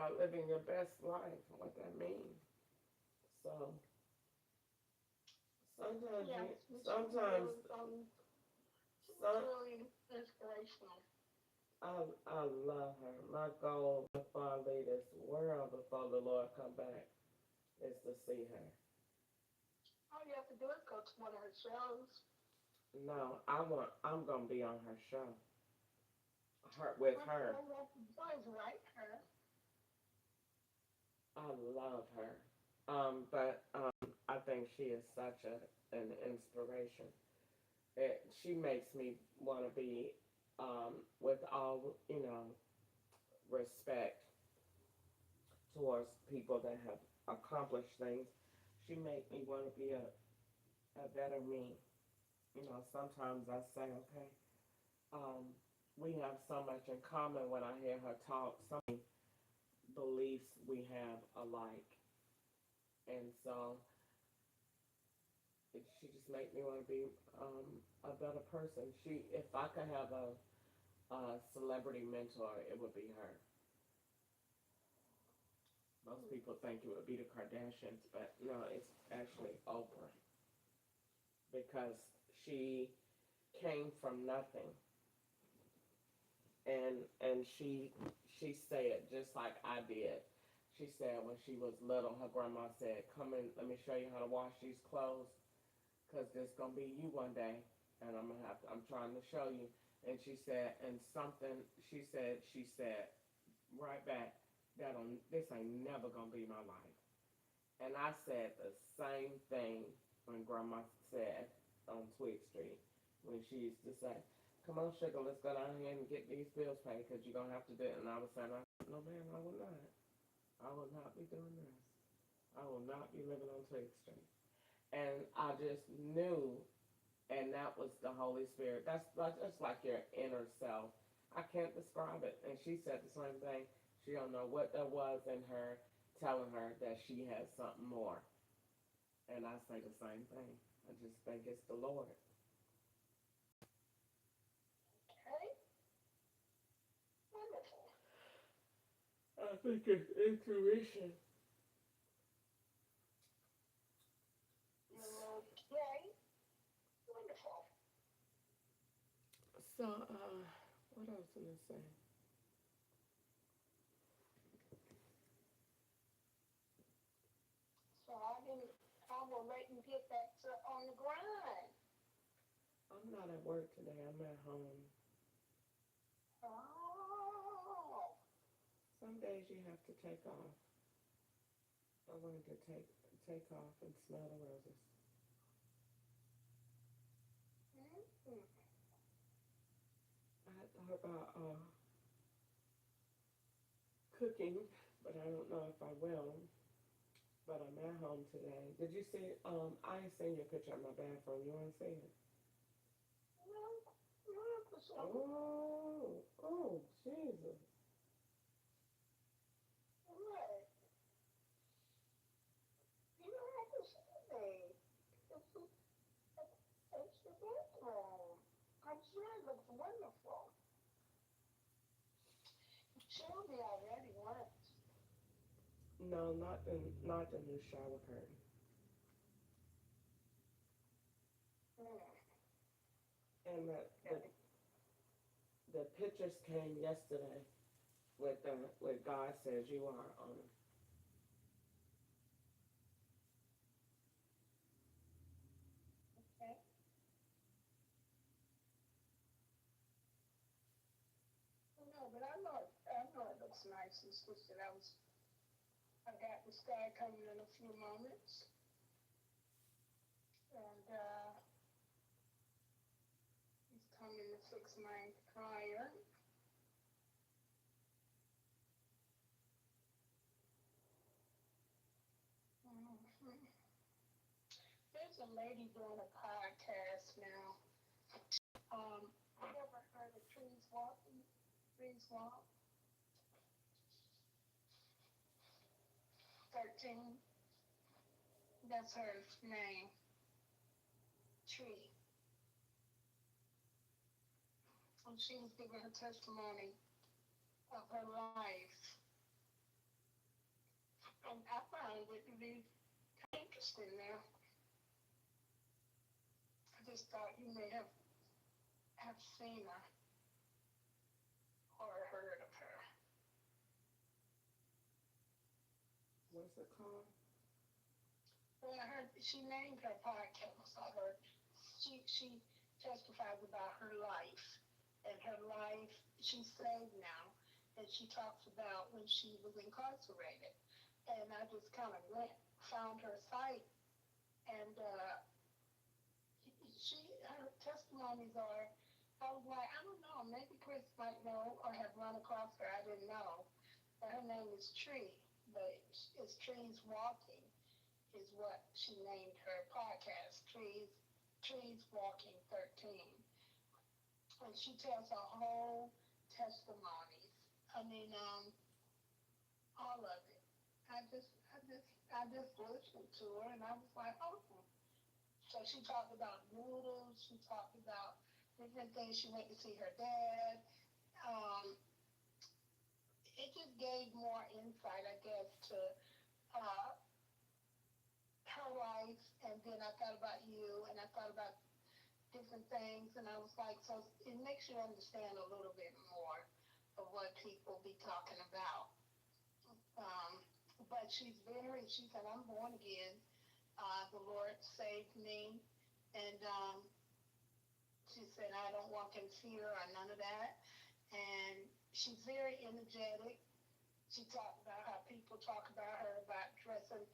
living your best life, what that means. So sometimes Yeah, you, it's sometimes really, it's some, really inspirational. I love her. My goal before I leave this world, before the Lord come back, is to see her. All you have to do is go to one of her shows. No, I'm gonna be on her show. Her with Well, her. all you have to do is write her. I love her. But I think she is such an inspiration. She makes me want to be, with all respect towards people that have accomplished things. She make me want to be a better me. Sometimes I say, okay, um, we have so much in common when I hear her talk. So many beliefs we have alike, and so she just make me want to be a better person. If I could have a celebrity mentor, it would be her. Most people think it would be the Kardashians, but no, it's actually Oprah because she came from nothing, and she said just like I did. She said when she was little, her grandma said, "Come in, let me show you how to wash these clothes, cause this gonna be you one day, and I'm trying to show you." And she said, and something she said right back, this ain't never gonna be my life. And I said the same thing when Grandma said on Tweed Street when she used to say, "Come on, sugar, let's go down here and get these bills paid because you're gonna have to do it." And I was saying, "No, ma'am, I will not. I will not be doing this. I will not be living on Tweed Street." And I just knew, and that was the Holy Spirit. Just like your inner self. I can't describe it. And she said the same thing. She don't know what there was in her telling her that she had something more. And I say the same thing. I just think it's the Lord. Okay, wonderful. I think it's intuition. Okay, wonderful. So, what else am I say? So I will let you get back to on the grind. I'm not at work today. I'm at home. Oh, Some days you have to take off. I wanted to take off and smell the roses. mm-hmm. I had thought about cooking, but I don't know if I will. But I'm at home today. Did you see? I ain't seen your picture of my bathroom. You want to see it? No, not for sure. Oh, Jesus. What? You don't have to say me. It's, it's your bedroom. I'm sure it looks wonderful. You showed me already once. No, not the new shower curtain. Mm, And okay. the pictures came yesterday with God says you are on them. Okay. No, but I know it looks nice. It's just that I got this guy coming in a few moments, and he's coming to fix my dryer. Mhm. There's a lady doing a podcast now. You ever heard of Trees Walking? Trees Walk 13. That's her name. Tree. And she was giving her testimony of her life. be interesting now. I just thought you may have seen her or heard of her. What's it called? Well, I heard she named her podcast. I heard she testifies about her life and her life. She's saved now, and she talks about when she was incarcerated. And I just kind of found her site, and her testimonies are. I was like, I don't know, maybe Chris might know or have run across her. I didn't know. But her name is Tree, but it's Trees Walking is what she named her podcast, Trees Walking 13. And she tells her whole testimonies. I mean, all of it. I just listened to her, and I was like, oh. So she talked about noodles. She talked about different things. She went to see her dad. Um, it just gave more insight, I guess, to uh, her life. And then I thought about you, and I thought about different things, and I was like, so it makes you understand a little bit more of what people be talking about. Um, but she said, I'm born again. The Lord saved me, and she said, I don't walk in fear or none of that. And she's very energetic. She talked about how people talk about her about dressing,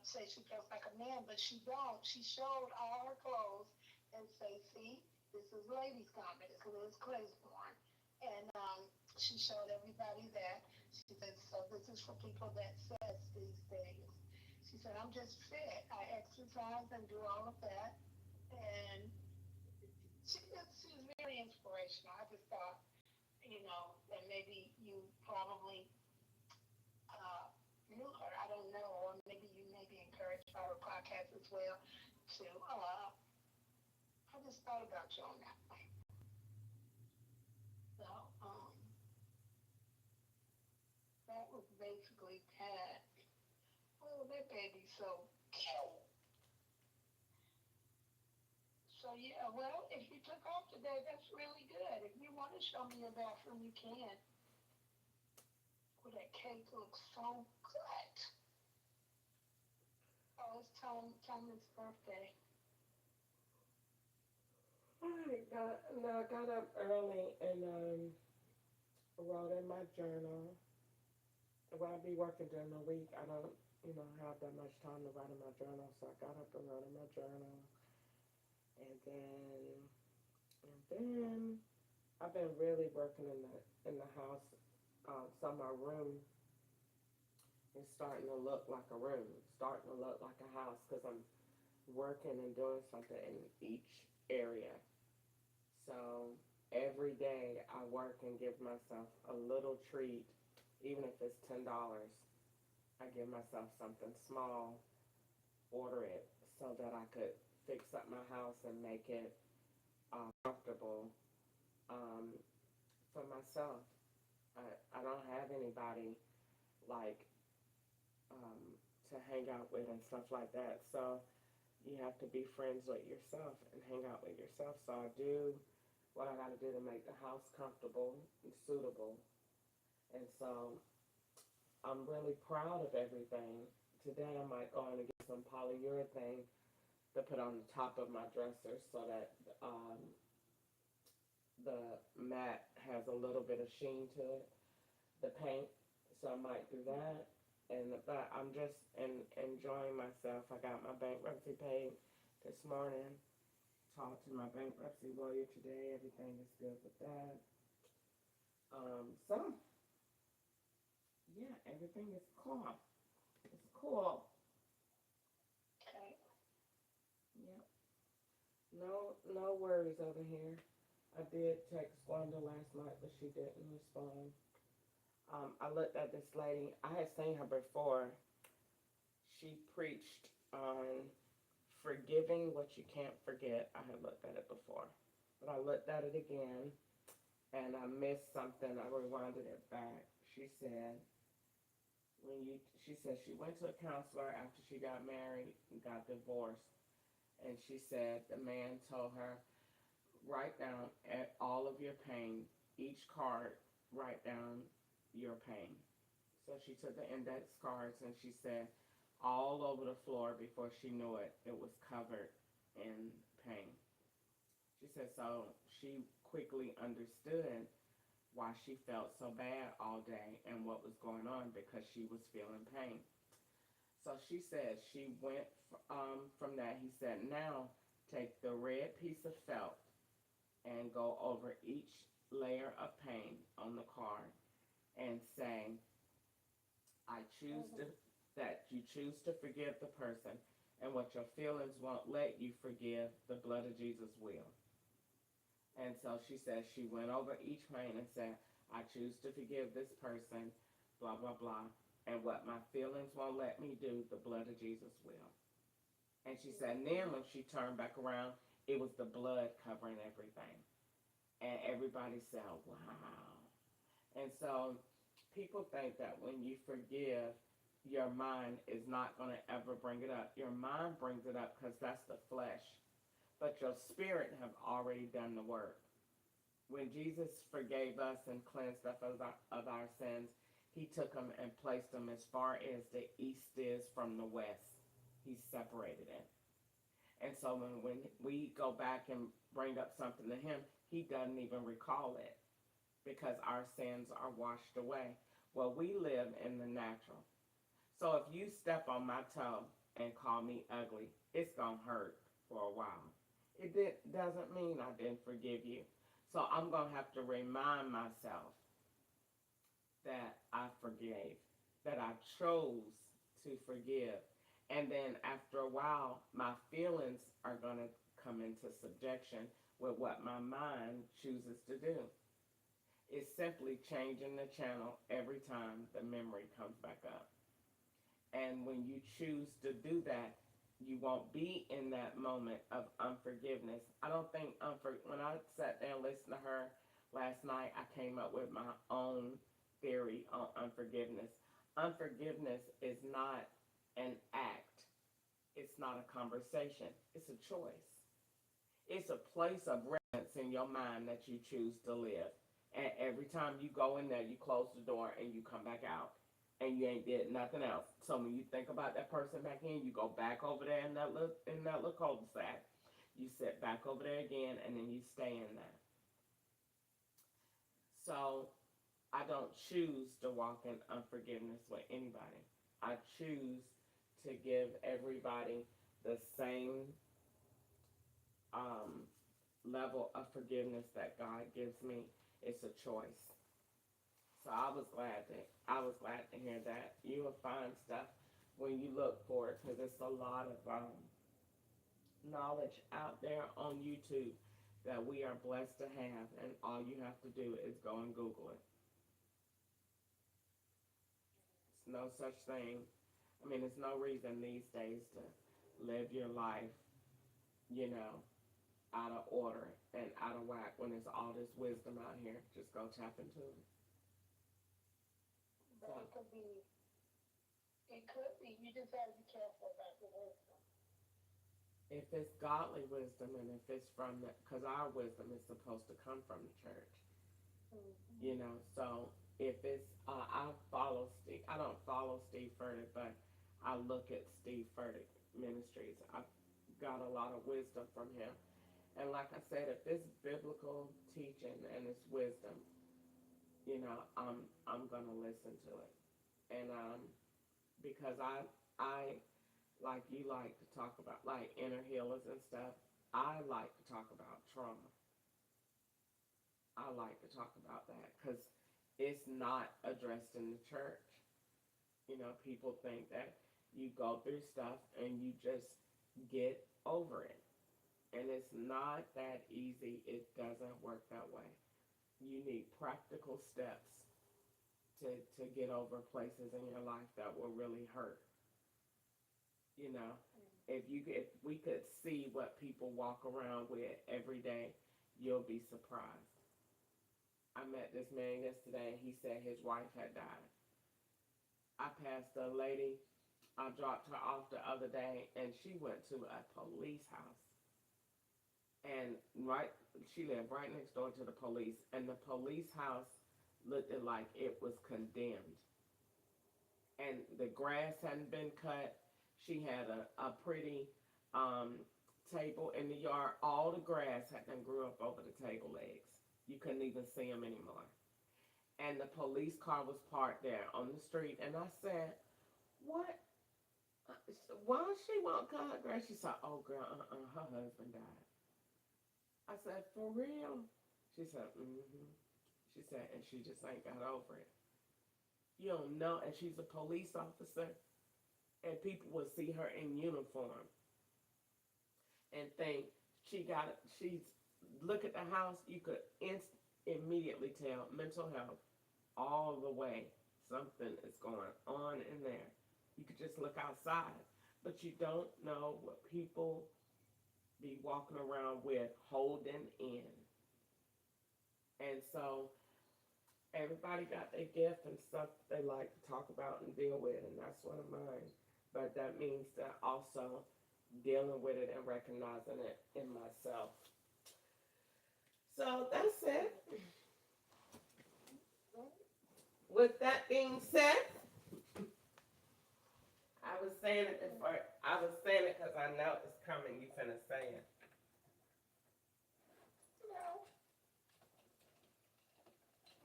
say she dressed like a man, but she don't. She showed all her clothes and say, see, this is Lady's Garment. It's Liz Claiborne. And she showed everybody that. She said, so this is for people that says these things. She said, I'm just fit. I exercise and do all of that. And she's very inspirational. I just thought, that maybe you probably knew her. I don't know, or maybe you may be encouraged by her podcast as well. To I just thought about you on that. So that was basically that. Oh, that baby's so cute. So yeah, well, if you took off today, that's really good. If you want to show me your bathroom, you can. Oh, that cake looks so good. Oh, it's Tommy's birthday. I got up early and wrote in my journal. Well, I'll be working during the week. I don't, have that much time to write in my journal, so I got up and wrote in my journal. And then I've been really working in the house. So my room is starting to look like a room, starting to look like a house because I'm working and doing something in each area. So every day I work and give myself a little treat, even if it's $10. I give myself something small, order it so that I could fix up my house and make it comfortable um, for myself. I don't have anybody like um, to hang out with and stuff like that. So you have to be friends with yourself and hang out with yourself. So I do what I got to do to make the house comfortable and suitable. And so I'm really proud of everything. Today I might go in and get some polyurethane to put on the top of my dresser so that the mat has a little bit of sheen to it, the paint. So I might do that. But I'm just enjoying myself. I got my bankruptcy paid this morning. Talked to my bankruptcy lawyer today. Everything is good with that. So yeah, everything is cool. It's cool. Okay. Yep. No worries over here. I did text Wanda last night, but she didn't respond. I looked at this lady. I had seen her before. She preached on forgiving what you can't forget. I had looked at it before, but I looked at it again, and I missed something. I rewinded it back. She said, She said she went to a counselor after she got married and got divorced, and she said the man told her, write down all of your pain, each card, write down your pain. So she took the index cards and she said all over the floor before she knew it, it was covered in pain. She said so she quickly understood why she felt so bad all day and what was going on because she was feeling pain. So she said she went from that. He said, now take the red piece of felt and go over each layer of pain on the card and say, I choose to, that you choose to forgive the person, and what your feelings won't let you forgive, the blood of Jesus will. And so she said she went over each pain and said, I choose to forgive this person, blah, blah, blah. And what my feelings won't let me do, the blood of Jesus will. And she said, and then when she turned back around, it was the blood covering everything. And everybody said, wow. And so people think that when you forgive, your mind is not going to ever bring it up. Your mind brings it up because that's the flesh. But your spirit have already done the work. When Jesus forgave us and cleansed us of our sins, he took them and placed them as far as the east is from the west. He separated it. And so when we go back and bring up something to him, he doesn't even recall it because our sins are washed away. Well, we live in the natural. So if you step on my toe and call me ugly, it's going to hurt for a while. Doesn't mean I didn't forgive you. So I'm going to have to remind myself that I forgave, that I chose to forgive. And then after a while, my feelings are going to come into subjection with what my mind chooses to do. It's simply changing the channel every time the memory comes back up. And when you choose to do that, you won't be in that moment of unforgiveness. I don't think when I sat down and listened to her last night, I came up with my own theory on unforgiveness. Unforgiveness is not an act. It's not a conversation. It's a choice. It's a place of reverence in your mind that you choose to live. And every time you go in there, you close the door and you come back out. And you ain't did nothing else. So when you think about that person back in, you go back over there in that little cul-de-sac. You sit back over there again, and then you stay in that. So I don't choose to walk in unforgiveness with anybody. I choose to give everybody the same level of forgiveness that God gives me. It's a choice. So I was glad to hear that. You will find stuff when you look for it because it's a lot of knowledge out there on YouTube that we are blessed to have, and all you have to do is go and Google it. It's no such thing. I mean, there's no reason these days to live your life, out of order and out of whack when there's all this wisdom out here. Just go tap into it. But it could be. You just have to be careful about the wisdom. If it's godly wisdom and if it's from because our wisdom is supposed to come from the church. Mm-hmm. So if it's, I don't follow Steve Furtick, but I look at Steve Furtick Ministries. I've got a lot of wisdom from him. And like I said, if it's biblical teaching and it's wisdom, I'm gonna listen to it. And because I like you like to talk about like inner healers and stuff, I like to talk about trauma. I like to talk about that because it's not addressed in the church. People think that you go through stuff and you just get over it. And it's not that easy. It doesn't work that way. You need practical steps to get over places in your life that will really hurt. If we could see what people walk around with every day, you'll be surprised. I met this man yesterday and he said his wife had died. I I passed a lady. I dropped her off the other day, and she went to a police house. And right, she lived right next door to the police, and the police house looked like it was condemned. And the grass hadn't been cut. She had a pretty um, table in the yard. All the grass had done grew up over the table legs. You couldn't even see them anymore. And the police car was parked there on the street. And I said, "What? Why she won't cut her grass?" She said, "Oh, girl, her husband died." I said, "For real?" She said, "Mm-hmm." She said, and she just ain't got over it. You don't know, and she's a police officer, and people would see her in uniform and think she's look at the house. You could immediately tell mental health all the way. Something is going on in there. You could just look outside, but you don't know what people be walking around with holding in. And so everybody got their gift and stuff they like to talk about and deal with, and that's one of mine. But that means that also dealing with it and recognizing it in myself. So that's it. With that being said, I was saying it before. I was saying it because I know it's coming. You finna say it. No,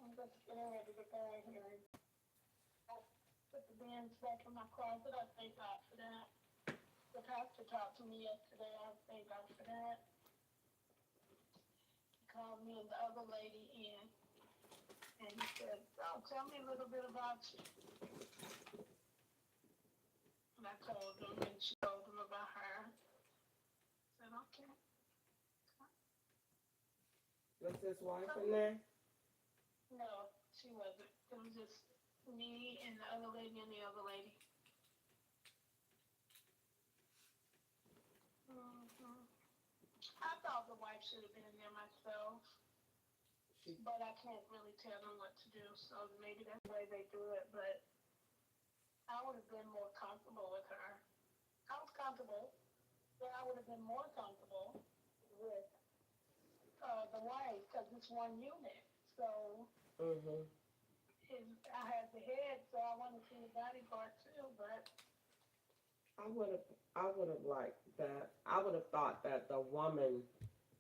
I'm just getting ready to go in here and put the bands back in my closet. I thank God for that. The pastor talked to me yesterday. I thank God for that. He called me and the other lady in, and he said, "Oh, tell me a little bit about you." And I told him, and she told him about her. I said, "Okay." Was his wife in there? No, she wasn't. It was just me and the other lady and the other lady. hmm I thought the wife should have been in there myself, She. but I can't really tell them what to do, so maybe that's the way they do it. But I would have been more comfortable with her. I was comfortable, but I would have been more comfortable with the wife because it's one unit. So Mhm. I had the head, so I want to see the body part too. But I would have. I would have liked that. I would have thought that the woman,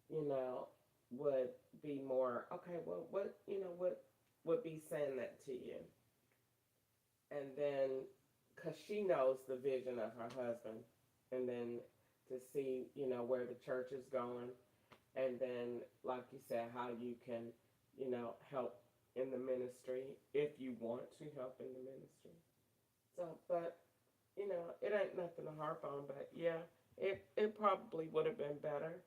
you know, would be more okay. Well, what you know, what would be saying that to you, and then because she knows the vision of her husband, and then to see, you know, where the church is going, and then like you said, how you can, you know, help in the ministry if you want to help in the ministry. So, but you know, it ain't nothing to harp on. But yeah, it probably would have been better.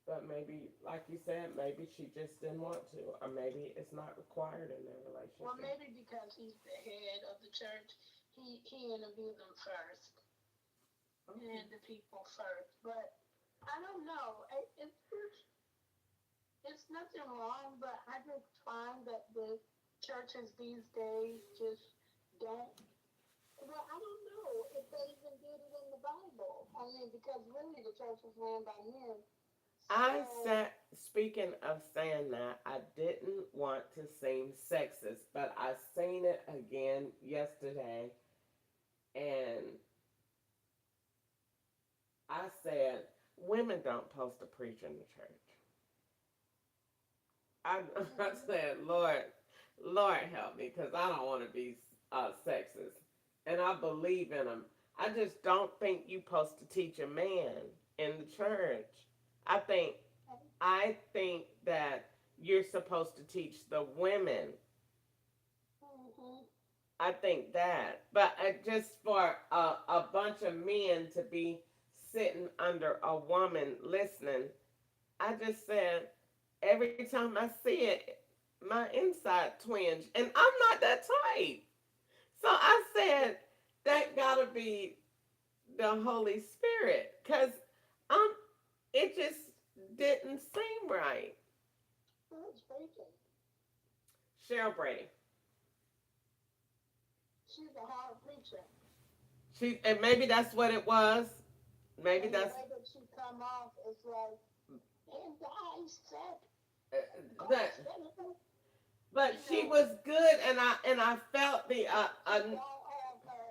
But maybe, like you said, maybe she just didn't want to, or maybe it's not required in their well, relationship. maybe because he's the head of the church, he interviewed them first Okay. and the people first. But I don't know. It's nothing wrong, but I just find that the churches these days just don't. Well, I don't know if they even did it in the Bible. I mean, because really the church was ran by men. I So, said, speaking of saying that, I didn't want to seem sexist, but I seen it again yesterday, and I said, women don't post to preach in the church. I, I mm-hmm. said, Lord help me, because I don't want to be sexist, and I believe in them. I just don't think you supposed to teach a man in the church. I think I think that you're supposed to teach the women. Mm-hmm. I think that, but just for a bunch of men to be sitting under a woman listening, I just said every time I see it, my inside twinge, and I'm not that type. So I said that gotta be the Holy Spirit, cause um, it just didn't seem right. That's bacon. Cheryl Brady. she's a hard preacher. And maybe that's what it was. Maybe And the that's, way that she come off is like, and I said, God but said it. but You she know, was good, and I felt the she don't have her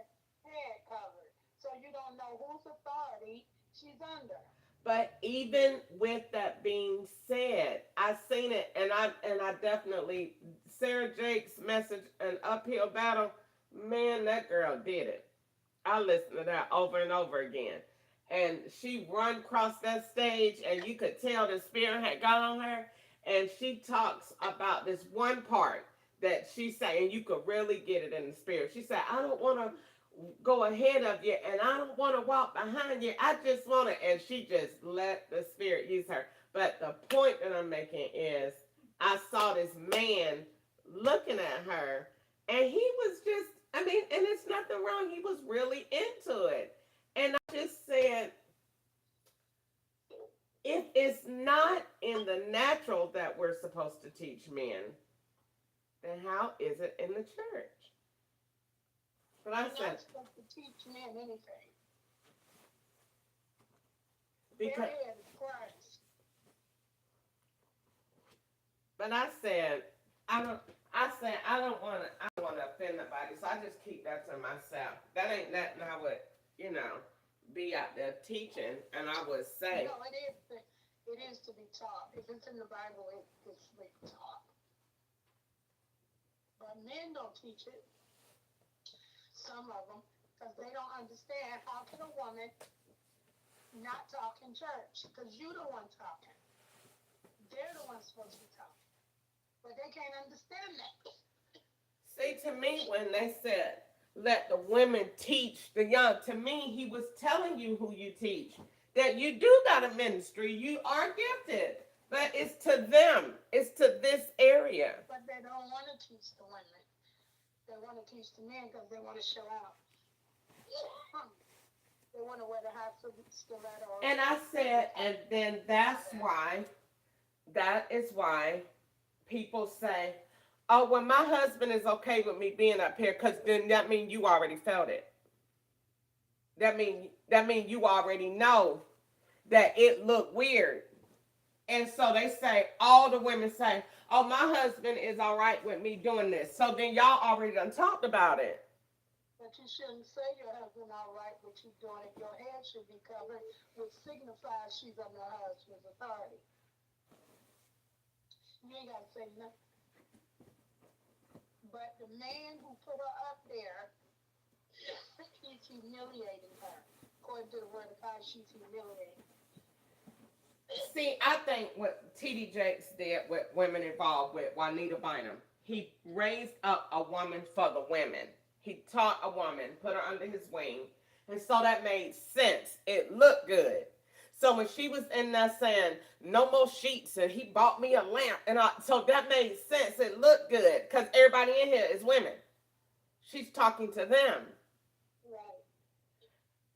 head covered. So you don't know whose authority she's under. but even with that being said, I seen it, and I definitely Sarah Jake's message, an uphill battle. Man, that girl did it. I listened to that over and over again. And she run across that stage, and you could tell the spirit had got on her. And she talks about this one part that she said, and you could really get it in the spirit. She said, I don't want to go ahead of you, and I don't want to walk behind you. I just want to, and she just let the spirit use her. But the point that I'm making is, I saw this man looking at her, and he was just, I mean, and it's nothing wrong. He was really into it. And I just said, if it's not in the natural that we're supposed to teach men, then how is it in the church? But I You're said, not supposed to teach men anything. Their because, head is Christ. but I don't want to, I don't want to offend nobody, so I just keep that to myself. That ain't nothing I would, you know, be out there teaching, and I would say, No, it is to be taught. If it's in the Bible, it's to be taught. But men don't teach it. Some of them, because they don't understand how can a woman not talk in church? Because you the one talking. They're the ones supposed to be talking. But they can't understand that. see, to me, when they said, let the women teach the young, to me, he was telling you who you teach. That you do got a ministry, you are gifted, but it's to them, it's to this area. But they don't want to teach the women. They want to teach the men because they want to show out. They want to wear the high stiletto. And I said, and then that is why people say, oh, well, my husband is okay with me being up here, because then that means you already felt it. That mean you already know that it looked weird. And so they say, all the women say, oh, my husband is all right with me doing this. So then y'all already done talked about it. But you shouldn't say your husband all right what you doing. If your head should be covered, which signifies she's under her husband's authority. You ain't got to say nothing. But the man who put her up there, he's humiliating her. According to the word of God, she's humiliating. See, I think what T.D. Jakes did with Women Involved with Juanita Bynum, he raised up a woman for the women. He taught a woman, put her under his wing, and so that made sense. It looked good. So when she was in there saying, no more sheets, and he bought me a lamp, so that made sense. It looked good, because everybody in here is women. She's talking to them. Right.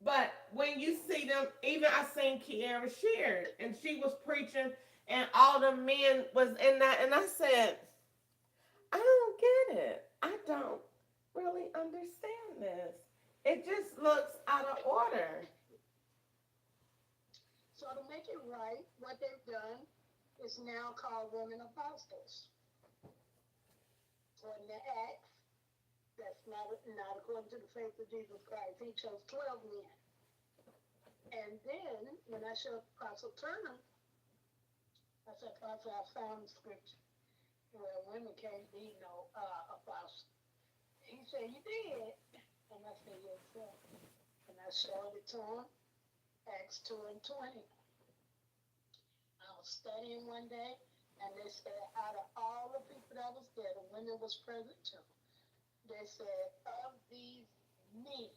But when you see them, even I seen Kiara Sheard, and she was preaching, and all the men was in that, and I said, I don't get it. I don't really understand this. It just looks out of order. So to make it right, what they've done is now called women apostles. According to Acts, that's not according to the faith of Jesus Christ. He chose 12 men. And then when I showed Apostle Turner, I said, Apostle, I found scripture where women can't be no apostle. He said, you did. And I said, yes, sir. And I showed it to him, Acts 2 and 20. I was studying one day, and they said, out of all the people that was there, the women was present too. They said, of these men,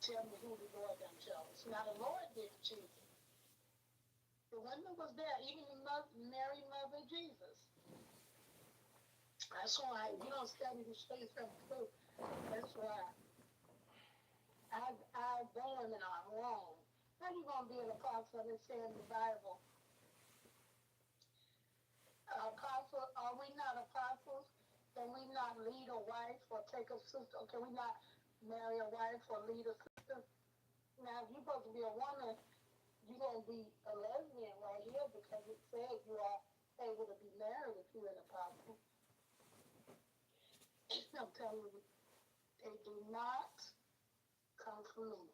tell me who the Lord done chose. Now the Lord didn't choose it. The women was there, even Mary, mother of Jesus. That's why you don't study the space of the truth. That's why our women are wrong. How you gonna be an apostle and say in the Bible, apostle? Are we not apostles? Can we not lead a wife or take a sister? Can we not marry a wife or lead a sister? Now, if you're supposed to be a woman, you're going to be a lesbian right here because it says you are able to be married if you're an apostle. I'm telling you, they do not come from me.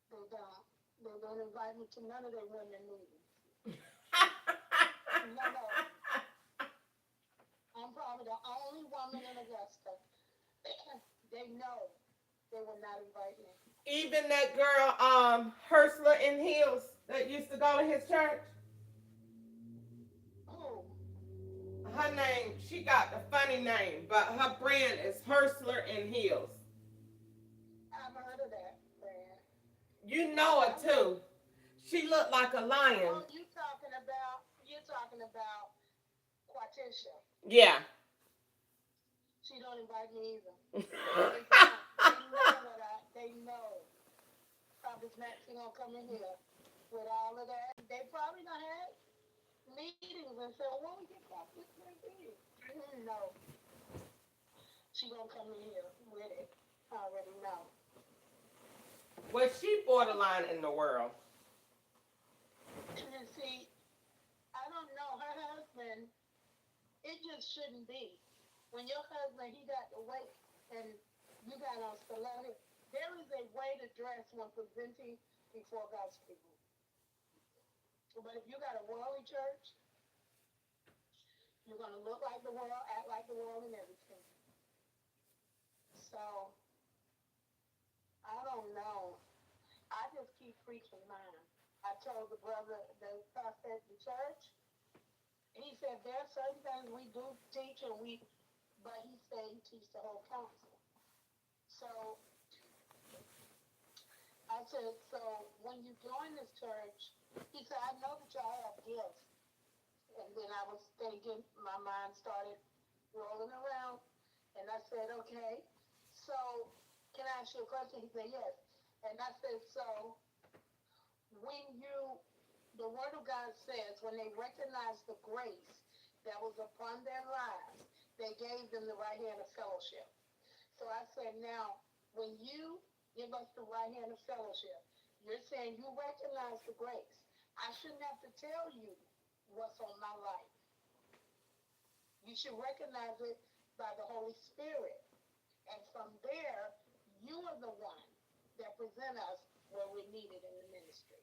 They don't. They don't invite me to none of their women meetings. None of them. I'm probably the only woman in Augusta. They know they will not invite me. Even that girl, Ursula in Hills, that used to go to his church. Who? Her name, she got the funny name, but her brand is Ursula in Hills. I've heard of that brand. You know her too. She looked like a lion. Oh, you're talking about Quatisha. Yeah. She don't invite me either. They don't. They know. Probably Maxie gonna come in here with all of that. They probably done had meetings and said, well, we get off this meeting. No. She gonna come in here with it. I already know. Was she borderline in the world? And see, I don't know. Her husband, it just shouldn't be. When your husband, he got the weight and you got on stylus, there is a way to dress when presenting before God's people. But if you got a worldly church, you're going to look like the world, act like the world, and everything. So, I don't know. I just keep preaching mine. I told the brother, the pastor at the church, he said there are certain things we do teach, but he said he teaches the whole council. So, I said, so when you join this church, he said, I know that y'all have gifts. And then I was thinking, my mind started rolling around, and I said, okay, so can I ask you a question? He said, yes. And I said, so the Word of God says, when they recognized the grace that was upon their lives, they gave them the right hand of fellowship. So I said, now, when you give us the right hand of fellowship, you're saying you recognize the grace. I shouldn't have to tell you what's on my life. You should recognize it by the Holy Spirit. And from there, you are the one that present us where we're needed in the ministry.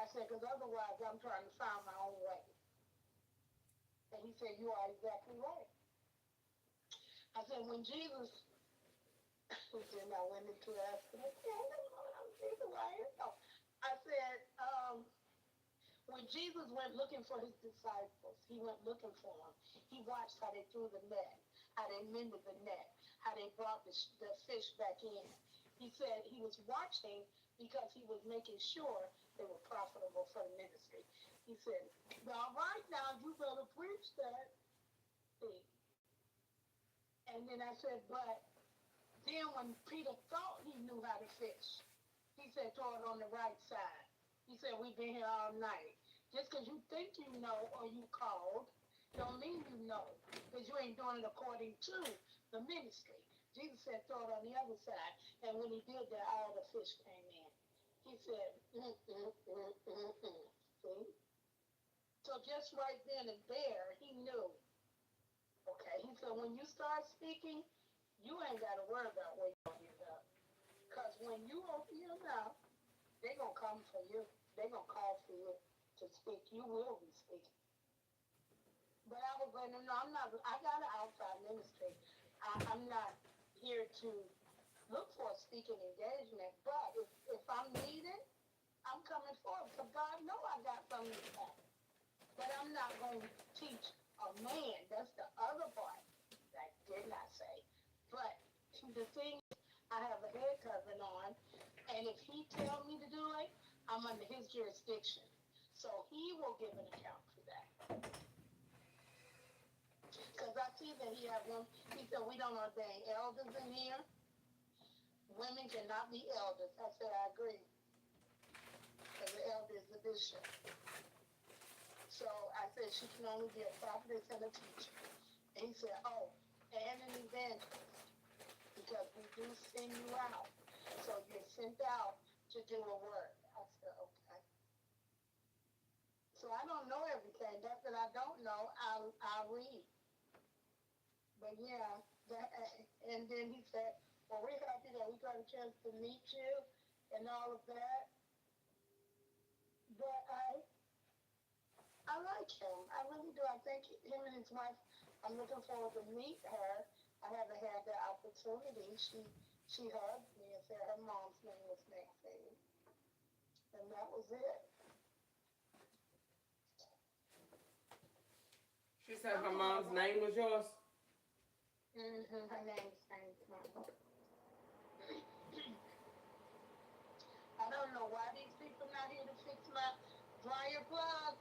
I said, because otherwise I'm trying to find my own way. And he said, you are exactly right. I said, when Jesus, then I went into that. I said, when Jesus went looking for his disciples, he went looking for them. He watched how they threw the net, how they mended the net, how they brought the fish back in. He said he was watching because he was making sure they were profitable for the ministry. He said, all right, now you better preach that thing. And then I said, but then when Peter thought he knew how to fish, he said, throw it on the right side. He said, we've been here all night. Just because you think you know or you called, don't mean you know. Because you ain't doing it according to the ministry. Jesus said, throw it on the other side. And when he did that, all the fish came in. He said, See? So just right then and there, he knew. Okay, he said, when you start speaking, you ain't got to worry about where you're going to end up. Because when you open your mouth, they're going to come for you. They're going to call for you to speak. You will be speaking. But I was letting them know, I got an outside ministry. I'm not here to look for a speaking engagement. But if I'm needed, I'm coming forward. Because God knows I got something to say. But I'm not going to teach a man. That's the other part that I did not say. But the thing is, I have a head covering on. And if he tells me to do it, I'm under his jurisdiction. So he will give an account for that. Because I see that he said, we don't ordain elders in here. Women cannot be elders. I said, I agree. Because the elder is the bishop. So I said she can only be a prophetess and a teacher. And he said, oh, and an evangelist, because we do send you out. So you're sent out to do a work. I said, okay. So I don't know everything. That I don't know, I'll read. But yeah, that, and then he said, well, we're happy that we got a chance to meet you and all of that. But I like him. I really do. I think him and his wife, I'm looking forward to meet her. I haven't had the opportunity. She hugged me and said her mom's name was Maxine. And that was it. She said her mom's name was yours? Mm-hmm. Her name's Maxine. I don't know why these people not here to fix my dryer plug.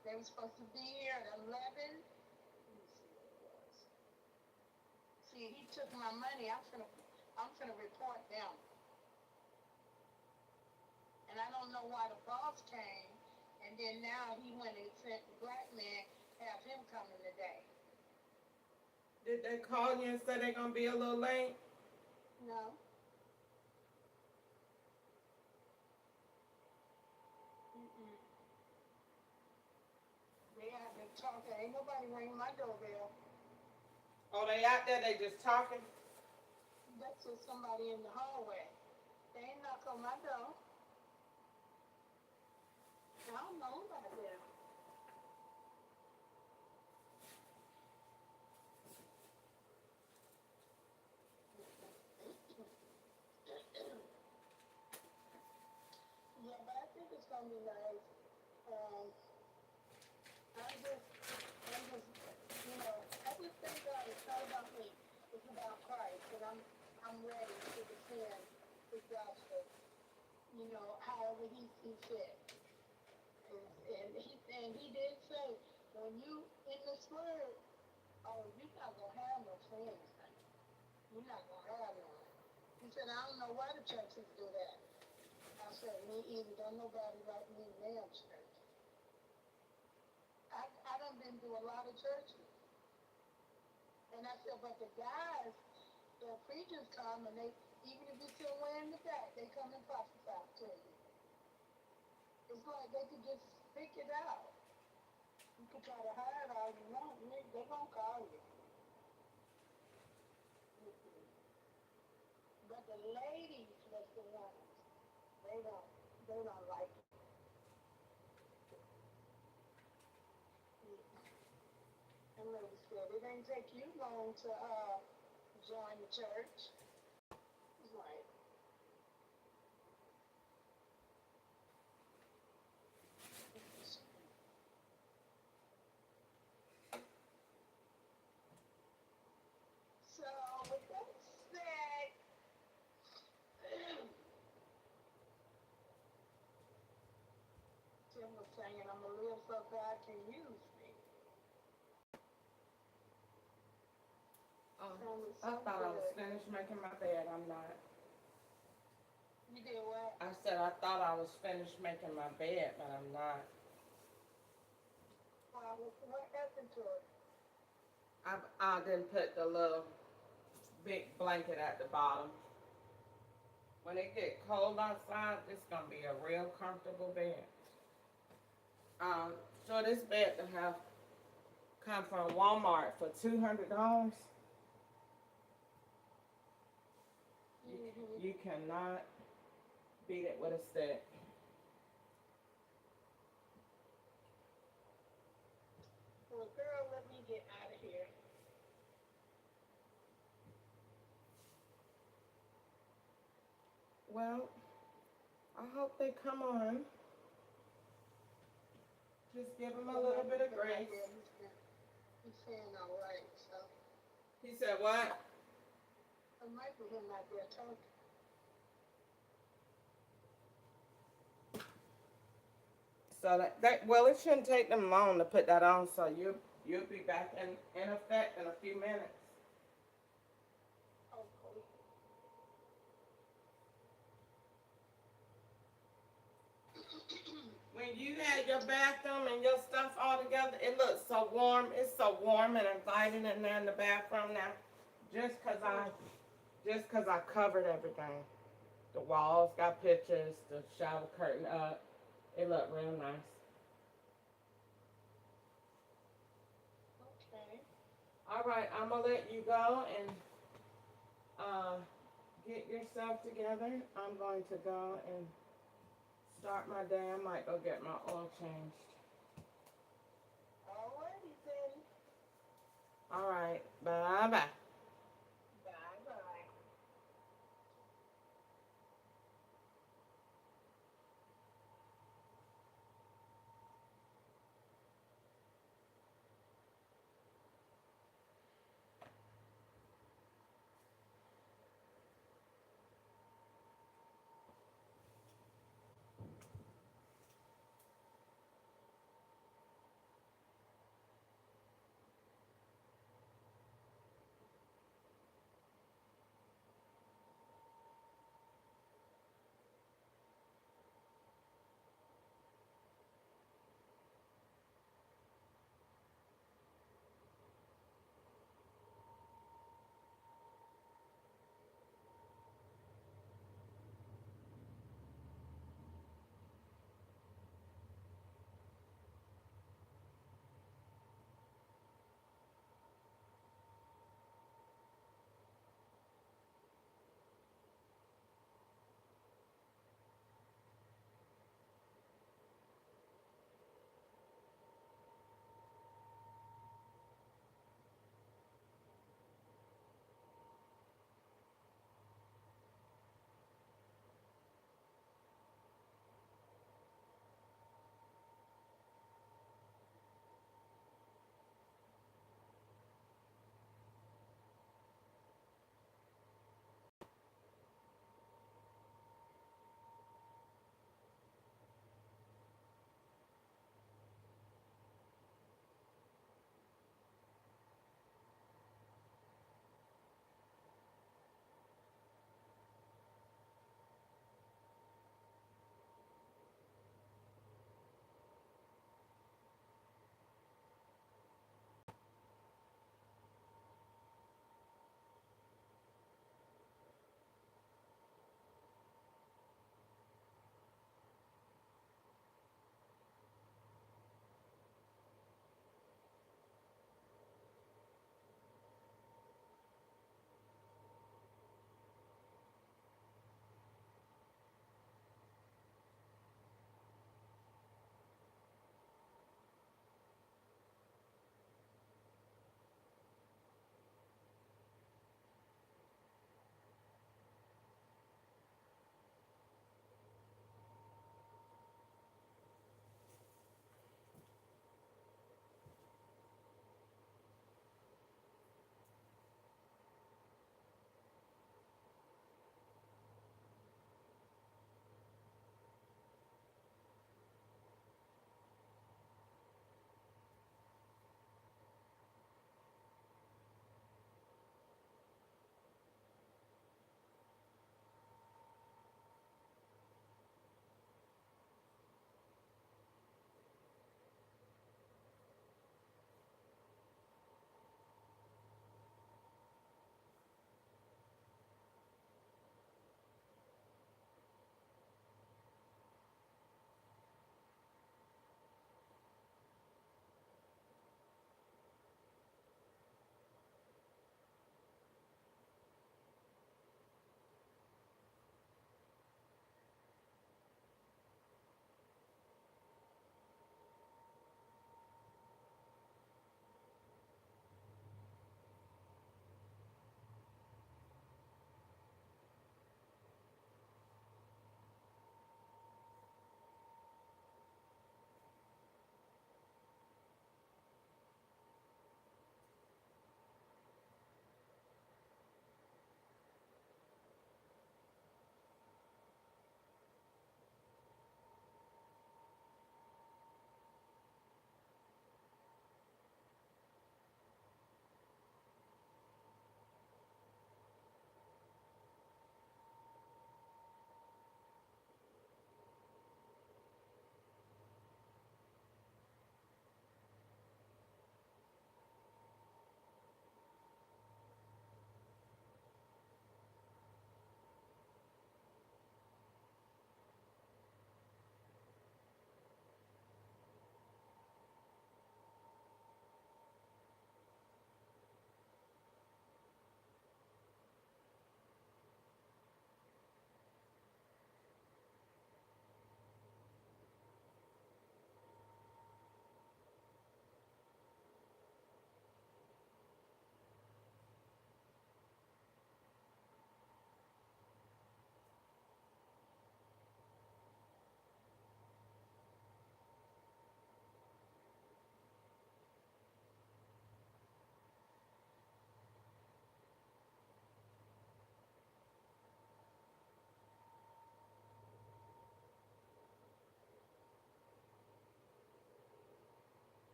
They were supposed to be here at 11. Let me see what it was. See, he took my money. I'm finna report them. And I don't know why the boss came, and then now he went and sent the black man, have him coming today. Did they call you and say they're gonna be a little late? No. Mm-mm. They have been talking. Ain't nobody ringing my doorbell. Oh, they out there, they just talking? That's just somebody in the hallway. They ain't knock on my door. I don't know about them. Yeah, but I think it's gonna be nice. Um, I just thank God it's not about me. It's about Christ, and I'm ready to defend His gospel. However He sees fit. And He did say, when you in this word, oh, you're not gonna have no friends. You're not gonna have none. He said, I don't know why the churches do that. I said, me either. Don't nobody like me in their church. I done been to a lot of churches. And I said, but the guys, the preachers come and they, even if you're still wearing the back, they come and prophesy to you. It's like they could just pick it out. You can try to hide all you want, they're going to call you. But the ladies, that's the ones, they don't like it. And lady said, it ain't take you long to join the church. It's like, so with that said, Tim was saying, I'm going to live so God can use me. I thought I was finished making my bed. I'm not. You did what? I said I thought I was finished making my bed, but I'm not. What happened to it? I didn't put the little big blanket at the bottom. When it get cold outside, it's gonna be a real comfortable bed. So this bed to have come from Walmart for $200. You cannot beat it with a stick. Well, girl, let me get out of here. Well, I hope they come on. Just give him a little bit of grace. He's saying all right, so. He said what? It might be him out there talking. So that well, it shouldn't take them long to put that on. So you'll be back in effect in a few minutes. Hopefully. When when you had your bathroom and your stuff all together, it looks so warm. It's so warm and inviting in there in the bathroom now. Just cause I covered everything. The walls got pictures, the shower curtain up. It looked real nice. Okay. All right, I'm gonna let you go and uh, get yourself together. I'm going to go and start my day. I might go get my oil changed. Alrighty then. All right, bye bye. Bye bye.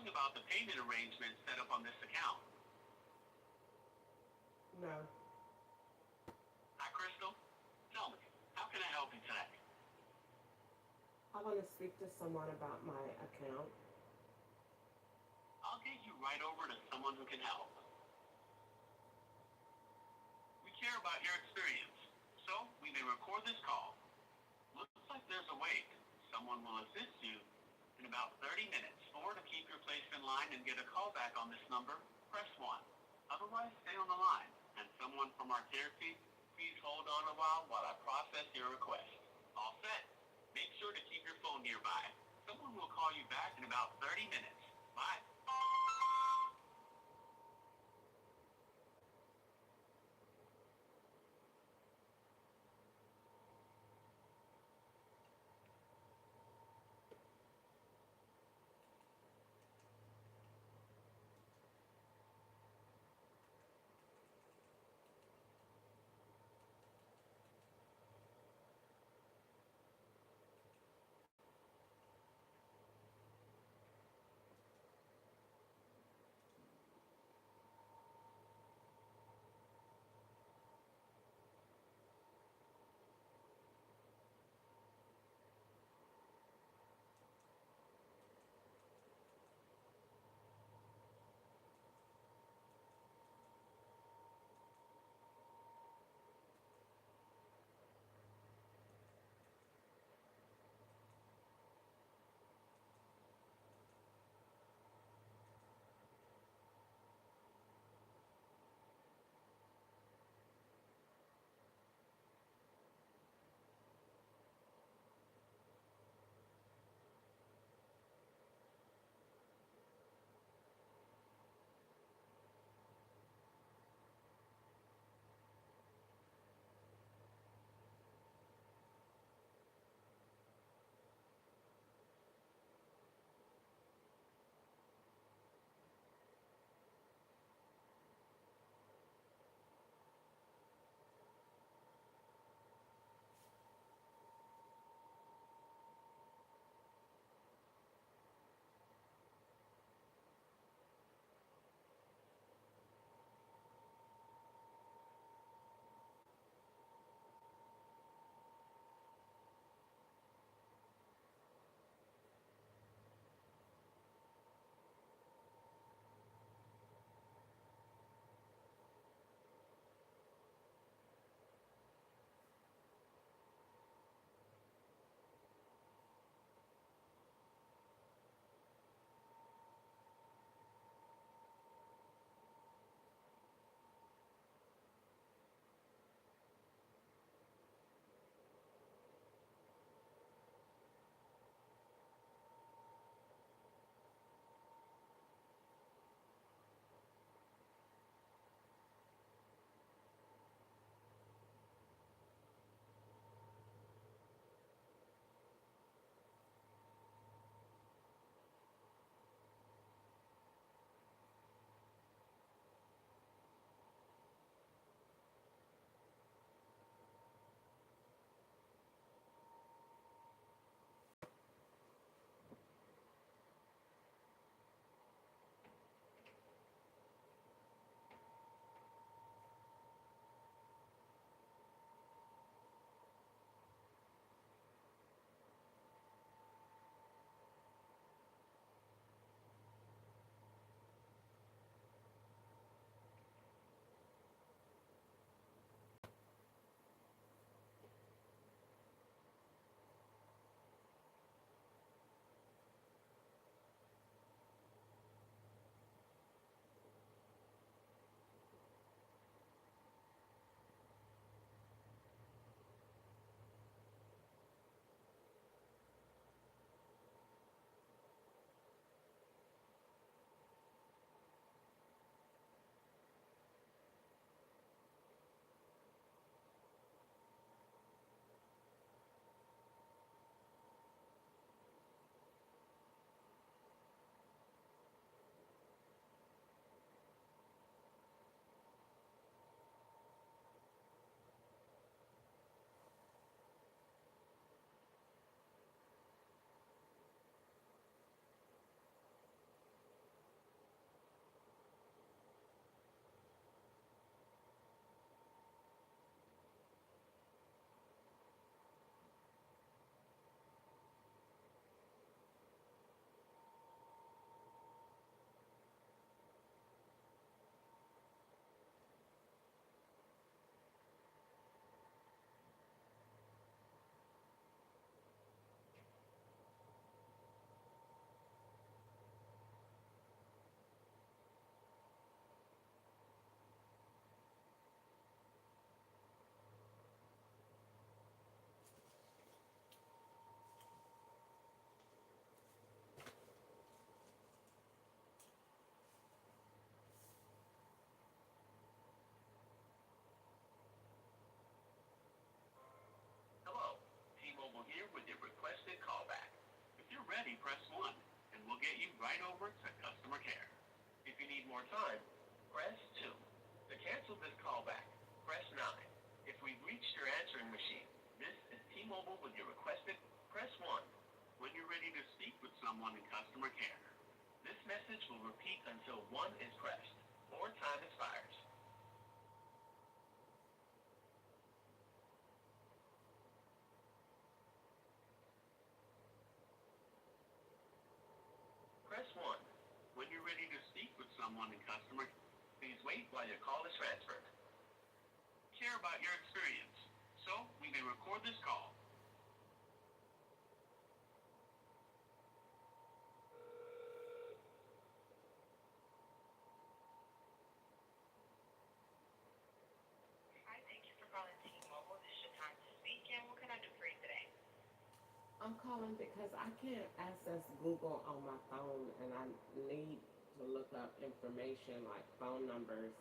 calling about the payment arrangement set up on this account. No. Hi, Crystal. Tell me, how can I help you today? I want to speak to someone about my account. I'll get you right over to someone who can help. We care about your experience, so we may record this call. Looks like there's a wait. Someone will assist you in about 30 minutes, or to keep your place in line and get a call back on this number, press 1. Otherwise, stay on the line, and someone from our care team, please hold on a while I process your request. All set. Make sure to keep your phone nearby. Someone will call you back in about 30 minutes. Bye. get you right over to customer care. If you need more time, press 2. To cancel this callback, press 9. If we've reached your answering machine, this is T-Mobile with your requested, press 1 when you're ready to speak with someone in customer care. This message will repeat until 1 is pressed or time expires. Press 1 when you're ready to speak with someone in customer care. Please wait while your call is transferred. Care about your experience, so we may record this call. Hi, thank you for calling T-Mobile. This is your time to speak, and what can I do for you today? I'm calling because I can't access Google on my phone and I need to look up information like phone numbers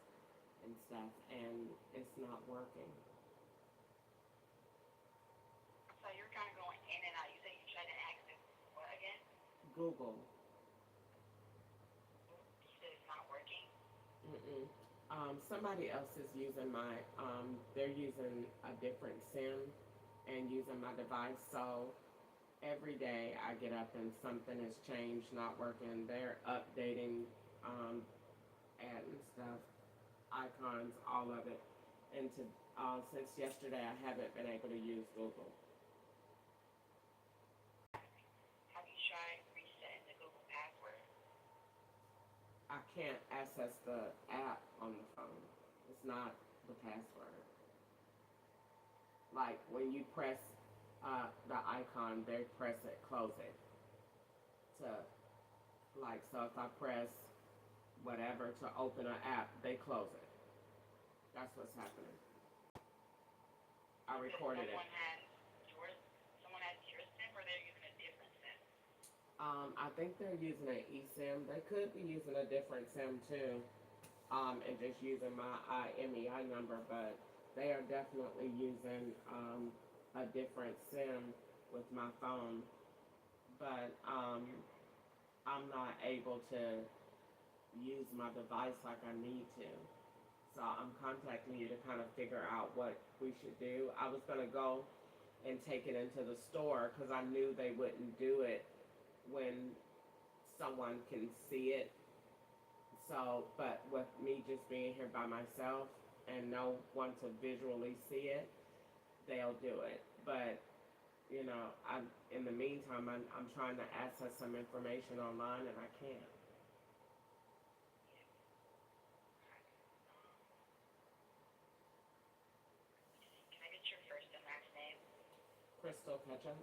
and stuff and it's not working. So you're kind of going in and out. You say you tried to access what again? Google. You said it's not working. Mm-mm. Somebody else is using they're using a different SIM and using my device. So every day I get up and something has changed, not working. They're updating, adding stuff, icons, all of it. And since yesterday, I haven't been able to use Google. Have you tried resetting the Google password? I can't access the app on the phone. It's not the password. Like when you press the icon, they press it, close it. So if I press whatever to open an app, they close it. That's what's happening. I recorded it. Someone has your SIM, or they're using a different SIM? I think they're using an eSIM. They could be using a different SIM too, and just using my IMEI number, but they are definitely using a different SIM with my phone. But I'm not able to use my device like I need to. So I'm contacting you to kind of figure out what we should do. I was going to go and take it into the store because I knew they wouldn't do it when someone can see it. So, but with me just being here by myself and no one to visually see it, they'll do it. But, in the meantime, I'm trying to access some information online and I can't. Can I get your first and last name? Crystal Ketchup.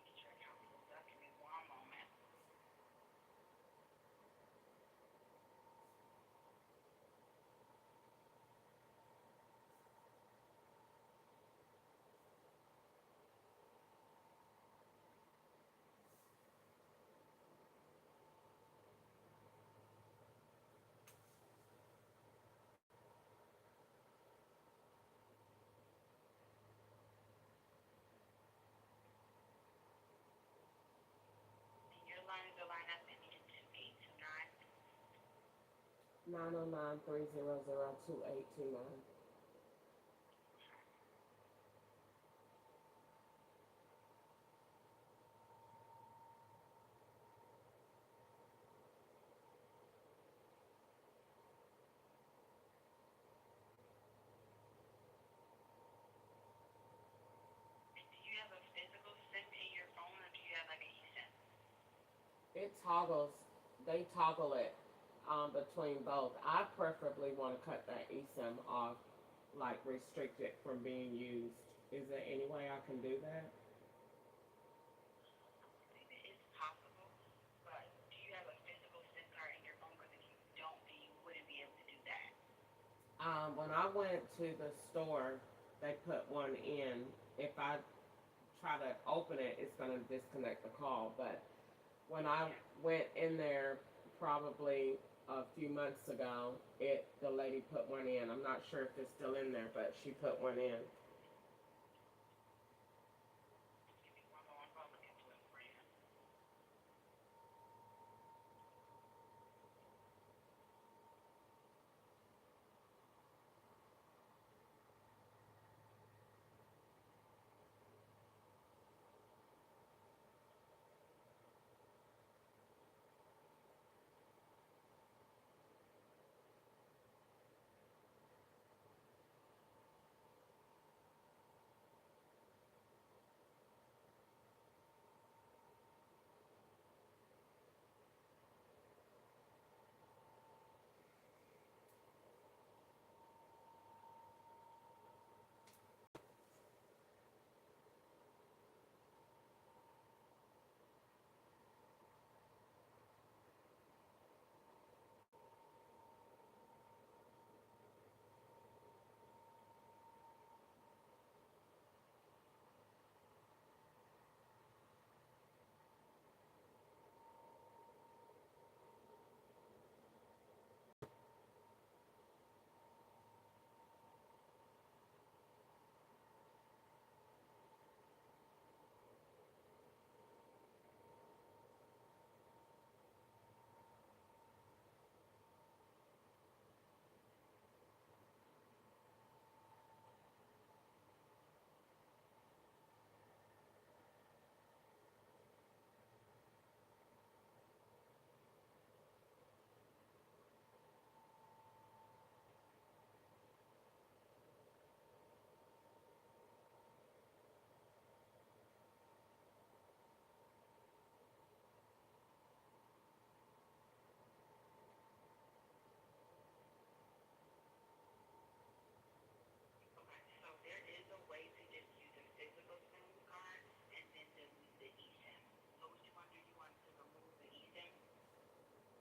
Get your account pulled up. Give me one moment. And your line is the line that's ending in 2829. 909-300-2829. And do you have a physical SIM in your phone, or do you have like an eSIM? It toggles, they toggle it between both. I preferably want to cut that eSIM off, like restrict it from being used. Is there any way I can do that? I think it is possible, but do you have a physical SIM card in your phone? Because if you don't, then you wouldn't be able to do that. When I went to the store, they put one in. If I try to open it, it's going to disconnect the call. But when I went in there probably a few months ago, the lady put one in. I'm not sure if it's still in there, but she put one in. Give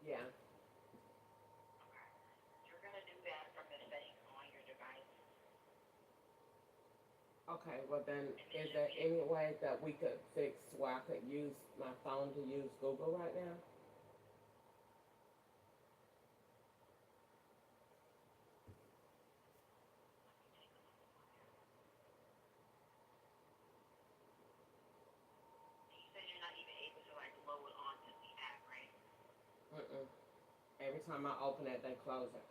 Yeah. Okay. You're going to do that from the settings on your device. Okay, well then, And it is should there be, any way that we could fix where I could use my phone to use Google right now? you said you're not even able to like load onto the app, right? Mm-mm. Every time I open it, they close it.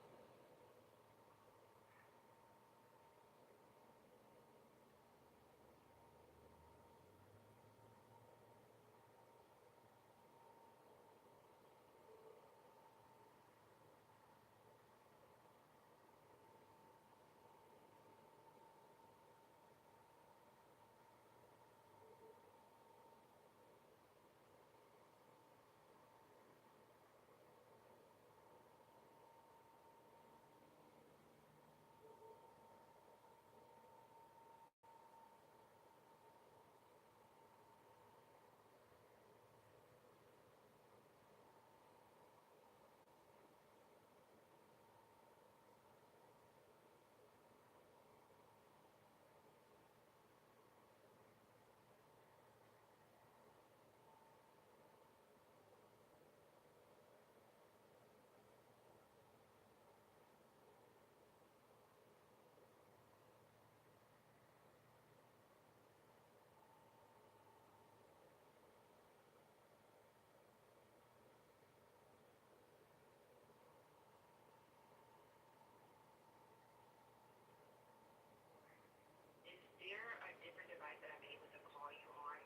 Is there a different device that I'm able to call you on?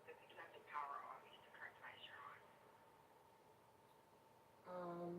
Because you do have to power off the current device you're on. Um,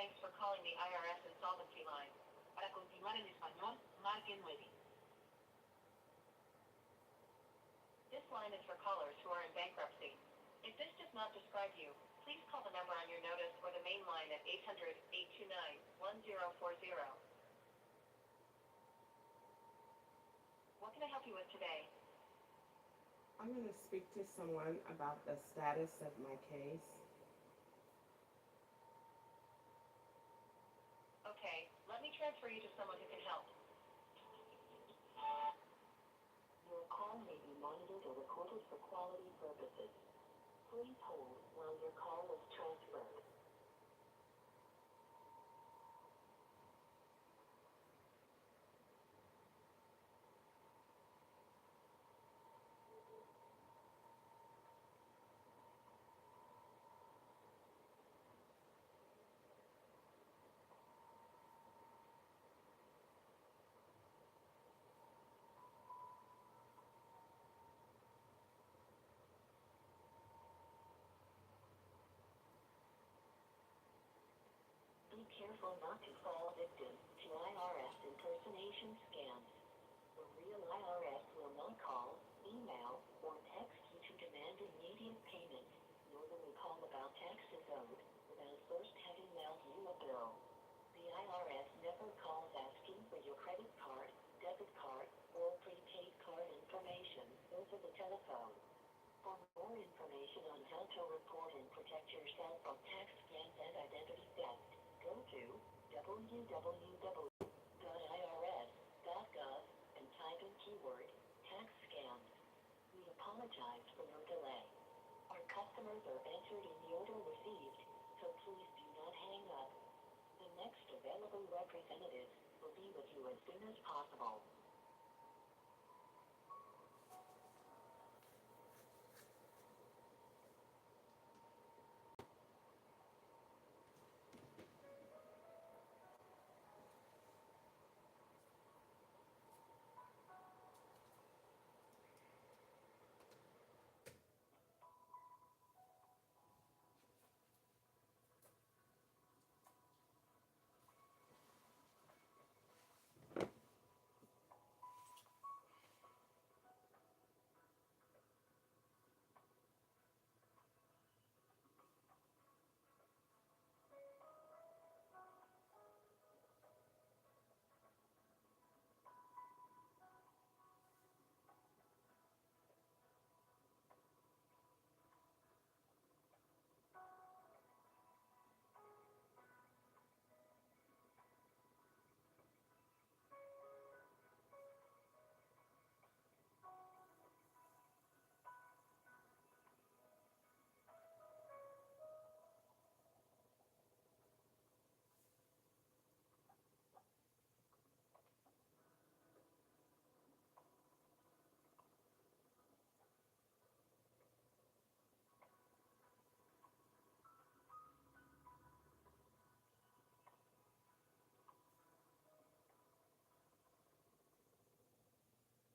Thanks for calling the IRS insolvency line. Para continuar en español, marque 9. This line is for callers who are in bankruptcy. If this does not describe you, please call the number on your notice or the main line at 800-829-1040. What can I help you with today? I'm going to speak to someone about the status of my case. Okay, let me transfer you to someone who can help. Your call may be monitored or recorded for quality purposes. Please hold while your call is transferred. Be careful not to fall victim to IRS impersonation scams. The real IRS will not call, email, or text you to demand immediate payment, nor will they call about taxes owed without first having mailed you a bill. The IRS never calls asking for your credit card, debit card, or prepaid card information over the telephone. For more information on how to report and protect yourself from tax scams and identity theft, go to www.irs.gov and type in keyword tax scams. We apologize for your delay. Our customers are entered in the order received, so please do not hang up. The next available representative will be with you as soon as possible.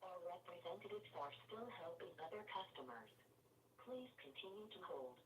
Our representatives are still helping other customers. Please continue to hold.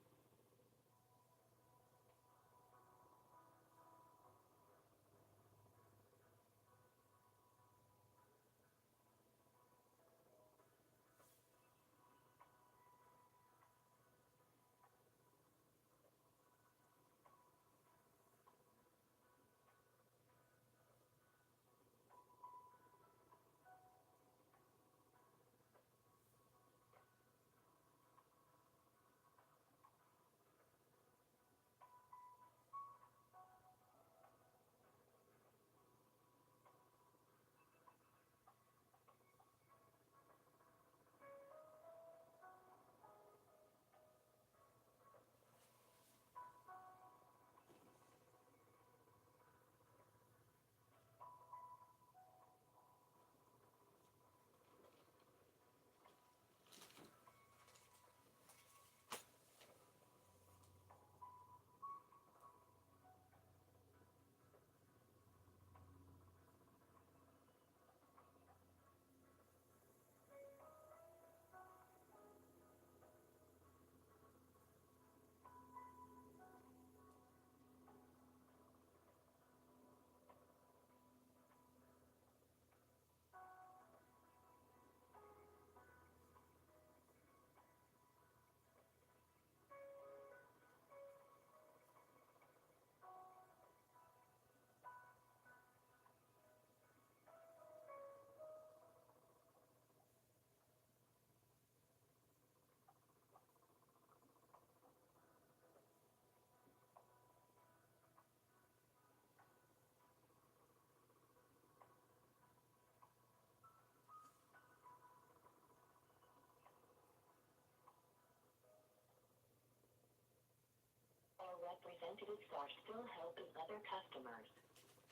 representatives are still helping other customers.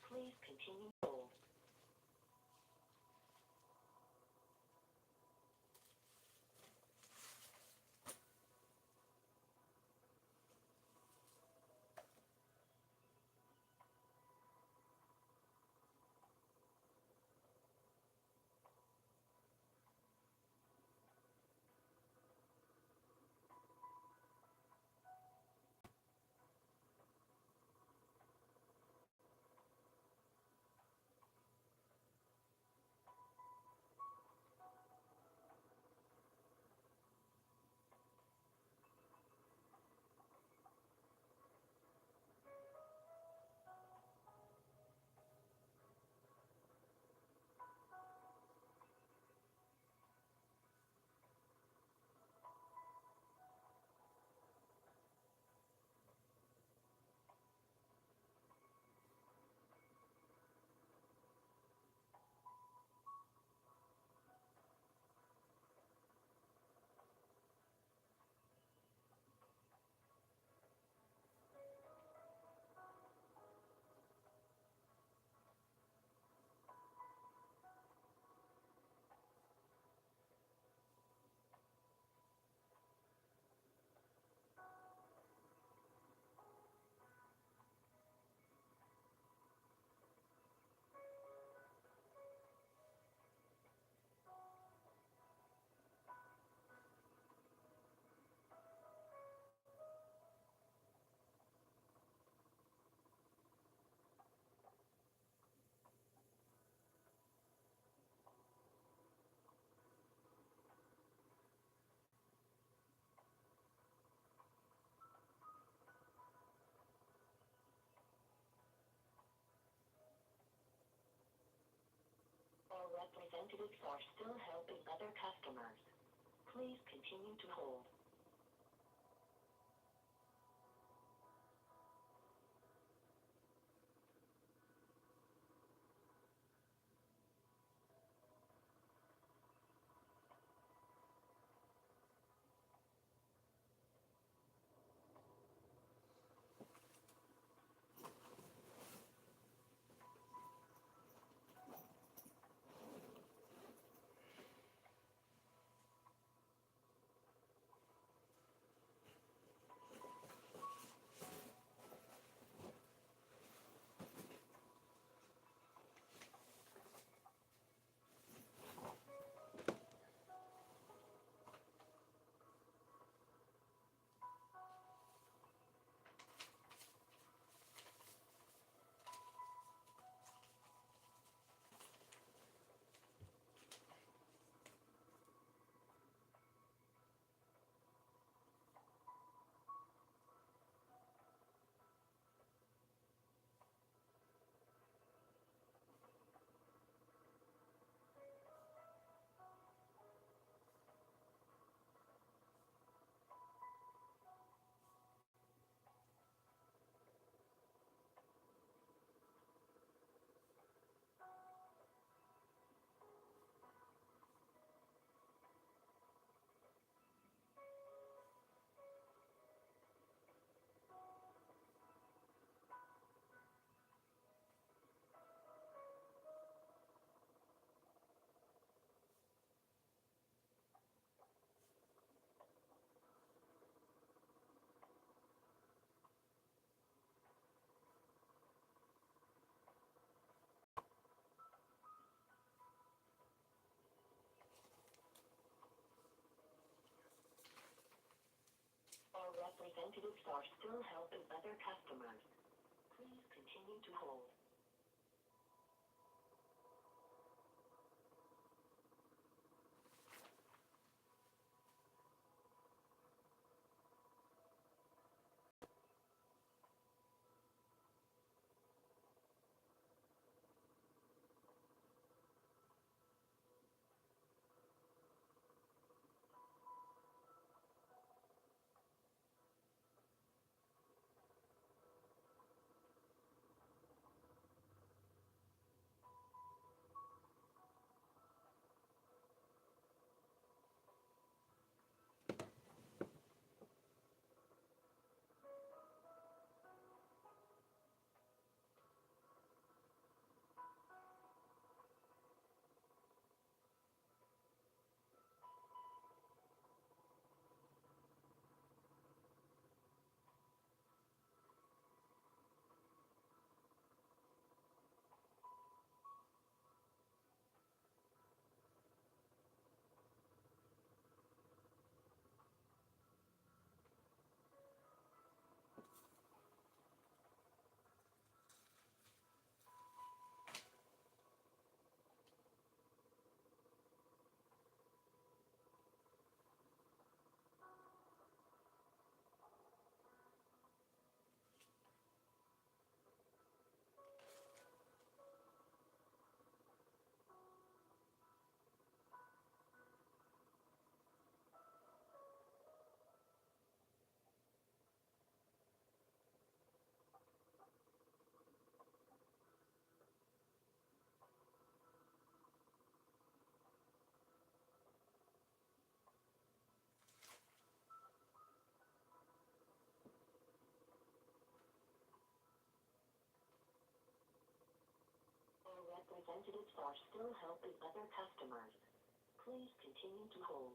Please continue to hold. Our representatives are still helping other customers. Please continue to hold. Our representatives are still helping other customers. Please continue to hold. representatives are still helping other customers. Please continue to hold.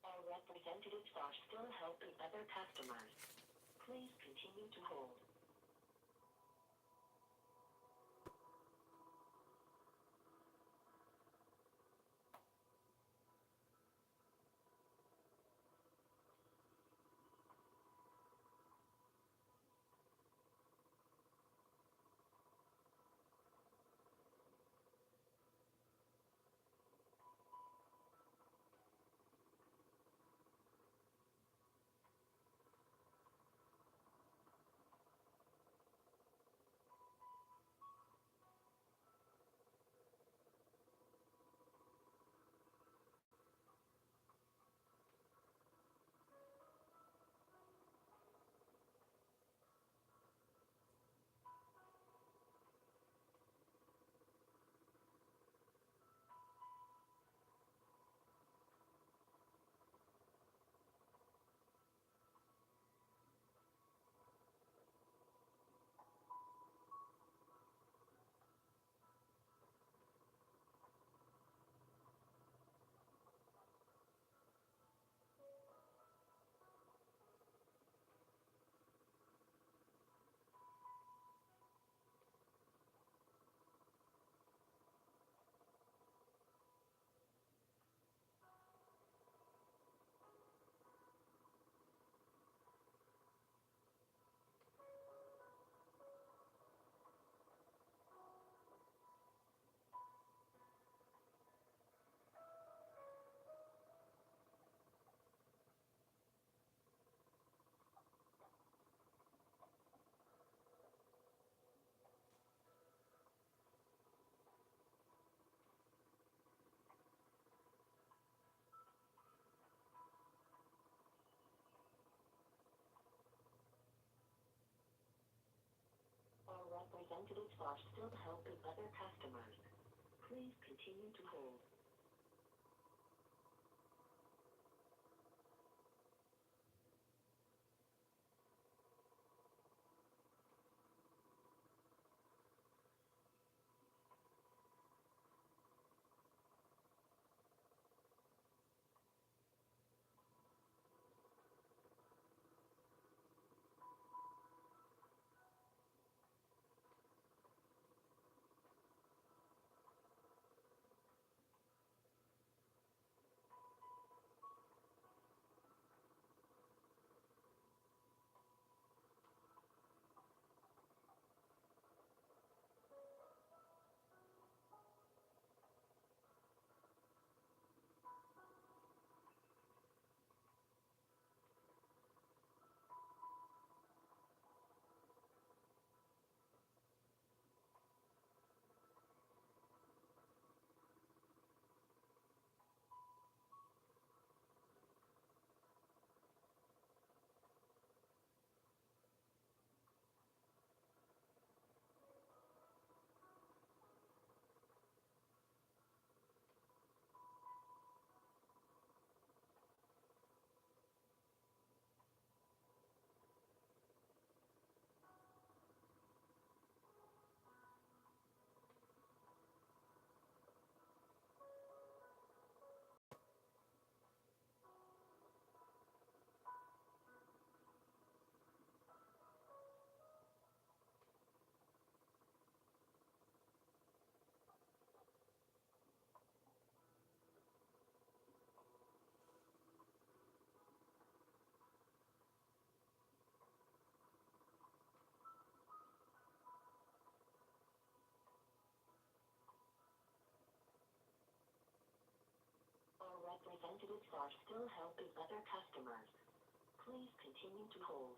Our representatives are still helping other customers. Please continue to hold. Our representatives are still helping other customers. Please continue to hold. are still helping other customers. Please continue to hold.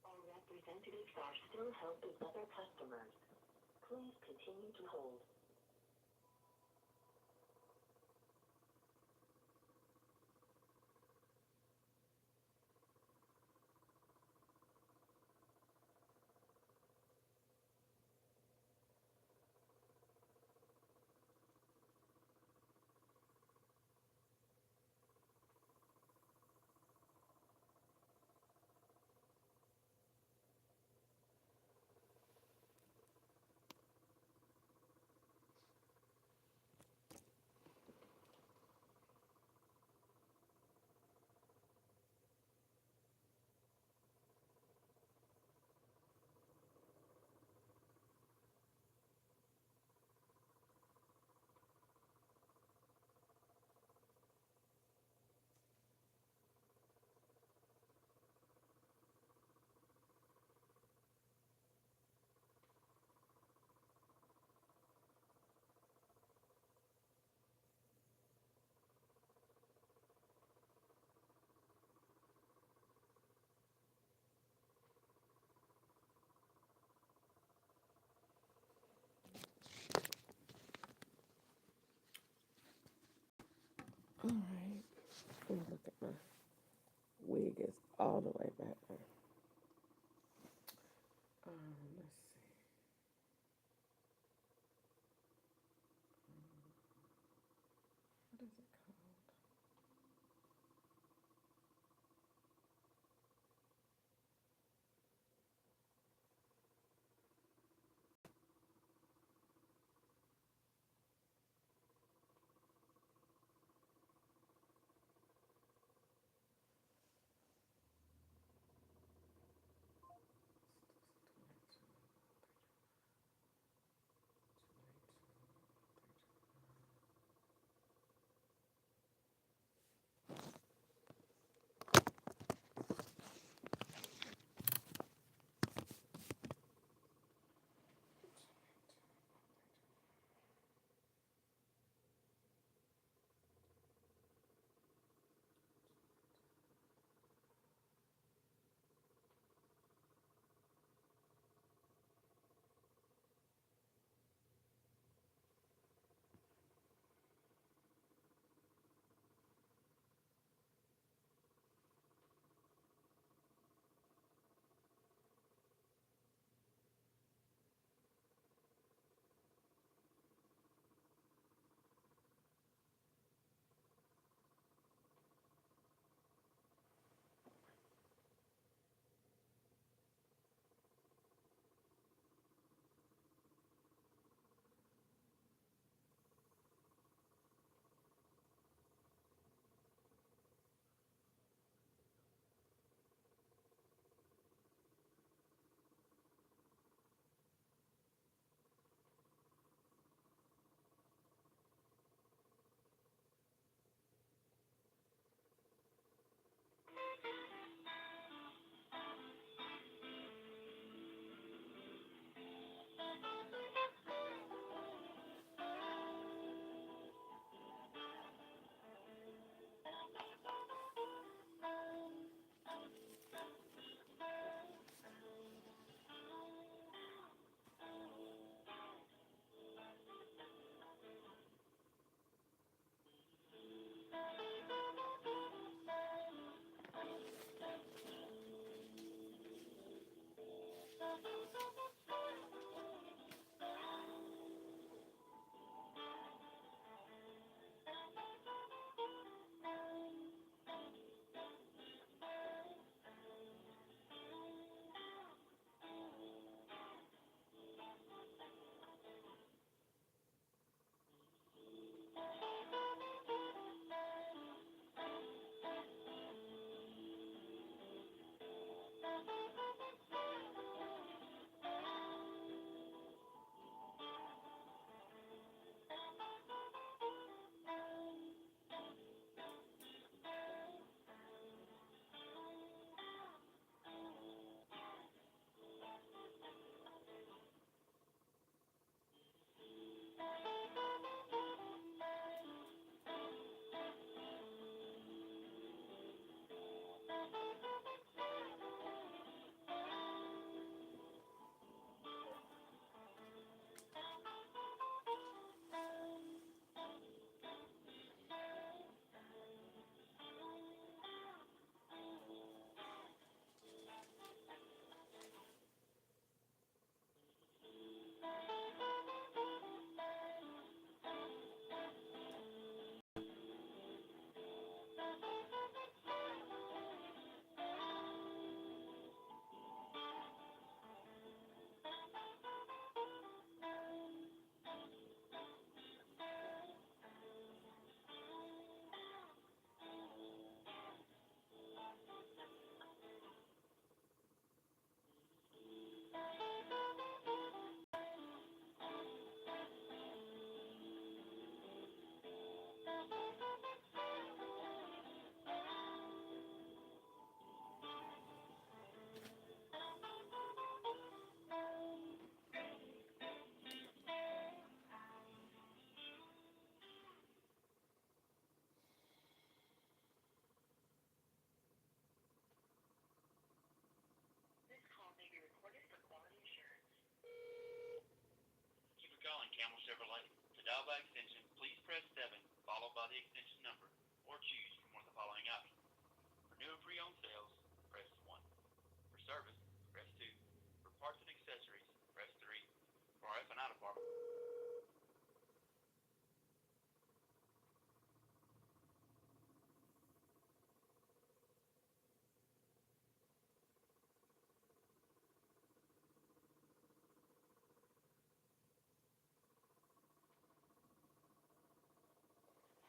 Our representatives are still helping other customers. Please continue to hold. All right. Let me look at my wig is all the way back there. Let's see. What is it called? dial by extension, please press 7, followed by the extension number, or choose from one of the following options. For new and pre-owned sales, press 1. For service, press 2. For parts and accessories, press 3. For our F&I department.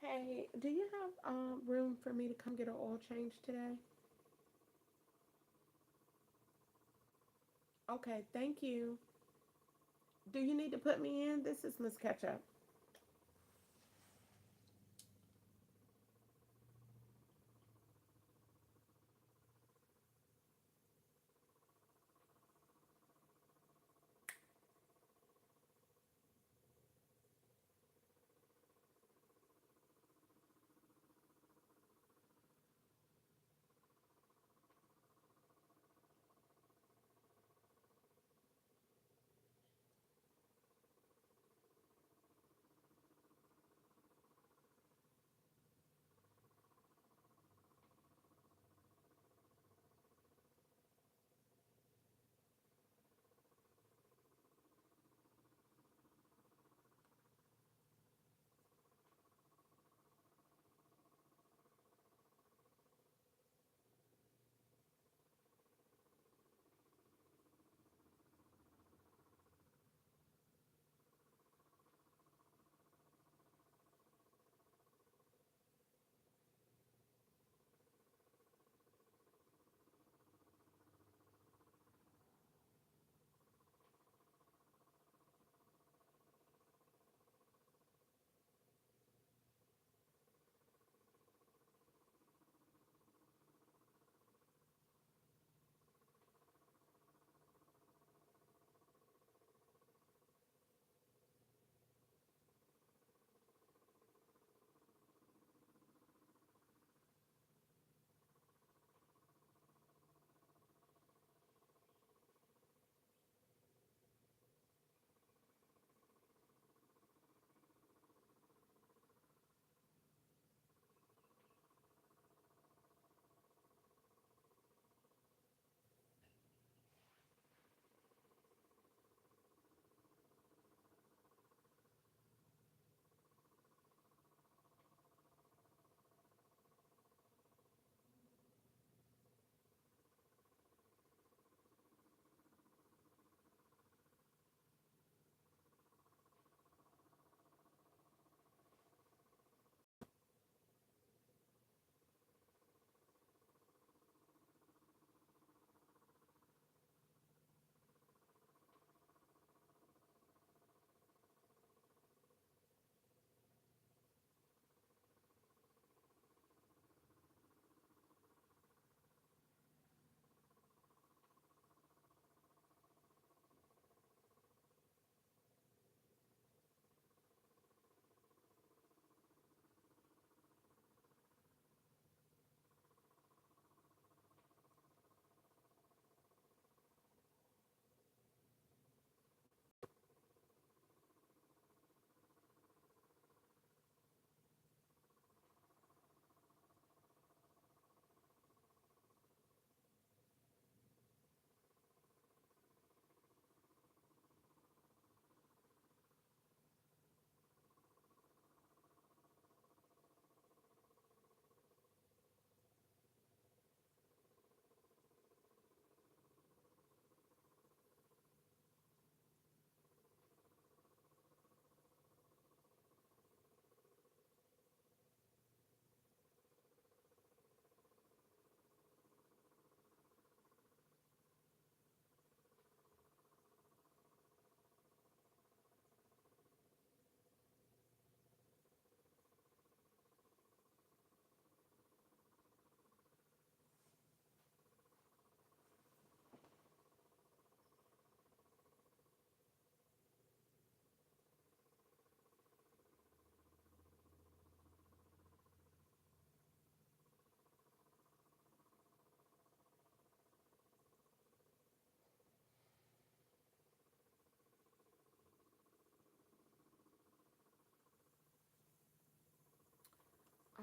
Hey, do you have room for me to come get an oil change today? Okay, thank you. Do you need to put me in? This is Miss Ketchup.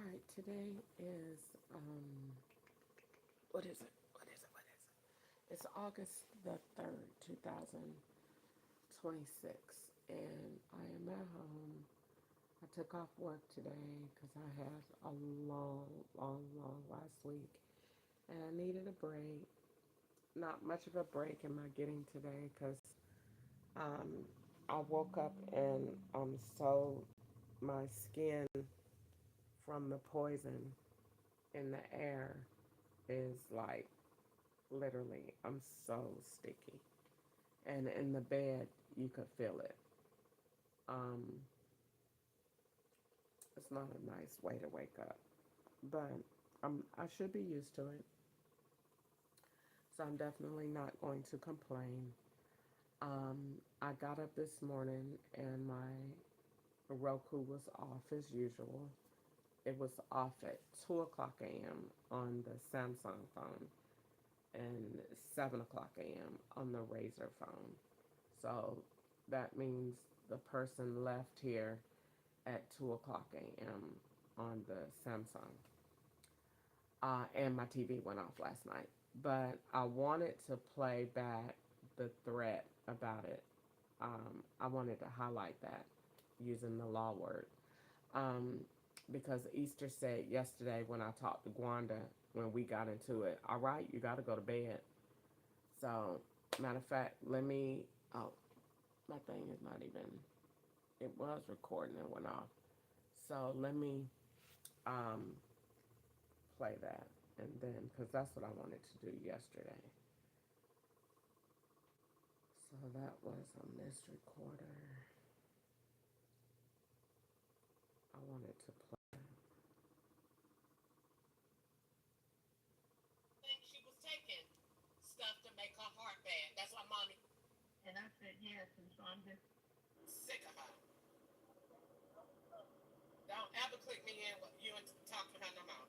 right, today is what is it? What is it? What is it? It's August the 3rd, 2026, and I am at home. I took off work today because I had a long last week, and I needed a break. Not much of a break am I getting today because um, I woke up and so my skin from the poison in the air is like literally, I'm so sticky. And in the bed, you could feel it. Um, it's not a nice way to wake up, but I should be used to it. So I'm definitely not going to complain. I got up this morning and my Roku was off as usual. It was off at 2 o'clock a.m. on the Samsung phone and 7 o'clock a.m. on the Razer phone. So that means the person left here at 2 o'clock a.m. on the Samsung. And my TV went off last night. But I wanted to play back the threat about it. I wanted to highlight that using the law word. Um, because Easter said yesterday when I talked to Gwanda, when we got into it, all right, you got to go to bed. So, matter of fact, let me, oh, my thing is not even, it was recording and went off. So let me um, play that. And then, because that's what I wanted to do yesterday. So that was on this recorder. I wanted to play. Think she was taking stuff to make her heart bad. That's why mommy. And I said yes, and so I'm just Sick of her. Don't ever click me in with you and talk to her no more.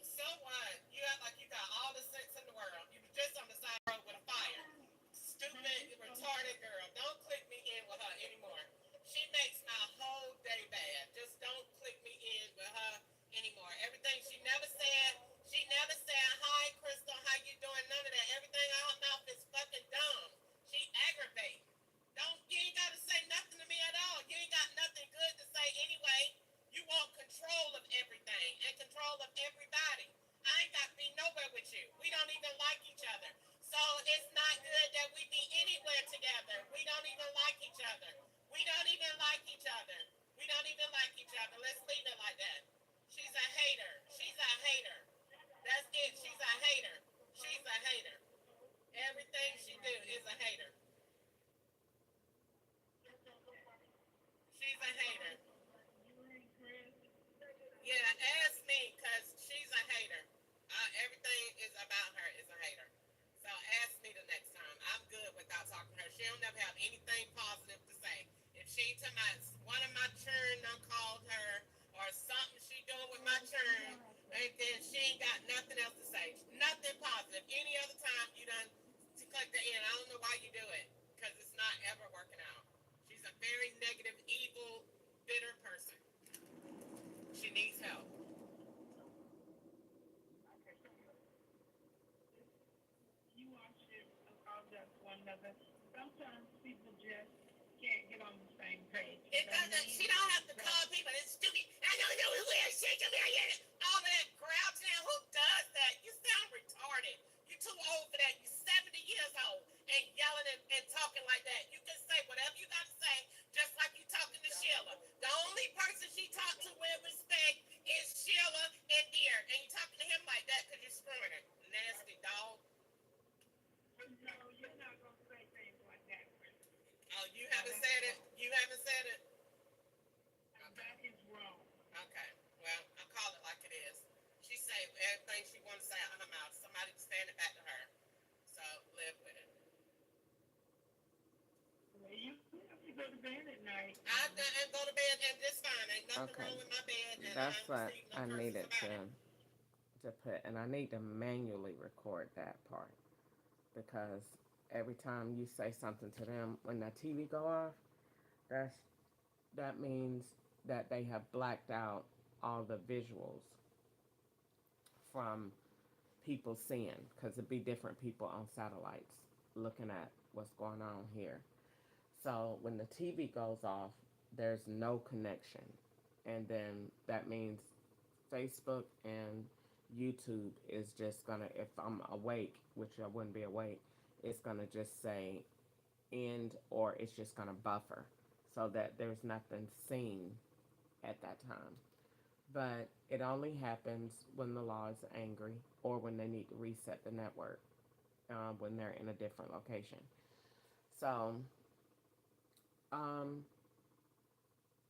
So what? You act like you got all the sense in the world. You were just on the side road with a fire. Stupid, retarded girl. Don't click me in with her anymore. She makes my whole day bad. Just don't click me in with her anymore. Everything she never said, hi, Crystal, how you doing? None of that. Everything out her mouth is fucking dumb. She aggravates. You ain't got to say nothing to me at all. You ain't got nothing good to say anyway. You want control of everything and control of everybody. I ain't got to be nowhere with you. We don't even like each other. So it's not good that we be anywhere together. We don't even like each other. We don't even like each other. We don't even like each other. Let's leave it like that. She's a hater. She's a hater. That's it. She's a hater. She's a hater. Everything she do is a hater. She's a hater. Yeah, ask me, because she's a hater. Everything is about her is a hater. So ask me the next time. I'm good without talking to her. She don't never have anything positive to say. If she to my one of my churn done called her or something she doing with my churn, and then she ain't got nothing else to say. Nothing positive. Any other time you done to click the end. I don't know why you do it. Because it's not ever working out. She's a very negative, evil, bitter person. She needs help. you want to apologize to one another. Sometimes people just can't get on the same page. It doesn't. She don't have to call people. It's stupid. I don't know who is she. All of that grouching. Who does that? You sound retarded. You too old for that. You 70 years old and yelling and talking like that. You can say whatever you got to say, just like you talking to Sheila. The only person she talked to with respect is Sheila and Deer, and you talking to him like that because you're screwing her. Nasty dog. No, you're not going to say things like that. Oh, you haven't said it. You haven't said it. That is wrong. Okay. Well, I'll call it like it is. She say everything she wants to say out of her mouth. Somebody saying it back to her. So live with it. Well, you have to go to bed at night. I go to bed and it's fine. Ain't nothing wrong with my bed. And that's what I needed to put, and I need to manually record that part because every time you say something to them when that TV go off, that's that means that they have blacked out all the visuals from people seeing, because it'd be different people on satellites looking at what's going on here. So when the TV goes off, there's no connection. And then that means Facebook and YouTube is just gonna, if I'm awake, which I wouldn't be awake, it's gonna just say end, or it's just gonna buffer so that there's nothing seen at that time. But it only happens when the law is angry or when they need to reset the network, when they're in a different location. So um,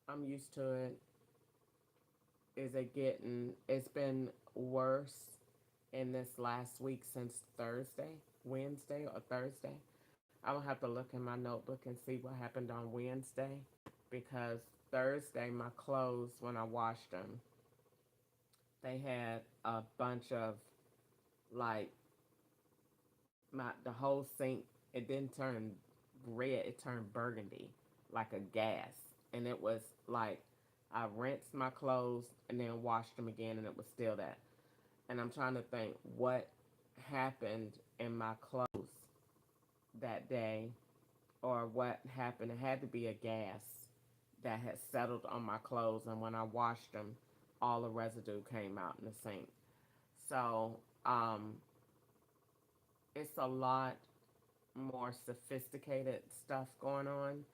I'm used to it. Is it getting? It's been worse in this last week since Thursday, Wednesday or Thursday. I'm gonna have to look in my notebook and see what happened on Wednesday, because Thursday my clothes, when I washed them, they had a bunch of, like, the whole sink. It didn't turn red; it turned burgundy, like a gas, and it was like I rinsed my clothes and then washed them again, and it was still that. And I'm trying to think what happened in my clothes that day, or what happened. It had to be a gas that had settled on my clothes, and when I washed them, all the residue came out in the sink. So it's a lot more sophisticated stuff going on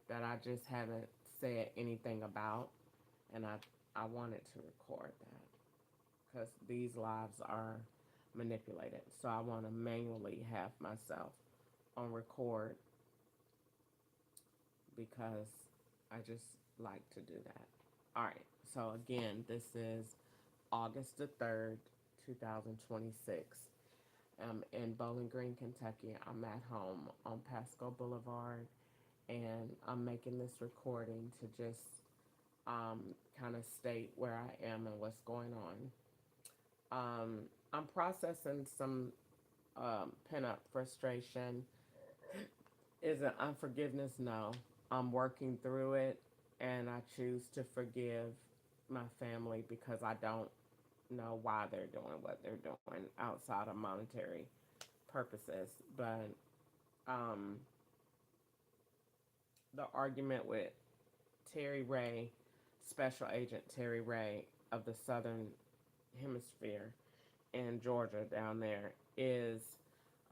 that I just haven't said anything about, and I wanted to record that because these lives are manipulated. So I want to manually have myself on record because I just like to do that. All right. So again, this is August the 3rd, 2026. I'm in Bowling Green, Kentucky. I'm at home on Pasco Boulevard, and I'm making this recording to just kind of state where I am and what's going on. I'm processing some pent up frustration. Is it unforgiveness? No. I'm working through it, and I choose to forgive my family because I don't know why they're doing what they're doing outside of monetary purposes. But um, the argument with Terry Ray, Special Agent Terry Ray of the Southern Hemisphere in Georgia down there, is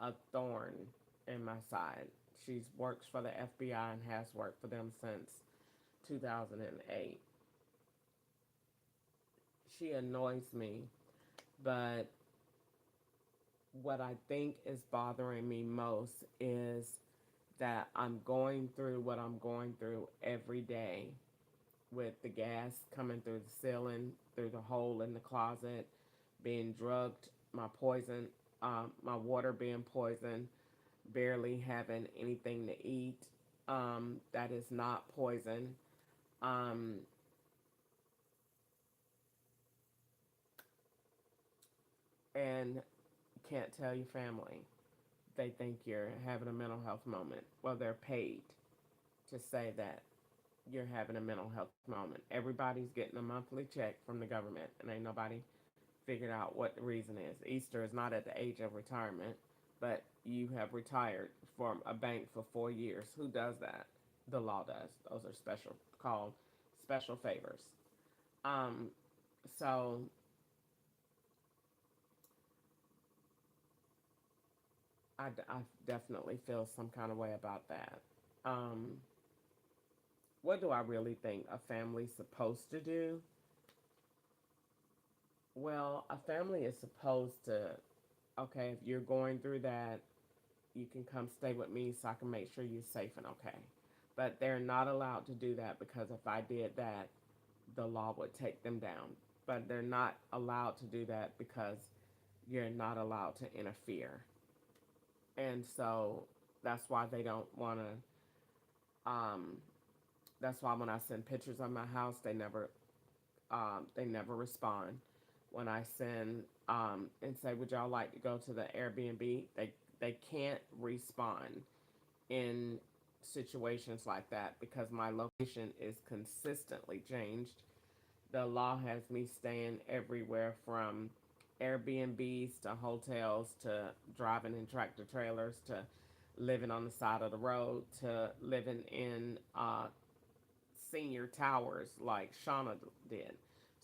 a thorn in my side. She works for the FBI and has worked for them since 2008. She annoys me, but what I think is bothering me most is that I'm going through what I'm going through every day, with the gas coming through the ceiling, through the hole in the closet, being drugged, my water being poisoned, barely having anything to eat that is not poison. Um, and can't tell your family. They think you're having a mental health moment. Well, they're paid to say that you're having a mental health moment. Everybody's getting a monthly check from the government, and ain't nobody figured out what the reason is. Easter is not at the age of retirement, but you have retired from a bank for 4 years. Who does that? The law does. Those are called special favors. Um, so I definitely feel some kind of way about that. Um, what do I really think a family's supposed to do? Well, a family is supposed to, okay, if you're going through that, you can come stay with me so I can make sure you're safe and okay. But they're not allowed to do that, because if I did that, the law would take them down. But they're not allowed to do that because you're not allowed to interfere. And so that's why they don't want to. That's why when I send pictures of my house, they never respond. When I send and say, "Would y'all like to go to the Airbnb?" They can't respond in situations like that because my location is consistently changed. The law has me staying everywhere from Airbnbs to hotels to driving in tractor trailers to living on the side of the road to living in senior towers like Shauna did.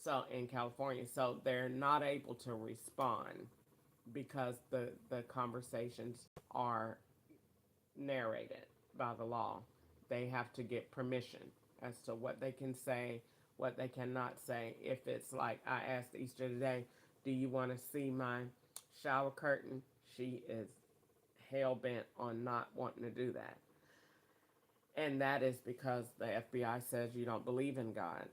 So in California, so they're not able to respond because the conversations are narrated by the law. They have to get permission as to what they can say, what they cannot say. If it's like I asked Easter today, do you want to see my shower curtain? She is hell bent on not wanting to do that. And that is because the FBI says you don't believe in God.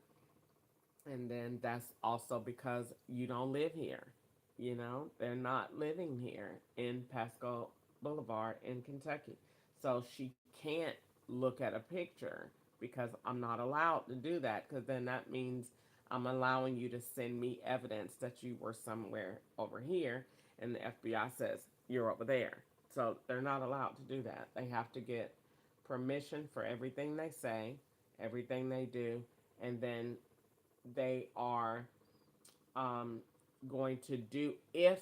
And then that's also because you don't live here. You know, they're not living here in Pasco Boulevard in Kentucky. So she can't look at a picture because I'm not allowed to do that because then that means I'm allowing you to send me evidence that you were somewhere over here and the FBI says you're over there. So they're not allowed to do that. They have to get permission for everything they say, everything they do, and then they are um, going to do if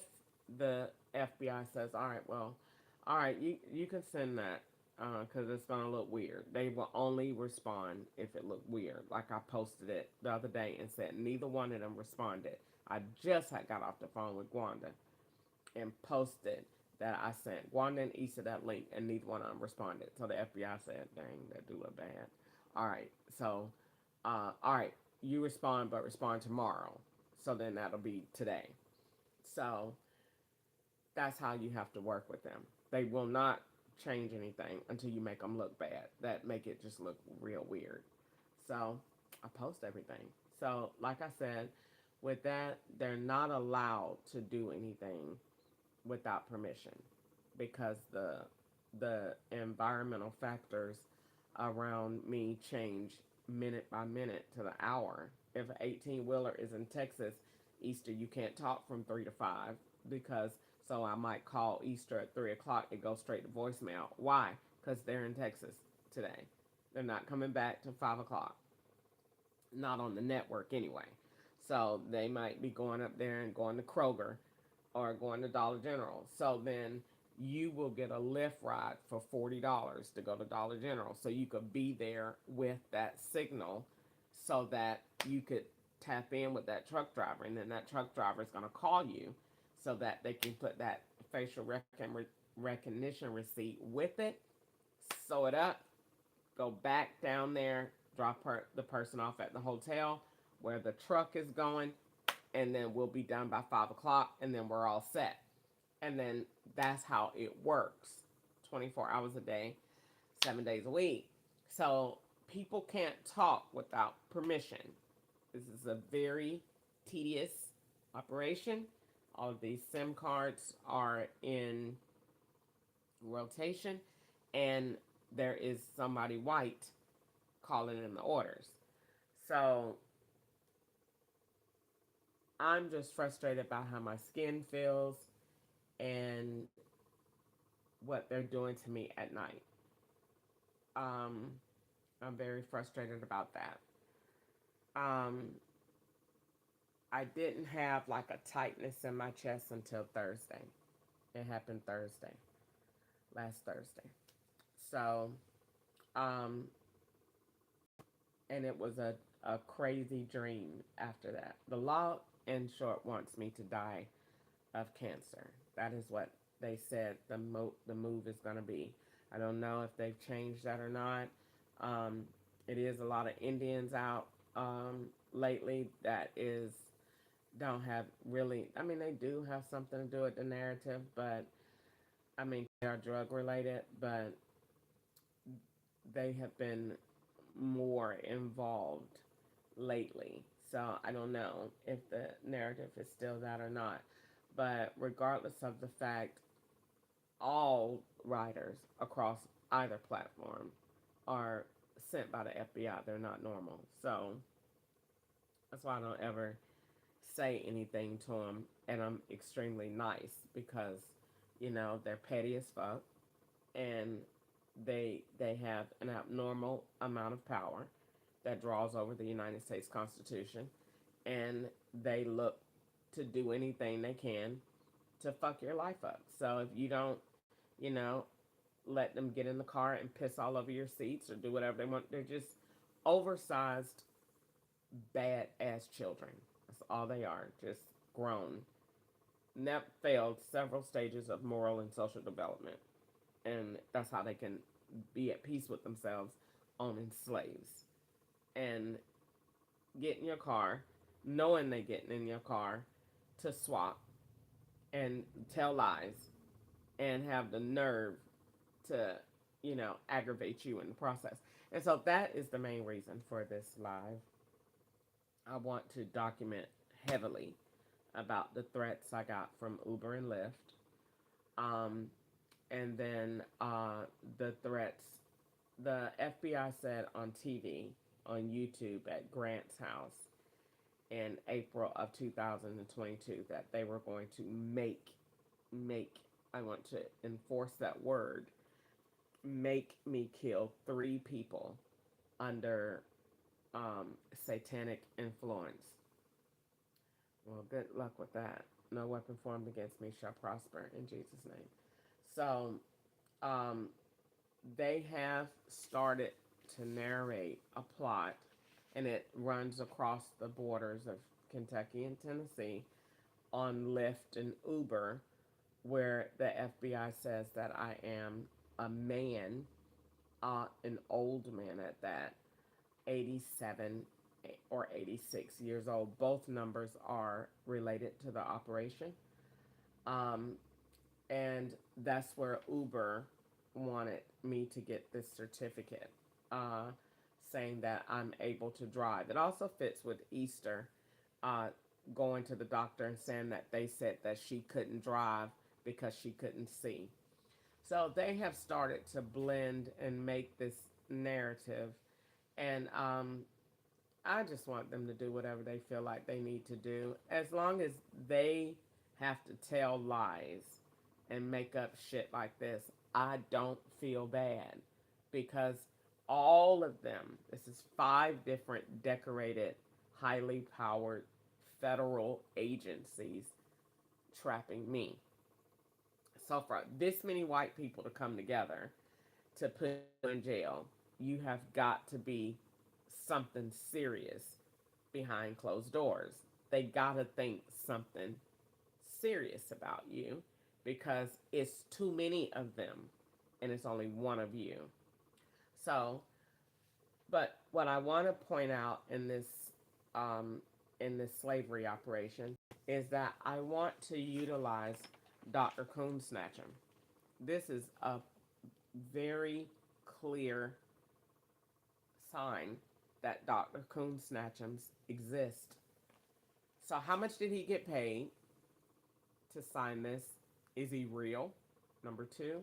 the FBI says, all right, well, all right, you can send that because it's going to look weird. They will only respond if it looked weird. Like I posted it the other day and said neither one of them responded. I just had got off the phone with Gwanda and posted that I sent Gwanda and Issa that link and neither one of them responded. So the FBI said, dang, that do look bad. All right, so, all right, you respond, but respond tomorrow. So then that'll be today. So that's how you have to work with them. They will not change anything until you make them look bad. That make it just look real weird. So I post everything. So like I said, with that, they're not allowed to do anything without permission because the environmental factors around me change minute by minute to the hour. If an 18 wheeler is in Texas, Easter, you can't talk from 3 to 5 because so I might call Easter at 3 o'clock. It goes straight to voicemail. Why? Because they're in Texas today. They're not coming back to 5 o'clock. Not on the network anyway. So they might be going up there and going to Kroger or going to Dollar General. So then you will get a Lyft ride for $40 to go to Dollar General. So you could be there with that signal so that you could tap in with that truck driver. And then that truck driver is going to call you so that they can put that facial recognition receipt with it, sew it up, go back down there, drop the person off at the hotel where the truck is going, and then we'll be done by 5 o'clock, and then we're all set. And then that's how it works 24 hours a day, 7 days a week. So people can't talk without permission. This is a very tedious operation. All of these SIM cards are in rotation, and there is somebody white calling in the orders. So I'm just frustrated about how my skin feels and what they're doing to me at night. Um, I'm very frustrated about that. Um, I didn't have like a tightness in my chest until Thursday. It happened Thursday, last Thursday. So, um, and it was a crazy dream after that. The law, in short, wants me to die of cancer. That is what they said the move is going to be. I don't know if they've changed that or not. Um, it is a lot of Indians out lately that is don't have really. I mean, they do have something to do with the narrative, but I mean, they are drug related, but they have been more involved lately. So I don't know if the narrative is still that or not. But regardless of the fact, all riders across either platform are sent by the FBI. They're not normal. So that's why I don't ever say anything to them. And I'm extremely nice because, you know, they're petty as fuck. And They have an abnormal amount of power that draws over the United States Constitution, and they look to do anything they can to fuck your life up. So if you don't, you know, let them get in the car and piss all over your seats or do whatever they want, they're just oversized, bad ass children. That's all they are, just grown. Nep failed several stages of moral and social development, and that's how they can be at peace with themselves, owning slaves. And get in your car, knowing they getting in your car to swap and tell lies and have the nerve to, aggravate you in the process. And so that is the main reason for this live. I want to document heavily about the threats I got from Uber and Lyft. Um, and then the threats the FBI said on TV, on YouTube at Grant's house in April of 2022 that they were going to make, I want to enforce that word, make me kill 3 people under satanic influence. Well, good luck with that. No weapon formed against me shall prosper in Jesus' name. So, um, they have started to narrate a plot, and it runs across the borders of Kentucky and Tennessee on Lyft and Uber, where the FBI says that I am a man, an old man at that, 87 or 86 years old. Both numbers are related to the operation. Um, and that's where Uber wanted me to get this certificate, uh, saying that I'm able to drive. It also fits with Easter, uh, going to the doctor and saying that they said that she couldn't drive because she couldn't see. So they have started to blend and make this narrative, and I just want them to do whatever they feel like they need to do, as long as they have to tell lies and make up shit like this. I don't feel bad because all of them, this is 5 different decorated, highly powered federal agencies trapping me. So for this many white people to come together to put you in jail, you have got to be something serious behind closed doors. They gotta think something serious about you because it's too many of them and it's only one of you. So, but what I want to point out um, in this slavery operation is that I want to utilize Dr. Coon Snatchum. This is a very clear sign that Dr. Coon Snatchums exist. So, how much did he get paid to sign this? Is he real? Number 2.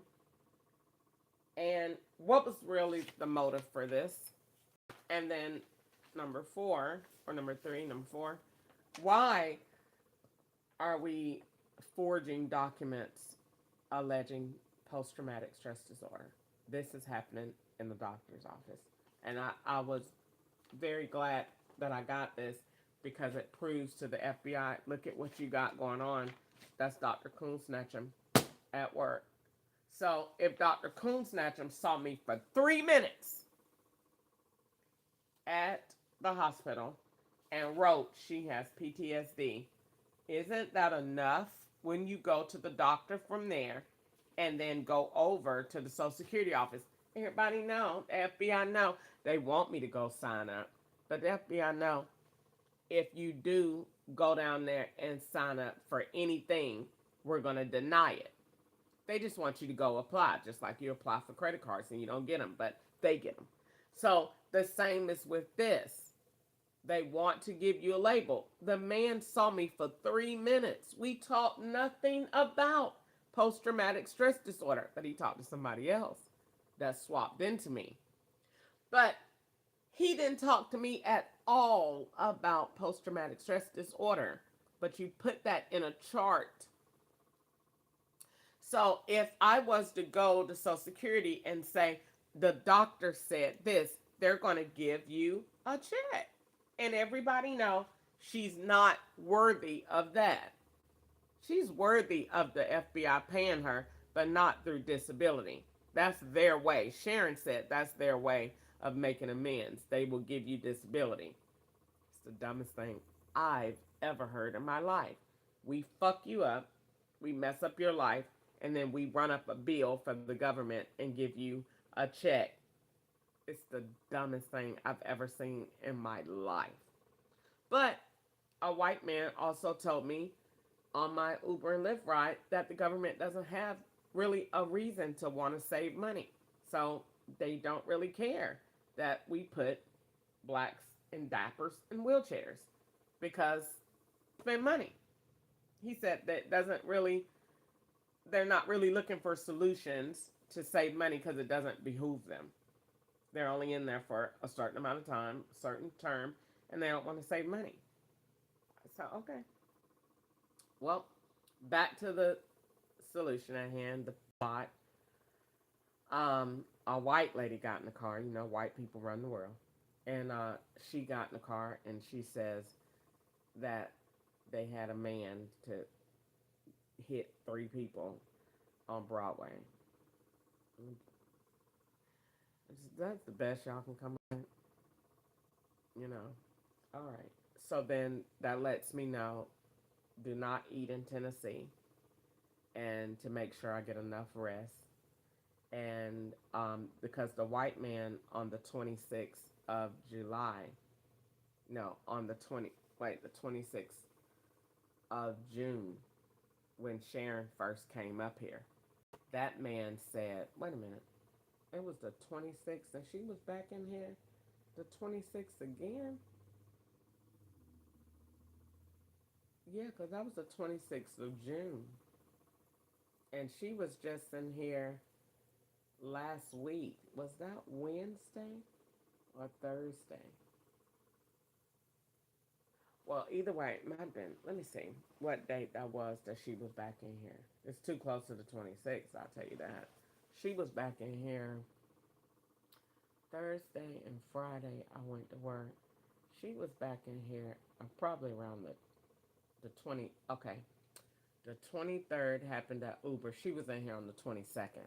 And what was really the motive for this? And then number 4, or number 3, number 4, why are we forging documents alleging post-traumatic stress disorder? This is happening in the doctor's office. And I was very glad that I got this because it proves to the FBI, look at what you got going on. That's Dr. Coon Snatchum at work. So if Dr. Coon Snatchum saw me for 3 minutes at the hospital and wrote she has PTSD, isn't that enough when you go to the doctor from there and then go over to the Social Security office? Everybody know, the FBI know, they want me to go sign up. But the FBI know if you do go down there and sign up for anything, we're going to deny it. They just want you to go apply, just like you apply for credit cards and you don't get them, but they get them. So the same is with this. They want to give you a label. The man saw me for 3 minutes. We talked nothing about post-traumatic stress disorder, but he talked to somebody else that swapped into me. But he didn't talk to me at all about post-traumatic stress disorder. But you put that in a chart. So if I was to go to Social Security and say, the doctor said this, they're going to give you a check. And everybody know she's not worthy of that. She's worthy of the FBI paying her, but not through disability. That's their way. Sharon said that's their way of making amends. They will give you disability. It's the dumbest thing I've ever heard in my life. We fuck you up, we mess up your life, and then we run up a bill for the government and give you a check. It's the dumbest thing I've ever seen in my life. But a white man also told me on my Uber and Lyft ride that the government doesn't have really a reason to want to save money. So they don't really care that we put blacks in diapers and wheelchairs because spend money. He said that doesn't really, they're not really looking for solutions to save money because it doesn't behoove them. They're only in there for a certain amount of time, a certain term, and they don't want to save money. So, okay. Well, back to the solution at hand, the plot. A white lady got in the car. You know, white people run the world. And she got in the car and she says that they had a man to hit 3 people on Broadway. That's the best y'all can come up with, you know. All right. So then that lets me know do not eat in Tennessee and to make sure I get enough rest. And because the white man on the 26th of July, no, on the 26th of June, when Sharon first came up here, that man said, wait a minute, it was the 26th and she was back in here the 26th again? Yeah, because that was the 26th of June. And she was just in here last week. Was that Wednesday or Thursday? Well, either way, it might have been. Let me see what date that was that she was back in here. It's too close to the 26th, I'll tell you that. She was back in here Thursday and Friday. I went to work. She was back in here probably around the 20. Okay, the 23rd happened at Uber. She was in here on the 22nd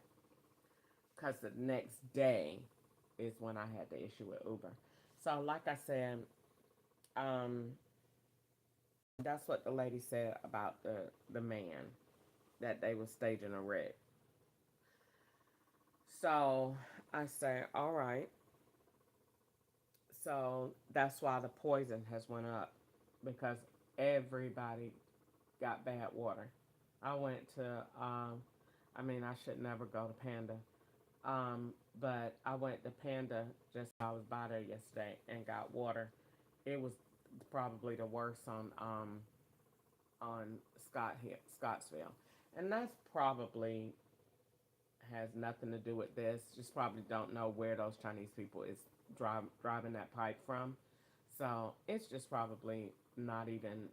because the next day is when I had the issue with Uber. So, like I said, um, that's what the lady said about the man that they were staging a wreck. So I say, all right. So that's why the poison has went up because everybody got bad water. I went to, I mean, I should never go to Panda, but I went to Panda just I was by there yesterday and got water. It was probably the worst on Scottsville, and that's probably has nothing to do with this. Just probably don't know where those Chinese people is driving that pipe from. So it's just probably not even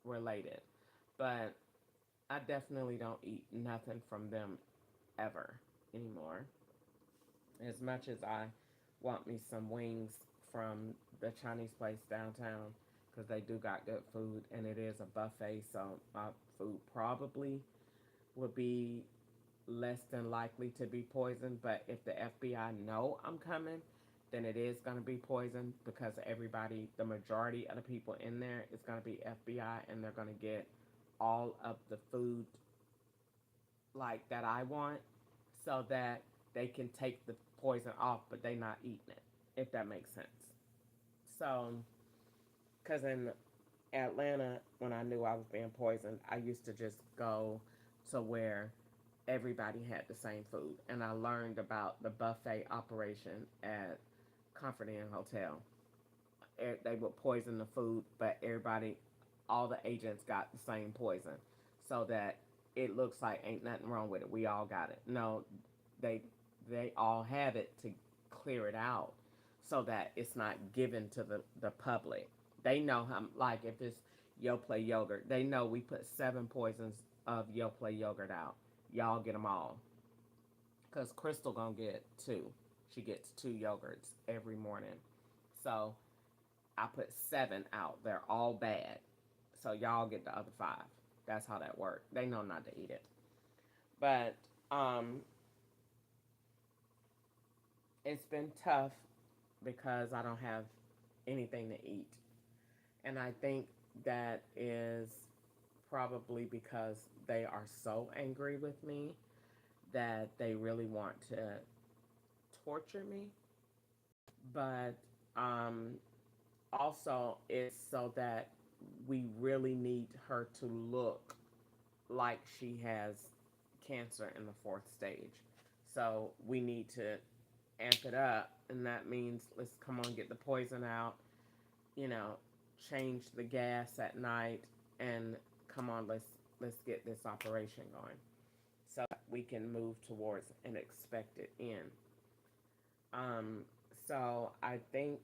related. But I definitely don't eat nothing from them ever anymore. As much as I want me some wings from the Chinese place downtown because they do got good food and it is a buffet, so my food probably would be less than likely to be poisoned. But if the FBI know I'm coming, then it is going to be poisoned because everybody, the majority of the people in there is going to be FBI and they're going to get all of the food like that I want so that they can take the poison off, but they not eating it, if that makes sense. So, because in Atlanta, when I knew I was being poisoned, I used to just go to where everybody had the same food. And I learned about the buffet operation at Comfort Inn Hotel. They would poison the food, but everybody, all the agents got the same poison, so that it looks like ain't nothing wrong with it. We all got it. No, they they all have it to clear it out, so that it's not given to the public. They know how, like if it's Yoplait yogurt, they know we put 7 poisons of Yoplait yogurt out. y'all get them all. Because Crystal gonna get 2. She gets 2 yogurts every morning. So I put 7 out. They're all bad. So y'all get the other 5. That's how that works. They know not to eat it. But it's been tough because I don't have anything to eat. And I think that is probably because they are so angry with me that they really want to torture me. But also, it's so that we really need her to look like she has cancer in the 4th stage. So we need to amp it up, and that means let's come on, get the poison out, you know, change the gas at night, and come on, let's get this operation going so we can move towards an expected end. Um, so I think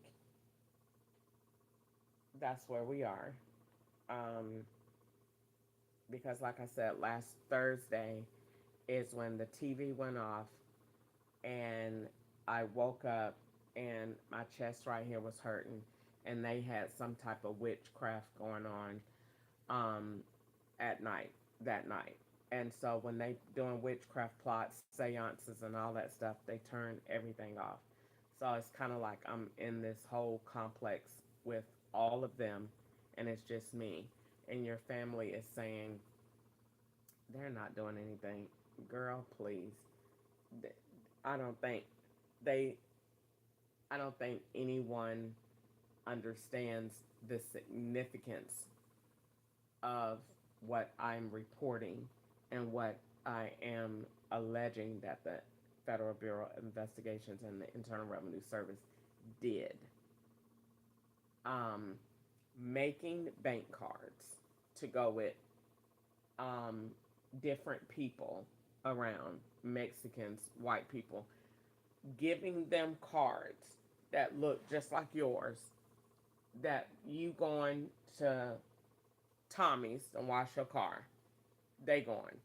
that's where we are. Um, because, like I said, last Thursday is when the TV went off, and I woke up and my chest right here was hurting, and they had some type of witchcraft going on at night, that night. And so when they doing witchcraft plots, seances, and all that stuff, they turn everything off. So it's kind of like I'm in this whole complex with all of them, and it's just me. And your family is saying they're not doing anything. Girl, please. I don't think they. I don't think anyone understands the significance of what I'm reporting and what I am alleging that the Federal Bureau of Investigations and the Internal Revenue Service did. Um, Making bank cards to go with um, different people around, Mexicans, white people, giving them cards that look just like yours, that you going to Tommy's and wash your car. They going.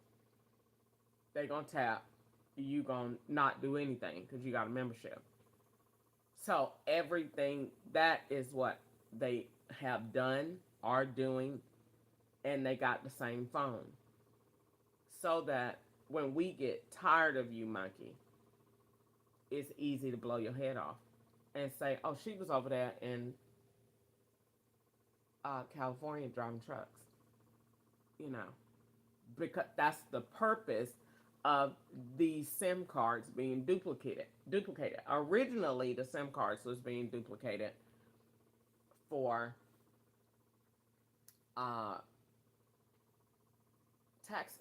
They gonna tap. You gonna not do anything because you got a membership. So everything, that is what they have done, are doing, and they got the same phone. So that when we get tired of you, monkey, it's easy to blow your head off and say, oh, she was over there in California driving trucks. You know, because that's the purpose of these SIM cards being duplicated. Originally, the SIM cards was being duplicated for uh, taxes.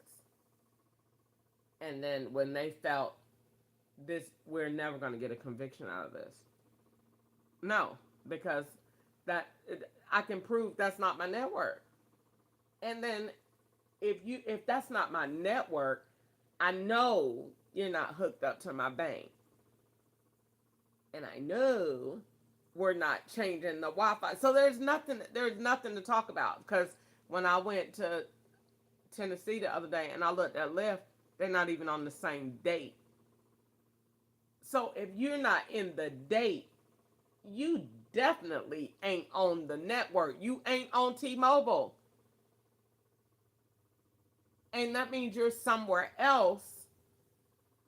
And then when they felt this, we're never going to get a conviction out of this. No, because I can prove that's not my network. And then if that's not my network, I know you're not hooked up to my bank. And I know we're not changing the Wi-Fi. So there's nothing to talk about, because when I went to Tennessee the other day and I looked at Lyft, they're not even on the same date. So if you're not in the date, you definitely ain't on the network. You ain't on T-Mobile. And that means you're somewhere else.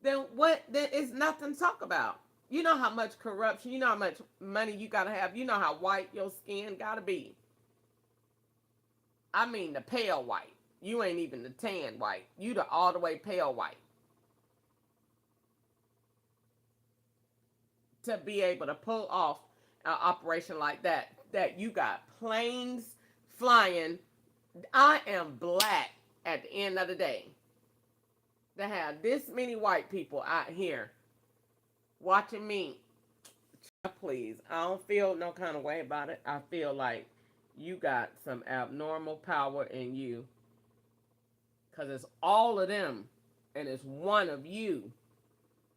Then what? Then it's nothing to talk about. You know how much corruption, you know how much money you gotta have, you know how white your skin gotta be. I mean the pale white. You ain't even the tan white. You the all the way pale white. To be able to pull off an operation like that you got planes flying. I am black at the end of the day. To have this many white people out here watching me, please, I don't feel no kind of way about it. I feel like you got some abnormal power in you, because it's all of them and it's one of you.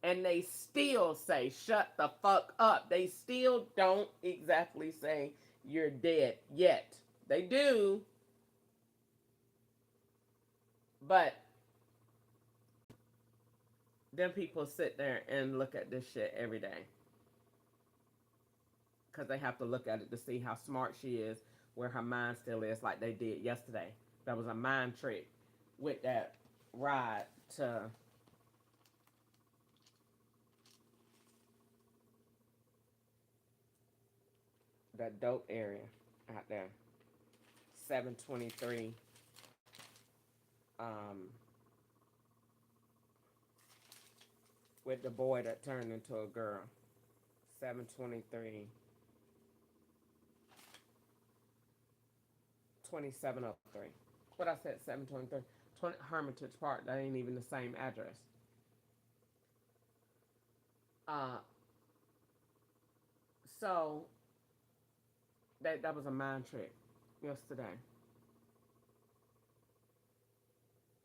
And they still say, shut the fuck up. They still don't exactly say you're dead yet. They do. But Them people sit there and look at this shit every day because they have to look at it to see how smart she is, where her mind still is, like they did yesterday. That was a mind trick with that ride to that dope area out there. 723. Um, with the boy that turned into a girl. 723. 2703. What I said, 723. Hermitage Park. That ain't even the same address. Uh, so that was a mind trick yesterday.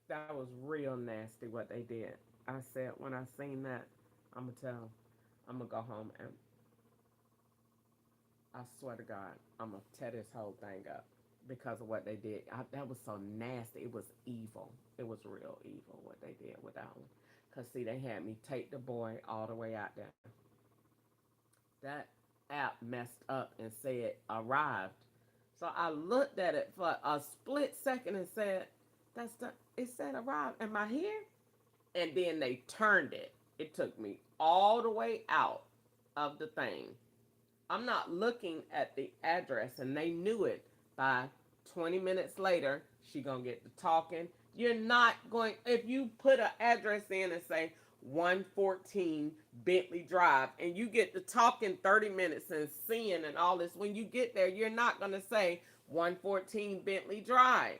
That was real nasty what they did. I said when I seen that, I'm gonna go home and I swear to God, I'm gonna tear this whole thing up because of what they did. That was so nasty. It was evil. It was real evil what they did with that one. Cause see, they had me take the boy all the way out there. That app messed up and said arrived. So I looked at it for a split second and said, "That's the." It said arrived. Am I here? And then they turned it. It took me all the way out of the thing. I'm not looking at the address, and they knew it. By 20 minutes later, she gonna get to talking. You're not going, if you put an address in and say 114 Bentley Drive, and you get to talking 30 minutes and seeing and all this, when you get there, you're not gonna say 114 Bentley Drive.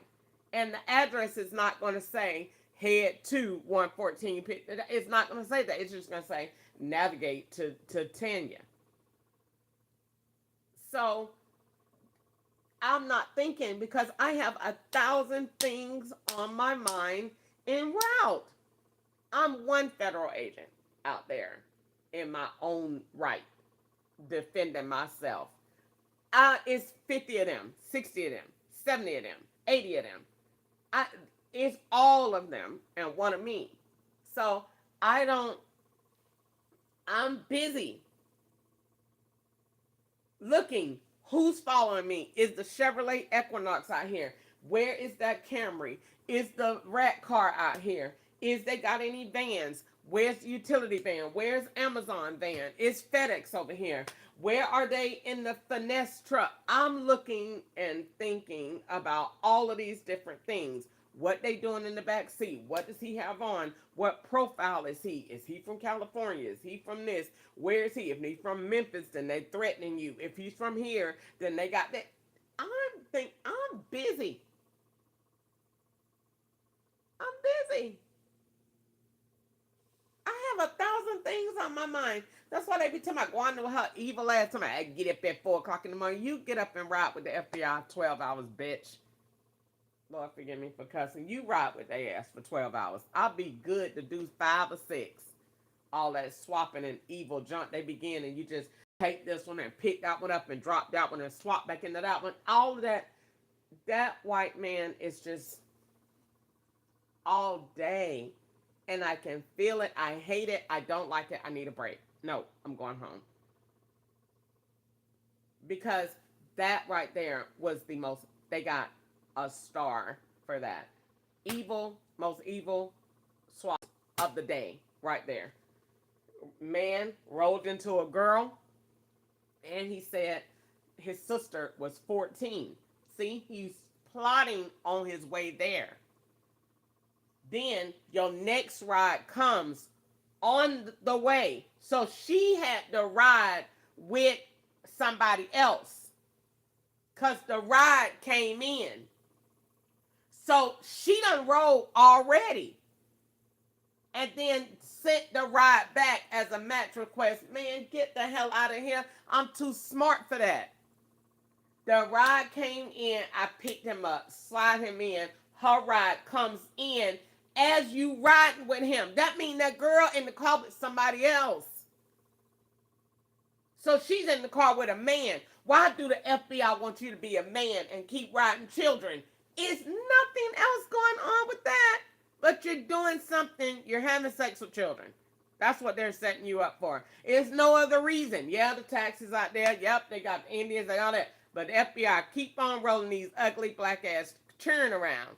And the address is not gonna say head to 114. It's not gonna say that. It's just gonna say navigate to Tanya. So I'm not thinking because I have 1,000 things on my mind en route. I'm one federal agent out there in my own right, defending myself. It's 50 of them, 60 of them, 70 of them, 80 of them. It's all of them and one of me. So I'm busy looking who's following me. Is the Chevrolet Equinox out here? Where is that Camry? Is the rat car out here? Is they got any vans? Where's the utility van? Where's Amazon van? Is FedEx over here? Where are they in the finesse truck? I'm looking and thinking about all of these different things. What they doing in the back seat? What does he have on? What profile is he? Is he from California? Is he from this? Where is he? If he's from Memphis, then they threatening you. If he's from here, then they got that. I'm busy. I'm busy. I have 1,000 things on my mind. That's why they be talking about going to her evil ass. Talking about, I get up at 4 o'clock in the morning. You get up and ride with the FBI 12 hours, bitch. Lord forgive me for cussing. You ride with their ass for 12 hours. I'll be good to do 5 or 6. All that swapping and evil junk they begin, and you just take this one and pick that one up and drop that one and swap back into that one. All of that. That white man is just all day. And I can feel it. I hate it. I don't like it. I need a break. No, I'm going home. Because that right there was the most, they got a star for that. Most evil swap of the day right there. Man rolled into a girl, and he said his sister was 14. See, he's plotting on his way there. Then your next ride comes on the way. So she had to ride with somebody else because the ride came in. So she done rolled already and then sent the ride back as a match request. Man, get the hell out of here. I'm too smart for that. The ride came in. I picked him up, slide him in. Her ride comes in as you riding with him. That means that girl in the car with somebody else. So she's in the car with a man. Why do the FBI want you to be a man and keep riding children? Is nothing else going on with that. But you're doing something. You're having sex with children. That's what they're setting you up for. It's no other reason. Yeah, the taxes out there. Yep, they got the Indians, they all that. But the FBI keep on rolling these ugly black ass churn around.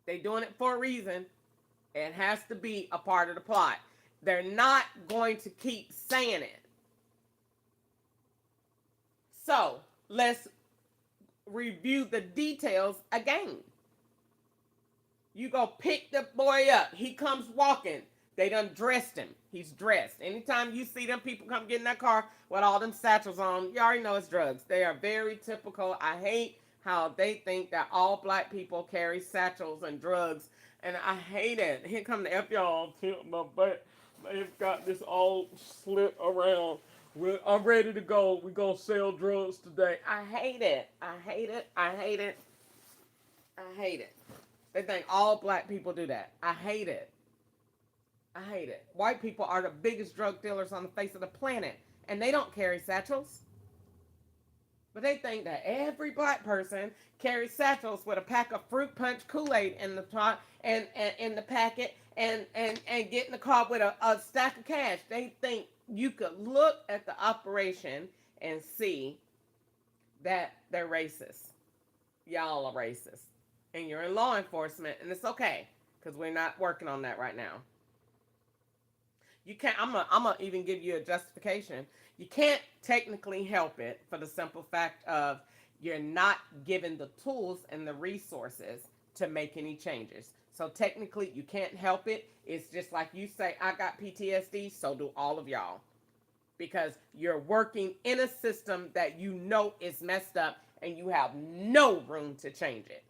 They doing it for a reason. It has to be a part of the plot. They're not going to keep saying it. So let's review the details again. You go pick the boy up. He comes walking. They done dressed him. He's dressed. Anytime you see them people come get in that car with all them satchels on, you already know it's drugs. They are very typical. I hate how they think that all black people carry satchels and drugs. And I hate it. Here come the FBI. My butt. They've got this all slit around. I'm ready to go. We're going to sell drugs today. I hate it. I hate it. I hate it. I hate it. They think all black people do that. I hate it. I hate it. White people are the biggest drug dealers on the face of the planet, and they don't carry satchels. But they think that every black person carries satchels with a pack of fruit punch Kool-Aid in the top and in the packet and get in the car with a stack of cash. They think you could look at the operation and see that they're racist. Y'all are racist. And you're in law enforcement, and it's okay, because we're not working on that right now. You can't, I'm gonna even give you a justification. You can't technically help it for the simple fact of you're not given the tools and the resources to make any changes. So technically you can't help it. It's just like you say, I got PTSD, so do all of y'all. Because you're working in a system that you know is messed up and you have no room to change it,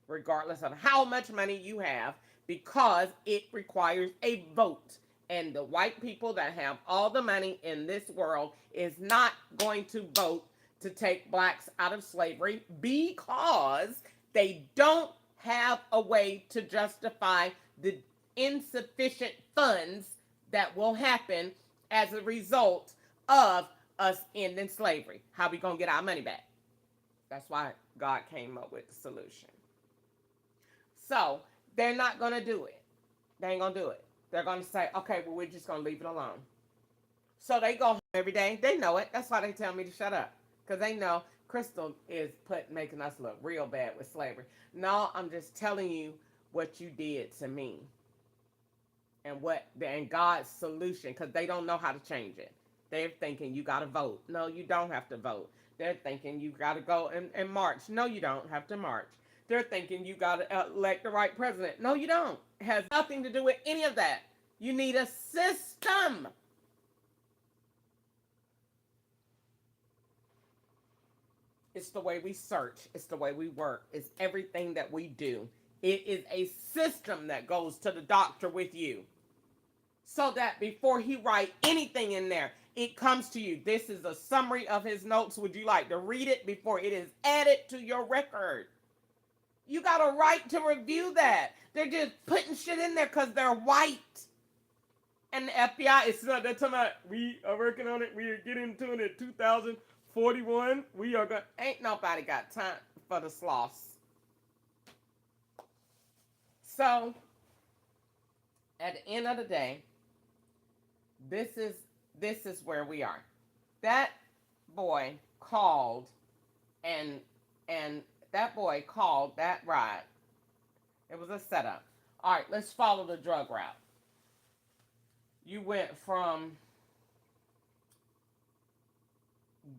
regardless of how much money you have, because it requires a vote. And the white people that have all the money in this world is not going to vote to take blacks out of slavery because they don't have a way to justify the insufficient funds that will happen as a result of us ending slavery. How we going to get our money back? That's why God came up with the solution. So they're not going to do it. They ain't going to do it. They're going to say, okay, well, we're just going to leave it alone. So they go home every day. They know it. That's why they tell me to shut up. Because they know Crystal is making us look real bad with slavery. No, I'm just telling you what you did to me. And God's solution, because they don't know how to change it. They're thinking you got to vote. No, you don't have to vote. They're thinking you got to go and march. No, you don't have to march. They're thinking you got to elect the right president. No, you don't. It has nothing to do with any of that. You need a system. It's the way we search. It's the way we work. It's everything that we do. It is a system that goes to the doctor with you. So that before he write anything in there, it comes to you. This is a summary of his notes. Would you like to read it before it is added to your record? You got a right to review that. They're just putting shit in there because they're white. And the FBI is they're talking about, we are working on it. We are getting to it in 2041. We are going. Ain't nobody got time for the sloths. So, at the end of the day, this is where we are. That boy called and that boy called that ride. It was a setup. All right, let's follow the drug route. You went from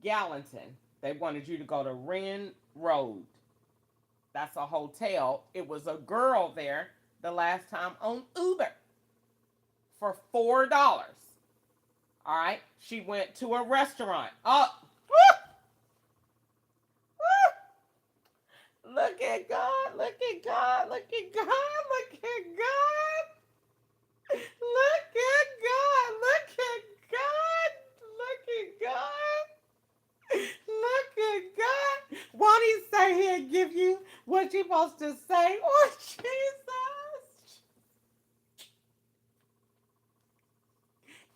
Gallatin. They wanted you to go to Wren Road. That's a hotel. It was a girl there the last time on Uber for $4. All right, she went to a restaurant. Oh, look at God, look at God, look at God, look at God. Look at God, look at God, look at God. Look at God. Won't he say he'll give you what you're supposed to say? Oh, Jesus.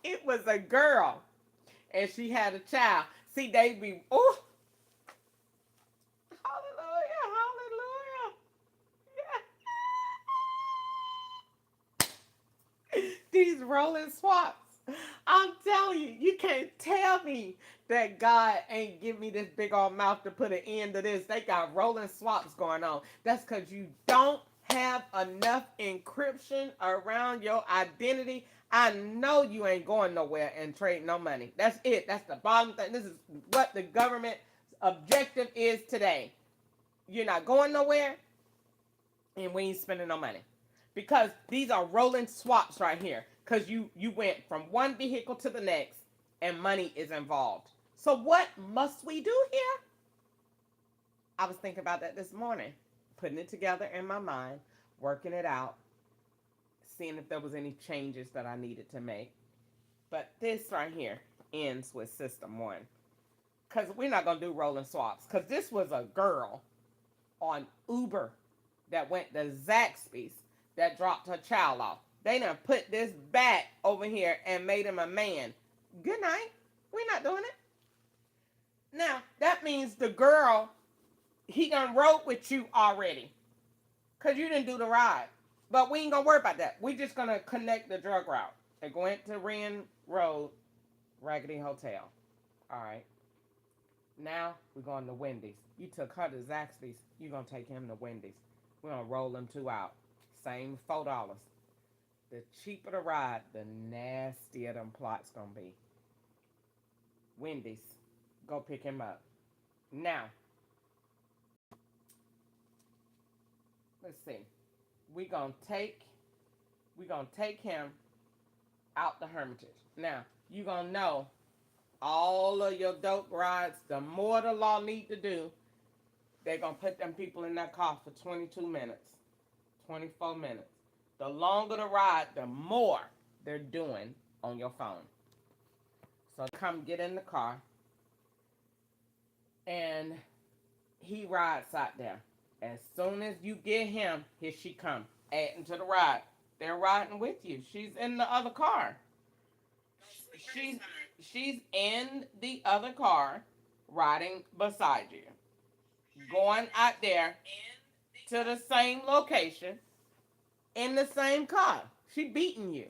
It was a girl, and she had a child. See, they be, oh, hallelujah, hallelujah. Yeah. These rolling swaps. I'm telling you, you can't tell me that God ain't give me this big old mouth to put an end to this. They got rolling swaps going on. That's because you don't have enough encryption around your identity. I know you ain't going nowhere and trading no money. That's it. That's the bottom thing. This is what the government objective is today. You're not going nowhere, and we ain't spending no money. Because these are rolling swaps right here. Because you went from one vehicle to the next, and money is involved. So what must we do here? I was thinking about that this morning, putting it together in my mind, working it out, seeing if there was any changes that I needed to make. But this right here ends with system one. Because we're not going to do rolling swaps. Because this was a girl on Uber that went to Zaxby's that dropped her child off. They done put this back over here and made him a man. Good night. We're not doing it. Now, that means the girl, he done rode with you already. Because you didn't do the ride. But we ain't going to worry about that. We just going to connect the drug route. They went to Wren Road, Raggedy Hotel. All right. Now, we're going to Wendy's. You took her to Zaxby's. You're going to take him to Wendy's. We're going to roll them two out. Same $4. The cheaper the ride, the nastier them plots going to be. Wendy's. Go pick him up. Now, let's see. We're going to take him out the Hermitage. Now, you're going to know all of your dope rides, the more the law need to do, they're going to put them people in that car for 22 minutes, 24 minutes. The longer the ride, the more they're doing on your phone. So come get in the car, and he rides out there. As soon as you get him, here she come, adding to the ride. They're riding with you. She's in the other car. She's in the other car, riding beside you, going out there to the same location in the same car. She beating you.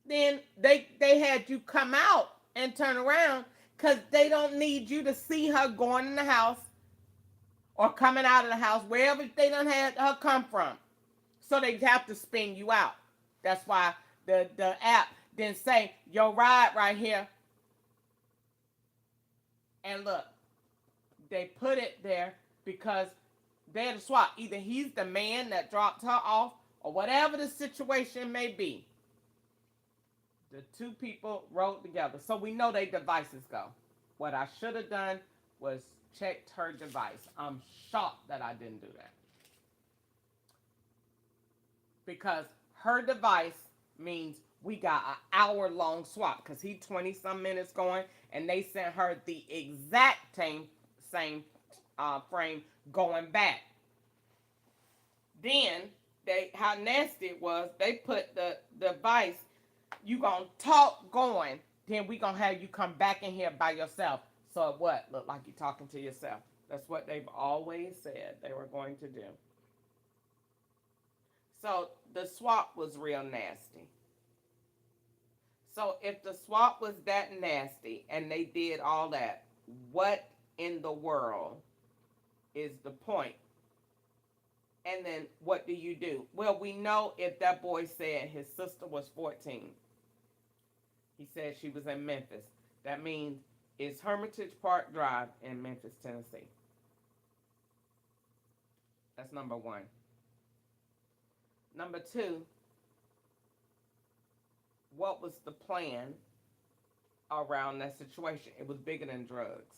Then they had you come out and turn around because they don't need you to see her going in the house or coming out of the house, wherever they done had her come from. So they have to spin you out. That's why the app didn't say, your ride right here. And look, they put it there because they're the swap. Either he's the man that dropped her off or whatever the situation may be. The two people rode together. So we know their devices go. What I should have done was checked her device. I'm shocked that I didn't do that. Because her device means we got an hour-long swap. Because he 20-some minutes going, and they sent her the exact same frame going back. Then, how nasty it was, they put the device, you gonna talk going, then we gonna have you come back in here by yourself. So what? Look like you're talking to yourself. That's what they've always said they were going to do. So the swap was real nasty. So if the swap was that nasty and they did all that, what in the world is the point? And then what do you do? Well, we know if that boy said his sister was 14. He said she was in Memphis. That means it's Hermitage Park Drive in Memphis, Tennessee. That's number one. Number two, what was the plan around that situation? It was bigger than drugs.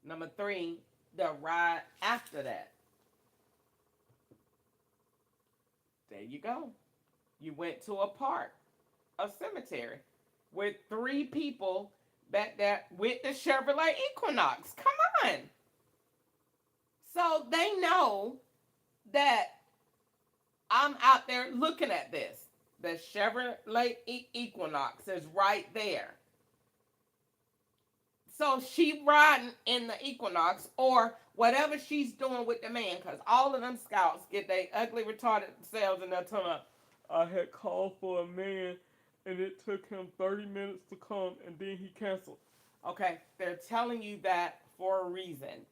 Number three, the ride after that. There you go. You went to a park, a cemetery, with 3 people back there with the Chevrolet Equinox. Come on. So they know that I'm out there looking at this. The Chevrolet Equinox is right there. So she riding in the Equinox or whatever she's doing with the man, because all of them scouts get their ugly retarded selves and they're talking about, I had called for a man and it took him 30 minutes to come and then he canceled. Okay, they're telling you that for a reason.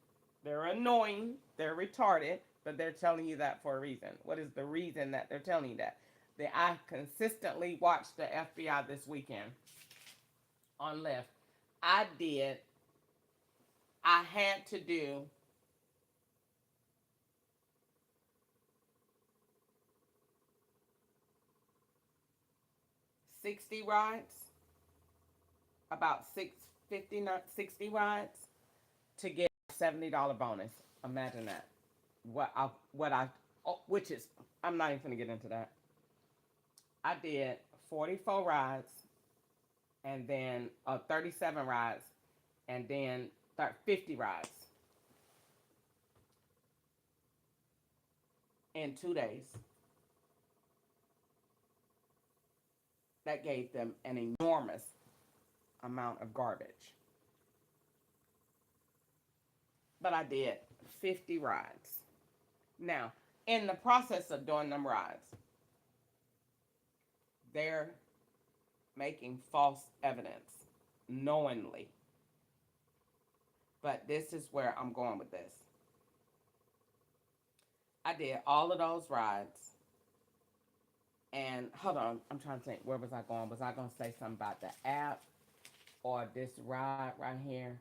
They're annoying, they're retarded, but they're telling you that for a reason. What is the reason that they're telling you that? That I consistently watched the FBI this weekend on Lyft. I did. I had to do 60 rides, about 650, 60 rides to get a $70 bonus. Imagine that. Which is, I'm not even gonna get into that. I did 44 rides and then 37 rides and then 50 rides in 2 days. That gave them an enormous amount of garbage. But I did 50 rides. Now, in the process of doing them rides, they're making false evidence knowingly. But this is where I'm going with this. I did all of those rides. And hold on, I'm trying to think, where was I going? Was I going to say something about the app or this ride right here?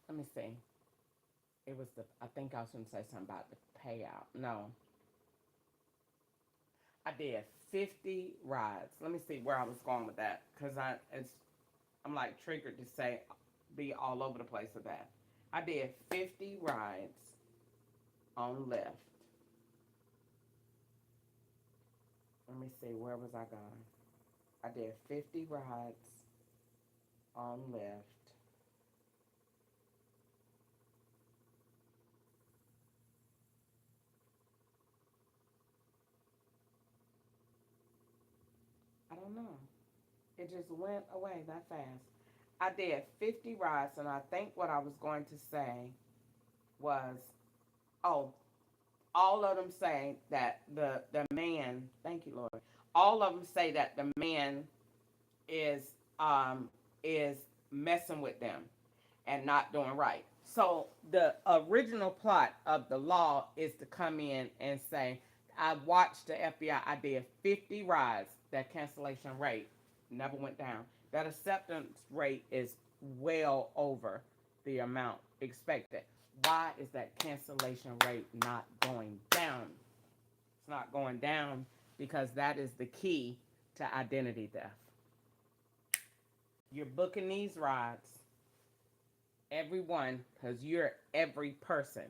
Let me see. I think I was going to say something about the payout. No. I did 50 rides. Let me see where I was going with that. Because I'm like triggered to say, be all over the place with that. I did 50 rides on Lyft. Let me see, where was I going? I did 50 rides on Lyft. I don't know. It just went away that fast. I did 50 rides, and I think what I was going to say was, oh, all of them say that the man, thank you, Lord, all of them say that the man is is messing with them and not doing right. So the original plot of the law is to come in and say, I watched the FBI. I did 50 rides. That cancellation rate never went down. That acceptance rate is well over the amount expected. Why is that cancellation rate not going down? It's not going down because that is the key to identity theft. You're booking these rides, everyone, because you're every person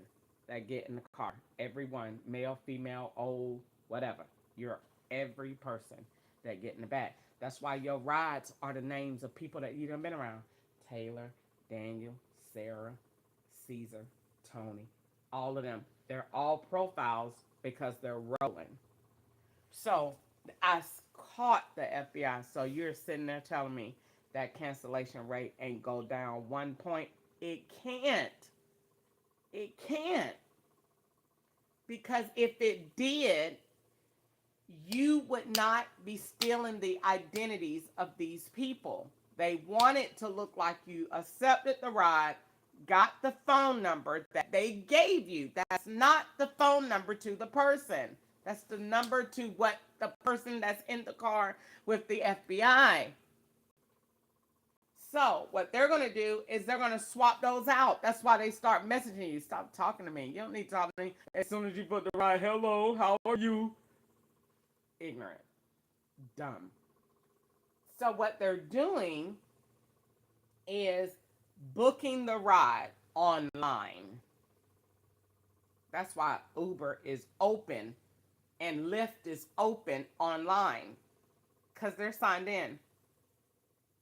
that get in the car. Everyone, male, female, old, whatever. You're every person that get in the back. That's why your rides are the names of people that you done been around. Taylor, Daniel, Sarah, Caesar, Tony, all of them. They're all profiles because they're rolling. So I caught the FBI. So you're sitting there telling me that cancellation rate ain't go down 1 point. It can't. It can't. Because if it did, you would not be stealing the identities of these people. They want it to look like you accepted the ride, got the phone number that they gave you. That's not the phone number to the person. That's the number to what the person that's in the car with the FBI. So what they're going to do is they're going to swap those out. That's why they start messaging you. Stop talking to me. You don't need to talk to me. As soon as you put the right, hello, how are you? Ignorant. Dumb. So what they're doing is booking the ride online. That's why Uber is open and Lyft is open online. Because they're signed in.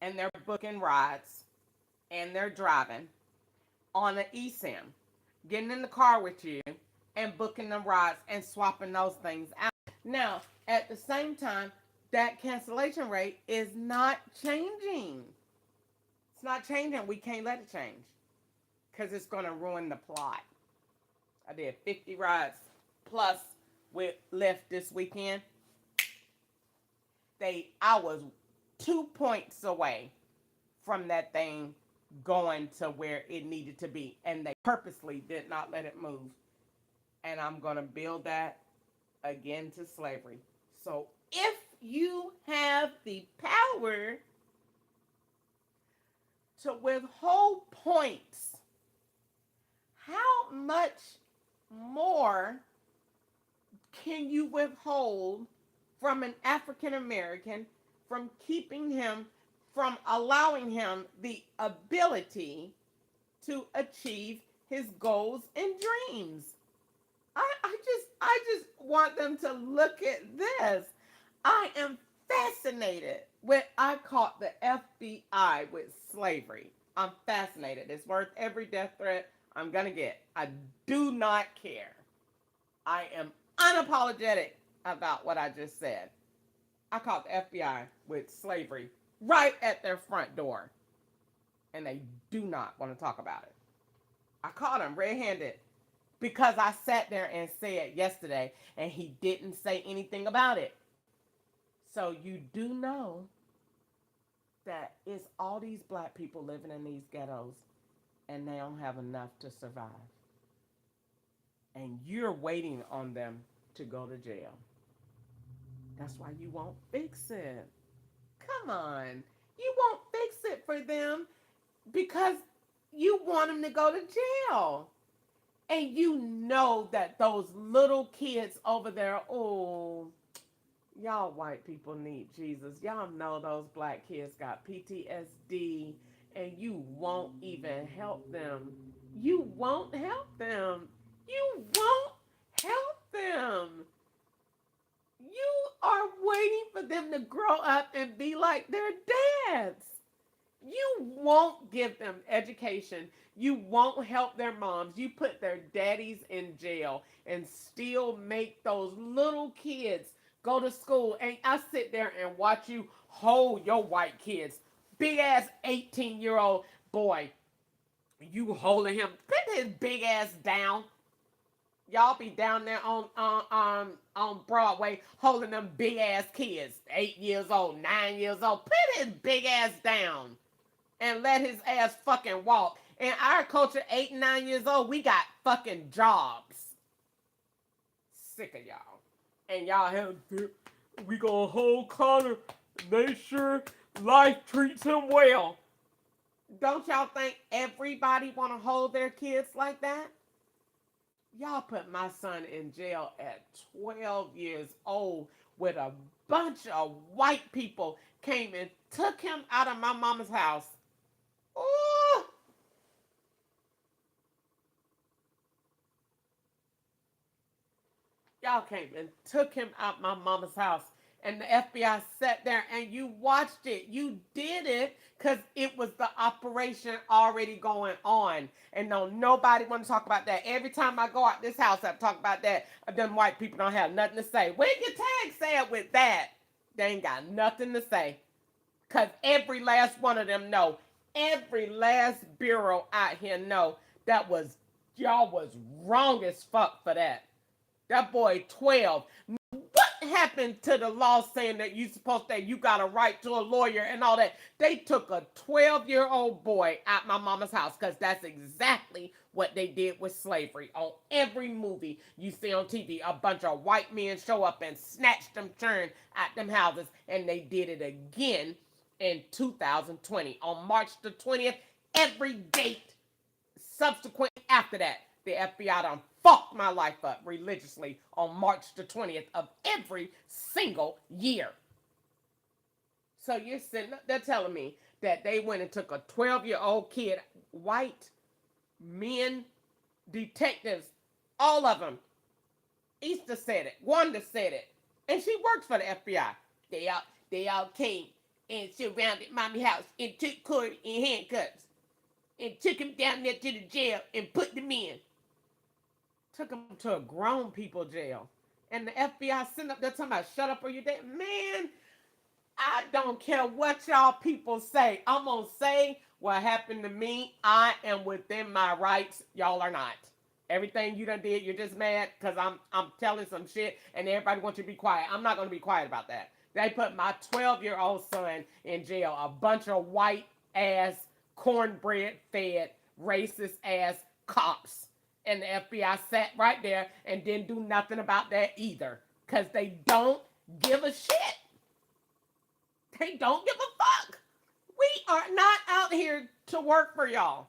And they're booking rides and they're driving on an eSIM, getting in the car with you and booking them rides and swapping those things out. Now, at the same time, that cancellation rate is not changing. It's not changing. We can't let it change because it's going to ruin the plot. I did 50 rides plus with Lyft this weekend. I was 2 points away from that thing going to where it needed to be, and they purposely did not let it move. And I'm going to build that again to slavery. So if you have the power to withhold points, how much more can you withhold from an African American, from keeping him, from allowing him the ability to achieve his goals and dreams? I just want them to look at this. I am fascinated with, I caught the FBI with slavery. I'm fascinated. It's worth every death threat I'm gonna get. I do not care. I am unapologetic about what I just said. I caught the FBI with slavery right at their front door, and they do not want to talk about it. I caught him red-handed because I sat there and said yesterday, and he didn't say anything about it. So you do know that it's all these black people living in these ghettos, and they don't have enough to survive. And you're waiting on them to go to jail. That's why you won't fix it. Come on. You won't fix it for them because you want them to go to jail. And you know that those little kids over there, oh, y'all white people need Jesus. Y'all know those black kids got PTSD, and you won't even help them. You won't help them. You won't help them. You are waiting for them to grow up and be like their dads. You won't give them education. You won't help their moms. You put their daddies in jail and still make those little kids go to school. And I sit there and watch you hold your white kids. Big ass 18-year-old boy. You holding him. Put his big ass down. Y'all be down there on Broadway holding them big ass kids, 8 years old, 9 years old. Put his big ass down and let his ass fucking walk. In our culture, 8 and 9 years old, we got fucking jobs. Sick of y'all. And y'all have, we gonna hold Connor, make sure life treats him well. Don't y'all think everybody wanna hold their kids like that? Y'all put my son in jail at 12 years old with a bunch of white people came and took him out of my mama's house. Ooh. Y'all came and took him out my mama's house. And the FBI sat there and you watched it. You did it because it was the operation already going on. And no, nobody want to talk about that. Every time I go out this house, I talk about that. Them white people don't have nothing to say. Where your tag said with that? They ain't got nothing to say. Because every last one of them know. Every last bureau out here know that was, y'all was wrong as fuck for that. That boy 12. What happened to the law saying that you supposed to, you got a right to a lawyer and all that? They took a 12-year-old boy out my mama's house because that's exactly what they did with slavery. On every movie you see on TV, a bunch of white men show up and snatch them children out them houses, and they did it again in 2020. On March the 20th, every date subsequent after that, the FBI done fucked my life up religiously on March the 20th of every single year. So you're sitting up there telling me that they went and took a 12-year-old kid, white men, detectives, all of them. Easter said it. Wanda said it. And she works for the FBI. They all came and surrounded Mommy's house and took Corey in handcuffs and took him down there to the jail and put them in. Took him to a grown people jail. And the FBI sitting up there talking about shut up or you're dead. Man, I don't care what y'all people say. I'm going to say what happened to me. I am within my rights. Y'all are not. Everything you done did, you're just mad because I'm telling some shit and everybody wants you to be quiet. I'm not going to be quiet about that. They put my 12-year-old son in jail. A bunch of white ass, cornbread fed, racist ass cops. And the FBI sat right there and didn't do nothing about that either. Because they don't give a shit. They don't give a fuck. We are not out here to work for y'all.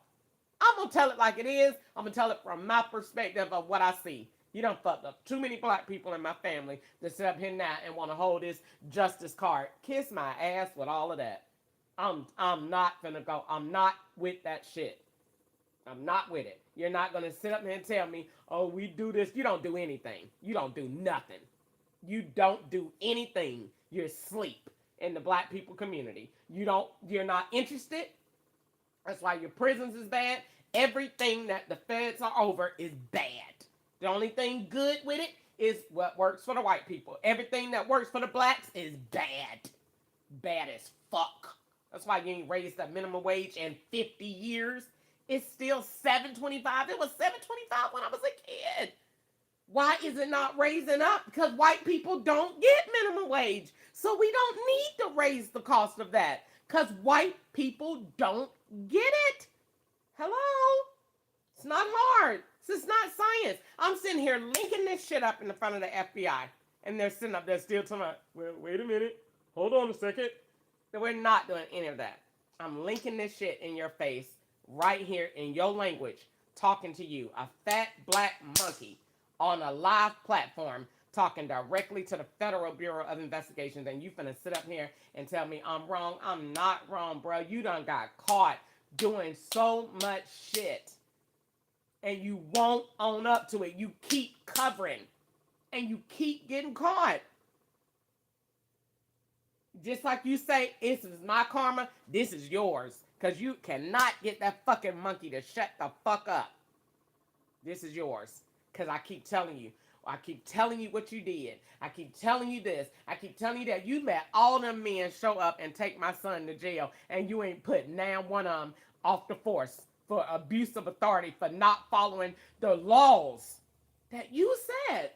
I'm going to tell it like it is. I'm going to tell it from my perspective of what I see. You done fucked up too many black people in my family to sit up here now and want to hold this justice card. Kiss my ass with all of that. I'm not gonna go. I'm not with that shit. I'm not with it. You're not gonna sit up here and tell me, oh, we do this. You don't do anything. You don't do nothing. You don't do anything. You're asleep in the black people community. You're not interested. That's why your prisons is bad. Everything that the feds are over is bad. The only thing good with it is what works for the white people. Everything that works for the blacks is bad. Bad as fuck. That's why you ain't raised the minimum wage in 50 years. It's still $7.25. It was $7.25 when I was a kid. Why is it not raising up? Because white people don't get minimum wage. So we don't need to raise the cost of that. Because white people don't get it. Hello? It's not hard. It's not science. I'm sitting here linking this shit up in the front of the FBI. And they're sitting up there still telling me, well, wait a minute. Hold on a second. We're not doing any of that. I'm linking this shit in your face right here in your language, talking to you, a fat black monkey on a live platform, talking directly to the Federal Bureau of Investigations, and you finna sit up here and tell me I'm wrong. I'm not wrong, bro. You done got caught doing so much shit, and you won't own up to it. You keep covering, and you keep getting caught. Just like you say, this is my karma, this is yours. Because you cannot get that fucking monkey to shut the fuck up. This is yours. Because I keep telling you. I keep telling you what you did. I keep telling you this. I keep telling you that. You let all them men show up and take my son to jail. And you ain't put now one of them off the force for abuse of authority, for not following the laws that you said.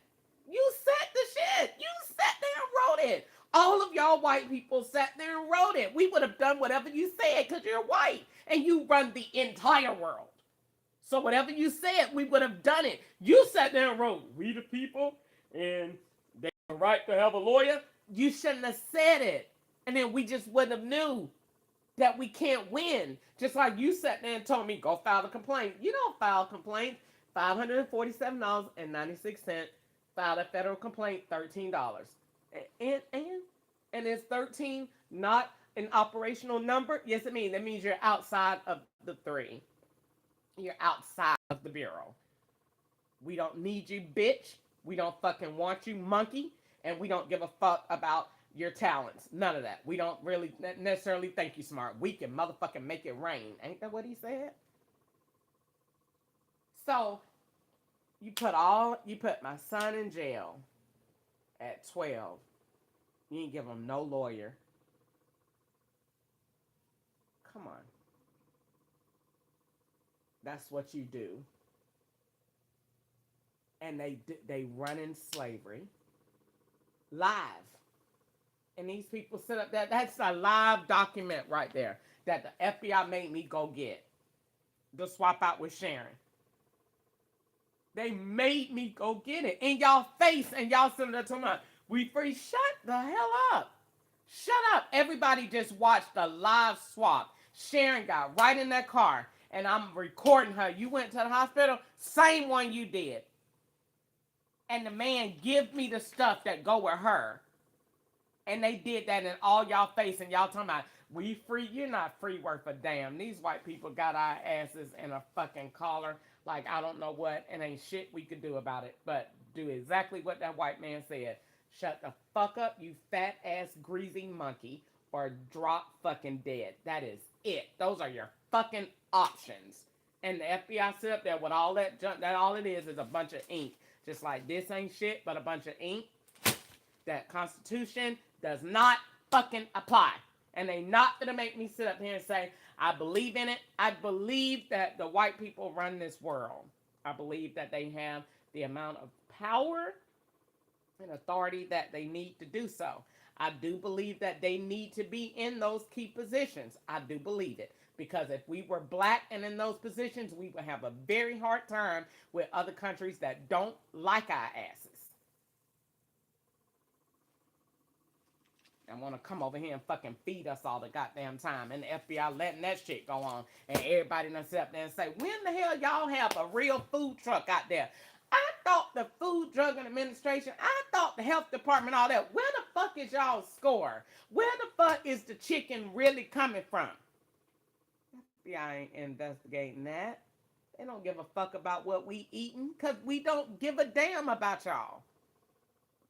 You said the shit. You sat there and wrote it. All of y'all white people sat there and wrote it. We would have done whatever you said because you're white and you run the entire world. So whatever you said, we would have done it. You sat there and wrote, we the people, and they have the right to have a lawyer. You shouldn't have said it. And then we just wouldn't have knew that we can't win. Just like you sat there and told me, go file a complaint. You don't file a complaint. $547.96. File a federal complaint, $13. And is 13 not an operational number? Yes, it means. That means you're outside of the 3. You're outside of the bureau. We don't need you, bitch. We don't fucking want you, monkey. And we don't give a fuck about your talents. None of that. We don't really necessarily think you smart. We can motherfucking make it rain. Ain't that what he said? So, you put my son in jail at 12. You ain't give him no lawyer. Come on. That's what you do. And they run in slavery live. And these people sit up there. That's a live document right there that the FBI made me go get to swap out with Sharon. They made me go get it in y'all face, and y'all sitting there talking about, we free. Shut the hell up. Shut up. Everybody just watched a live swap. Sharon got right in that car, and I'm recording her. You went to the hospital, same one you did. And the man give me the stuff that go with her. And they did that in all y'all face, and y'all talking about, we free. You're not free worth a damn. These white people got our asses in a fucking collar like I don't know what, and ain't shit we could do about it, but do exactly what that white man said. Shut the fuck up, you fat ass greasy monkey, or drop fucking dead. That is it. Those are your fucking options. And the FBI sit up there with all that junk. That all it is a bunch of ink. Just like this ain't shit but a bunch of ink. That Constitution does not fucking apply. And they not gonna make me sit up here and say, I believe in it. I believe that the white people run this world. I believe that they have the amount of power and authority that they need to do so. I do believe that they need to be in those key positions. I do believe it. Because if we were black and in those positions, we would have a very hard time with other countries that don't like our asses. And want to come over here and fucking feed us all the goddamn time. And the FBI letting that shit go on. And everybody done sit up there and say, when the hell y'all have a real food truck out there? I thought the Food Drug Administration, I thought the health department, all that. Where the fuck is y'all score? Where the fuck is the chicken really coming from? FBI ain't investigating that. They don't give a fuck about what we eating because we don't give a damn about y'all.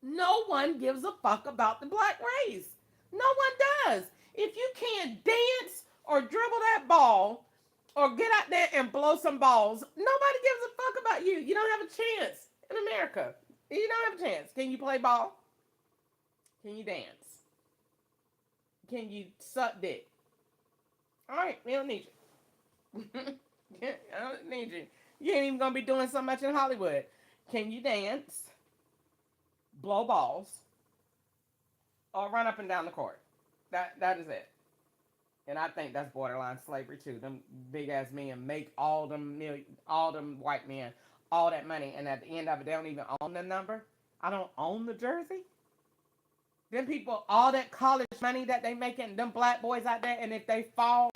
No one gives a fuck about the black race. No one does. If you can't dance or dribble that ball or get out there and blow some balls, nobody gives a fuck about you. You don't have a chance in America. You don't have a chance. Can you play ball? Can you dance? Can you suck dick? All right, we don't need you. I don't need you. You ain't even gonna be doing so much in Hollywood. Can you dance? Blow balls? Or run up and down the court? That is it. And I think that's borderline slavery too. Them big ass men make all them white men all that money, and at the end of it, they don't even own the number. I don't own the jersey. Them people, all that college money that they making, them black boys out there, and if they fall,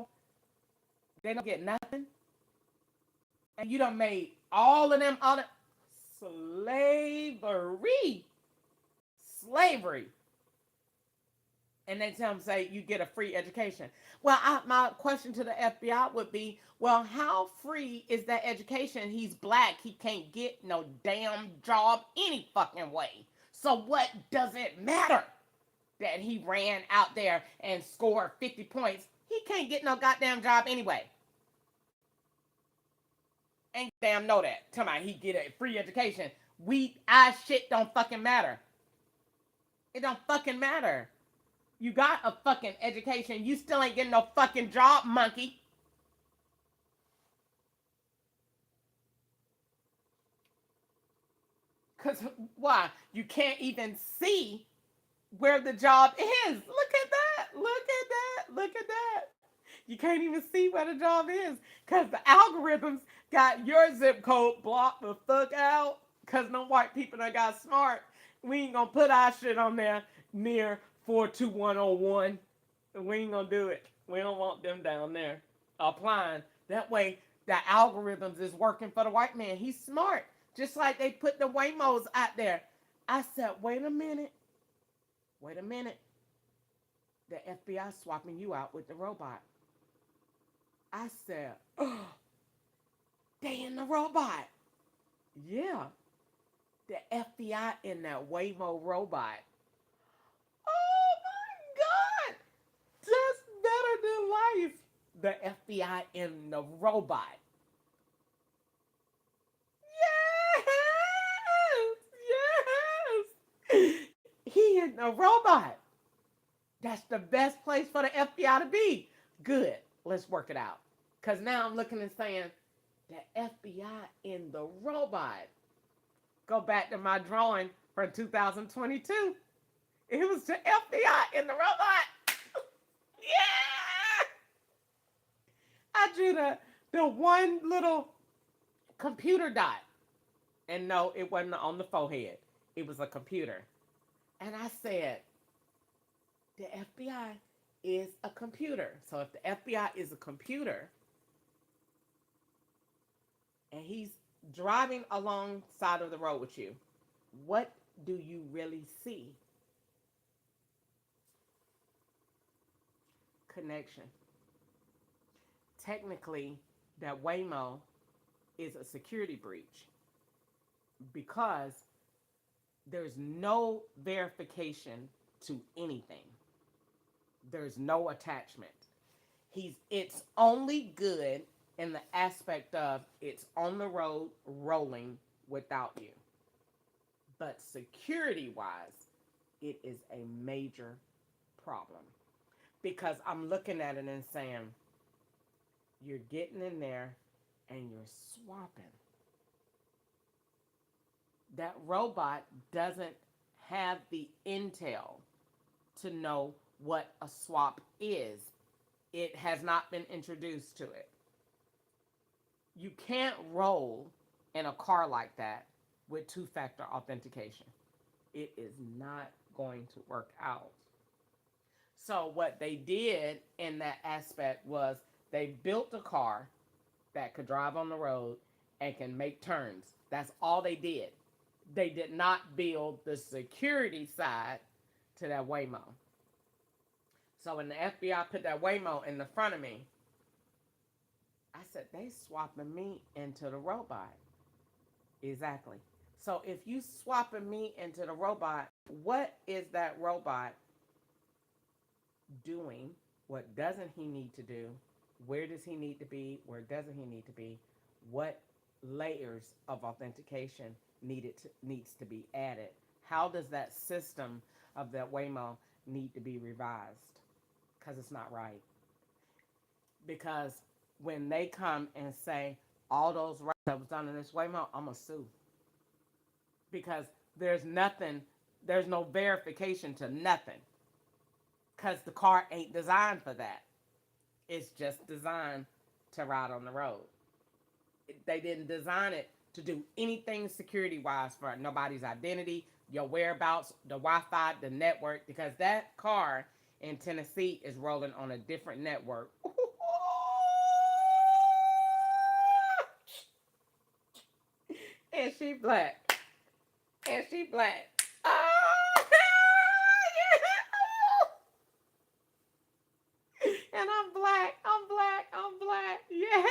they don't get nothing. And you done made all of them all that slavery. And they tell them, say, you get a free education. Well, my question to the FBI would be, well, how free is that education? He's black. He can't get no damn job any fucking way. So what does it matter that he ran out there and scored 50 points? He can't get no goddamn job anyway. Ain't damn know that. Tell me he get a free education. Our shit don't fucking matter. It don't fucking matter. You got a fucking education. You still ain't getting no fucking job, monkey. Because why? You can't even see where the job is. Look at that. Look at that. Look at that. You can't even see where the job is. Because the algorithms got your zip code blocked the fuck out. Because no white people that got smart. We ain't going to put our shit on there near 42101. We ain't gonna do it. We don't want them down there applying. That way, the algorithms is working for the white man. He's smart. Just like they put the Waymos out there. I said, wait a minute. Wait a minute. The FBI swapping you out with the robot. I said, oh, they in the robot. Yeah. The FBI in that Waymo robot. Oh my God! Just better than life. The FBI in the robot. Yes! He in the robot. That's the best place for the FBI to be. Good. Let's work it out. Because now I'm looking and saying, the FBI in the robot. Go back to my drawing from 2022. It was the FBI in the robot. Yeah. I drew the one little computer dot. And no, it wasn't on the forehead. It was a computer. And I said, the FBI is a computer. So if the FBI is a computer, and he's driving alongside of the road with you, what do you really see? Connection. Technically, that Waymo is a security breach because there's no verification to anything. There's no attachment. It's only good in the aspect of it's on the road rolling without you. But security-wise, it is a major problem. Because I'm looking at it and saying, you're getting in there and you're swapping. That robot doesn't have the intel to know what a swap is. It has not been introduced to it. You can't roll in a car like that with two-factor authentication. It is not going to work out. So what they did in that aspect was they built a car that could drive on the road and can make turns. That's all they did. They did not build the security side to that Waymo. So when the FBI put that Waymo in the front of me, I said, they swapping me into the robot. Exactly. So if you swapping me into the robot, what is that robot doing? What doesn't he need to do? Where does he need to be? Where doesn't he need to be? What layers of authentication needs to be added? How does that system of that Waymo need to be revised? Because it's not right. Because when they come and say all those rights that was done in this Waymo, I'm going to sue. Because there's nothing, there's no verification to nothing. Because the car ain't designed for that. It's just designed to ride on the road. They didn't design it to do anything security-wise for nobody's identity, your whereabouts, the Wi-Fi, the network, because that car in Tennessee is rolling on a different network. And she black. And she black. Oh, yeah. And I'm black. I'm black. I'm black. Yeah.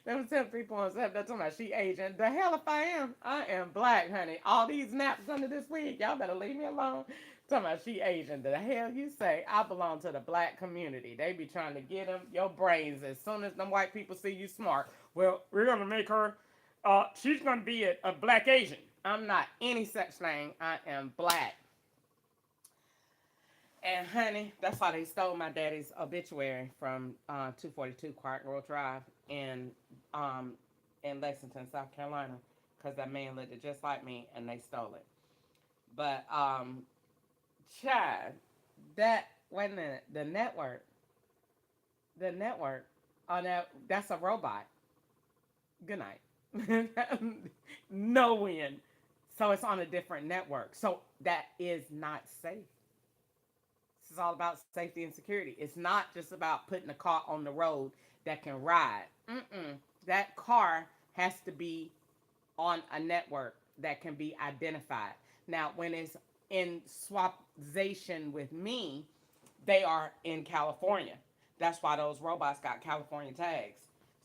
Them 10 people on set, they're talking about she Asian. The hell if I am. I am black, honey. All these naps under this week, y'all better leave me alone. Talking about she Asian. The hell you say? I belong to the black community. They be trying to get them your brains as soon as them white people see you smart. Well, we're gonna make her. She's gonna be a black Asian. I'm not any such thing. I am black. And honey, that's why they stole my daddy's obituary from 242 Clark Road Drive um, in Lexington, South Carolina, because that man looked just like me, and they stole it. But Chad, wait a minute, the network, oh that's a robot. Good night. No win. So it's on a different network. So that is not safe. This is all about safety and security. It's not just about putting a car on the road that can ride. That car has to be on a network that can be identified. Now, when it's in swapzation with me, they are in California. That's why those robots got California tags.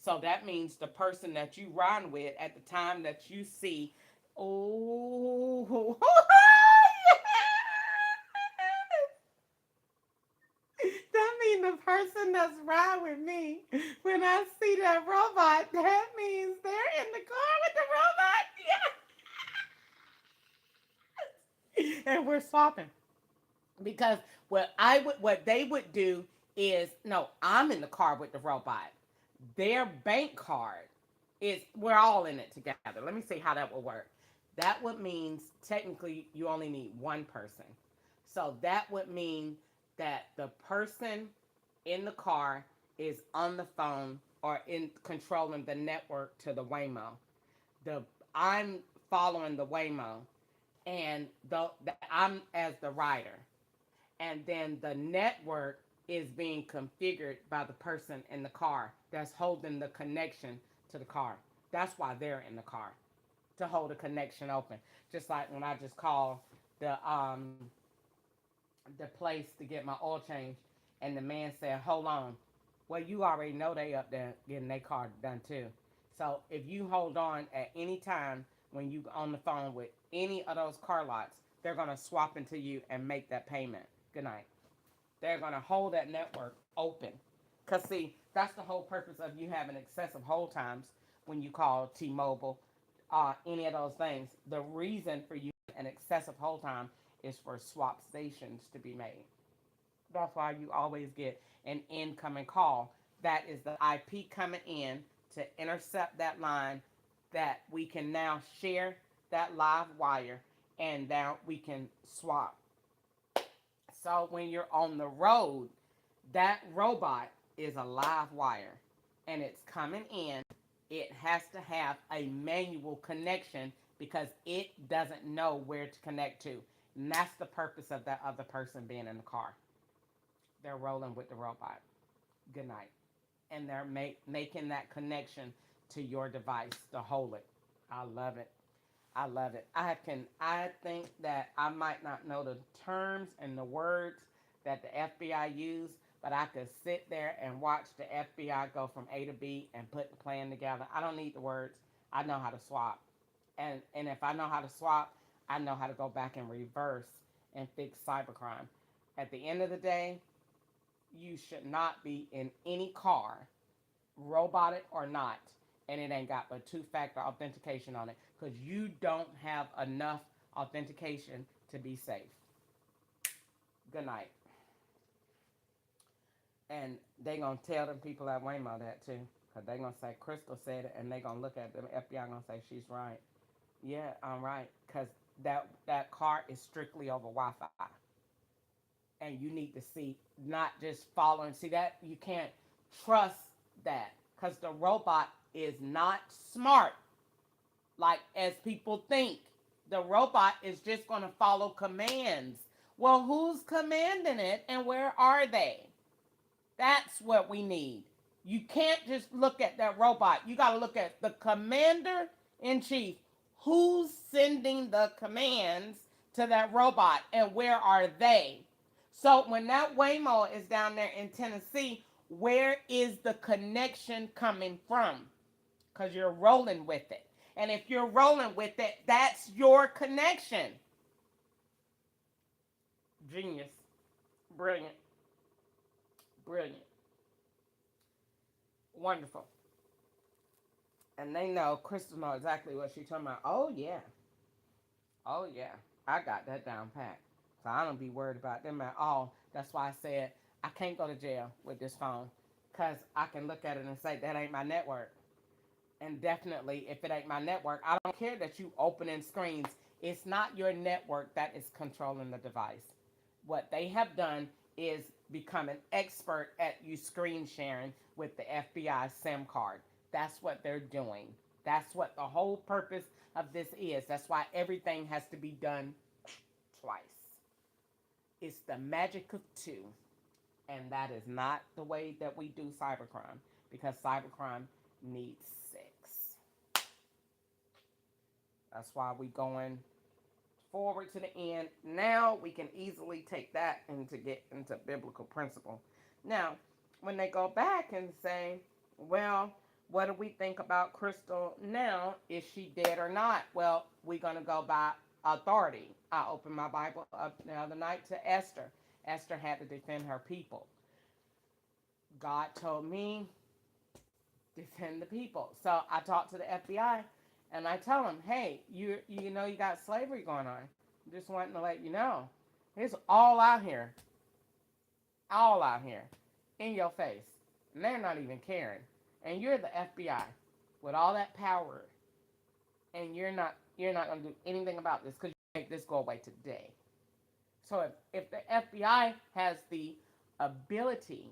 So that means the person that you run with at the time that you see, oh, that means the person that's riding with me, when I see that robot, that means they're in the car with the robot. Yeah. And we're swapping. Because what they would do is, no, I'm in the car with the robot. Their bank card is, we're all in it together. Let me see how that will work. That would mean technically you only need one person. So that would mean that the person in the car is on the phone or in controlling the network to the Waymo. I'm following the Waymo, and I'm as the rider, and then the network is being configured by the person in the car that's holding the connection to the car. That's why they're in the car, to hold a connection open. Just like when I just called the place to get my oil change, and the man said, "Hold on." Well, you already know they up there getting their car done too. So if you hold on at any time when you on the phone with any of those car lots, they're gonna swap into you and make that payment. Good night. They're gonna hold that network open. Cause see, that's the whole purpose of you having excessive hold times when you call T-Mobile, any of those things. The reason for you an excessive hold time is for swap stations to be made. That's why you always get an incoming call. That is the IP coming in to intercept that line, that we can now share that live wire, and now we can swap. So when you're on the road, that robot is a live wire and it's coming in. It has to have a manual connection because it doesn't know where to connect to. And that's the purpose of that other person being in the car. They're rolling with the robot. Good night. And they're making that connection to your device to hold it. I love it. I love it. I think that I might not know the terms and the words that the FBI use, but I could sit there and watch the FBI go from A to B and put the plan together. I don't need the words. I know how to swap. And if I know how to swap, I know how to go back and reverse and fix cybercrime. At the end of the day, you should not be in any car, robotic or not, and it ain't got but two-factor authentication on it because you don't have enough authentication to be safe. Good night. And they gonna tell them people at Waymo that too, because they gonna say Crystal said it, and they gonna look at them FBI gonna say she's right. Yeah, I'm right, because that car is strictly over Wi-Fi, and you need to see, not just following. See that you can't trust that because the robot is not smart like as people think. The robot is just going to follow commands. Well, who's commanding it and where are they? That's what we need. You can't just look at that robot. You got to look at the commander in chief. Who's sending the commands to that robot and where are they? So when that Waymo is down there in Tennessee, where is the connection coming from? Because you're rolling with it. And if you're rolling with it, that's your connection. Genius. Brilliant. Brilliant. Wonderful. And they know, Crystal knows exactly what she's talking about. Oh, yeah. Oh, yeah. I got that down pat. So I don't be worried about them at all. That's why I said I can't go to jail with this phone. Because I can look at it and say, that ain't my network. And definitely, if it ain't my network, I don't care that you opening screens. It's not your network that is controlling the device. What they have done is become an expert at you screen sharing with the FBI SIM card. That's what they're doing. That's what the whole purpose of this is. That's why everything has to be done twice. It's the magic of two. And that is not the way that we do cybercrime, because cybercrime needs six. That's why we going forward to the end. Now we can easily take that and to get into biblical principle. Now, when they go back and say, well, what do we think about Crystal now? Is she dead or not? Well, we're going to go by authority. I opened my Bible up the other night to Esther. Esther had to defend her people. God told me, defend the people. So I talked to the FBI and I tell them, hey, you know you got slavery going on. I'm just wanting to let you know. It's all out here. All out here. In your face. And they're not even caring. And you're the FBI with all that power. And you're not going to do anything about this because you make this go away today. So if the FBI has the ability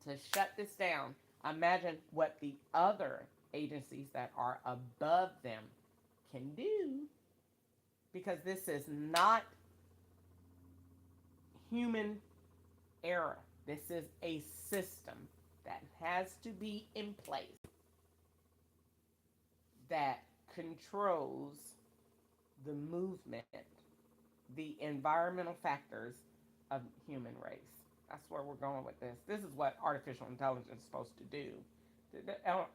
to shut this down, imagine what the other agencies that are above them can do, because this is not human error. This is a system that has to be in place that controls the movement, the environmental factors of human race. That's where we're going with this. This is what artificial intelligence is supposed to do.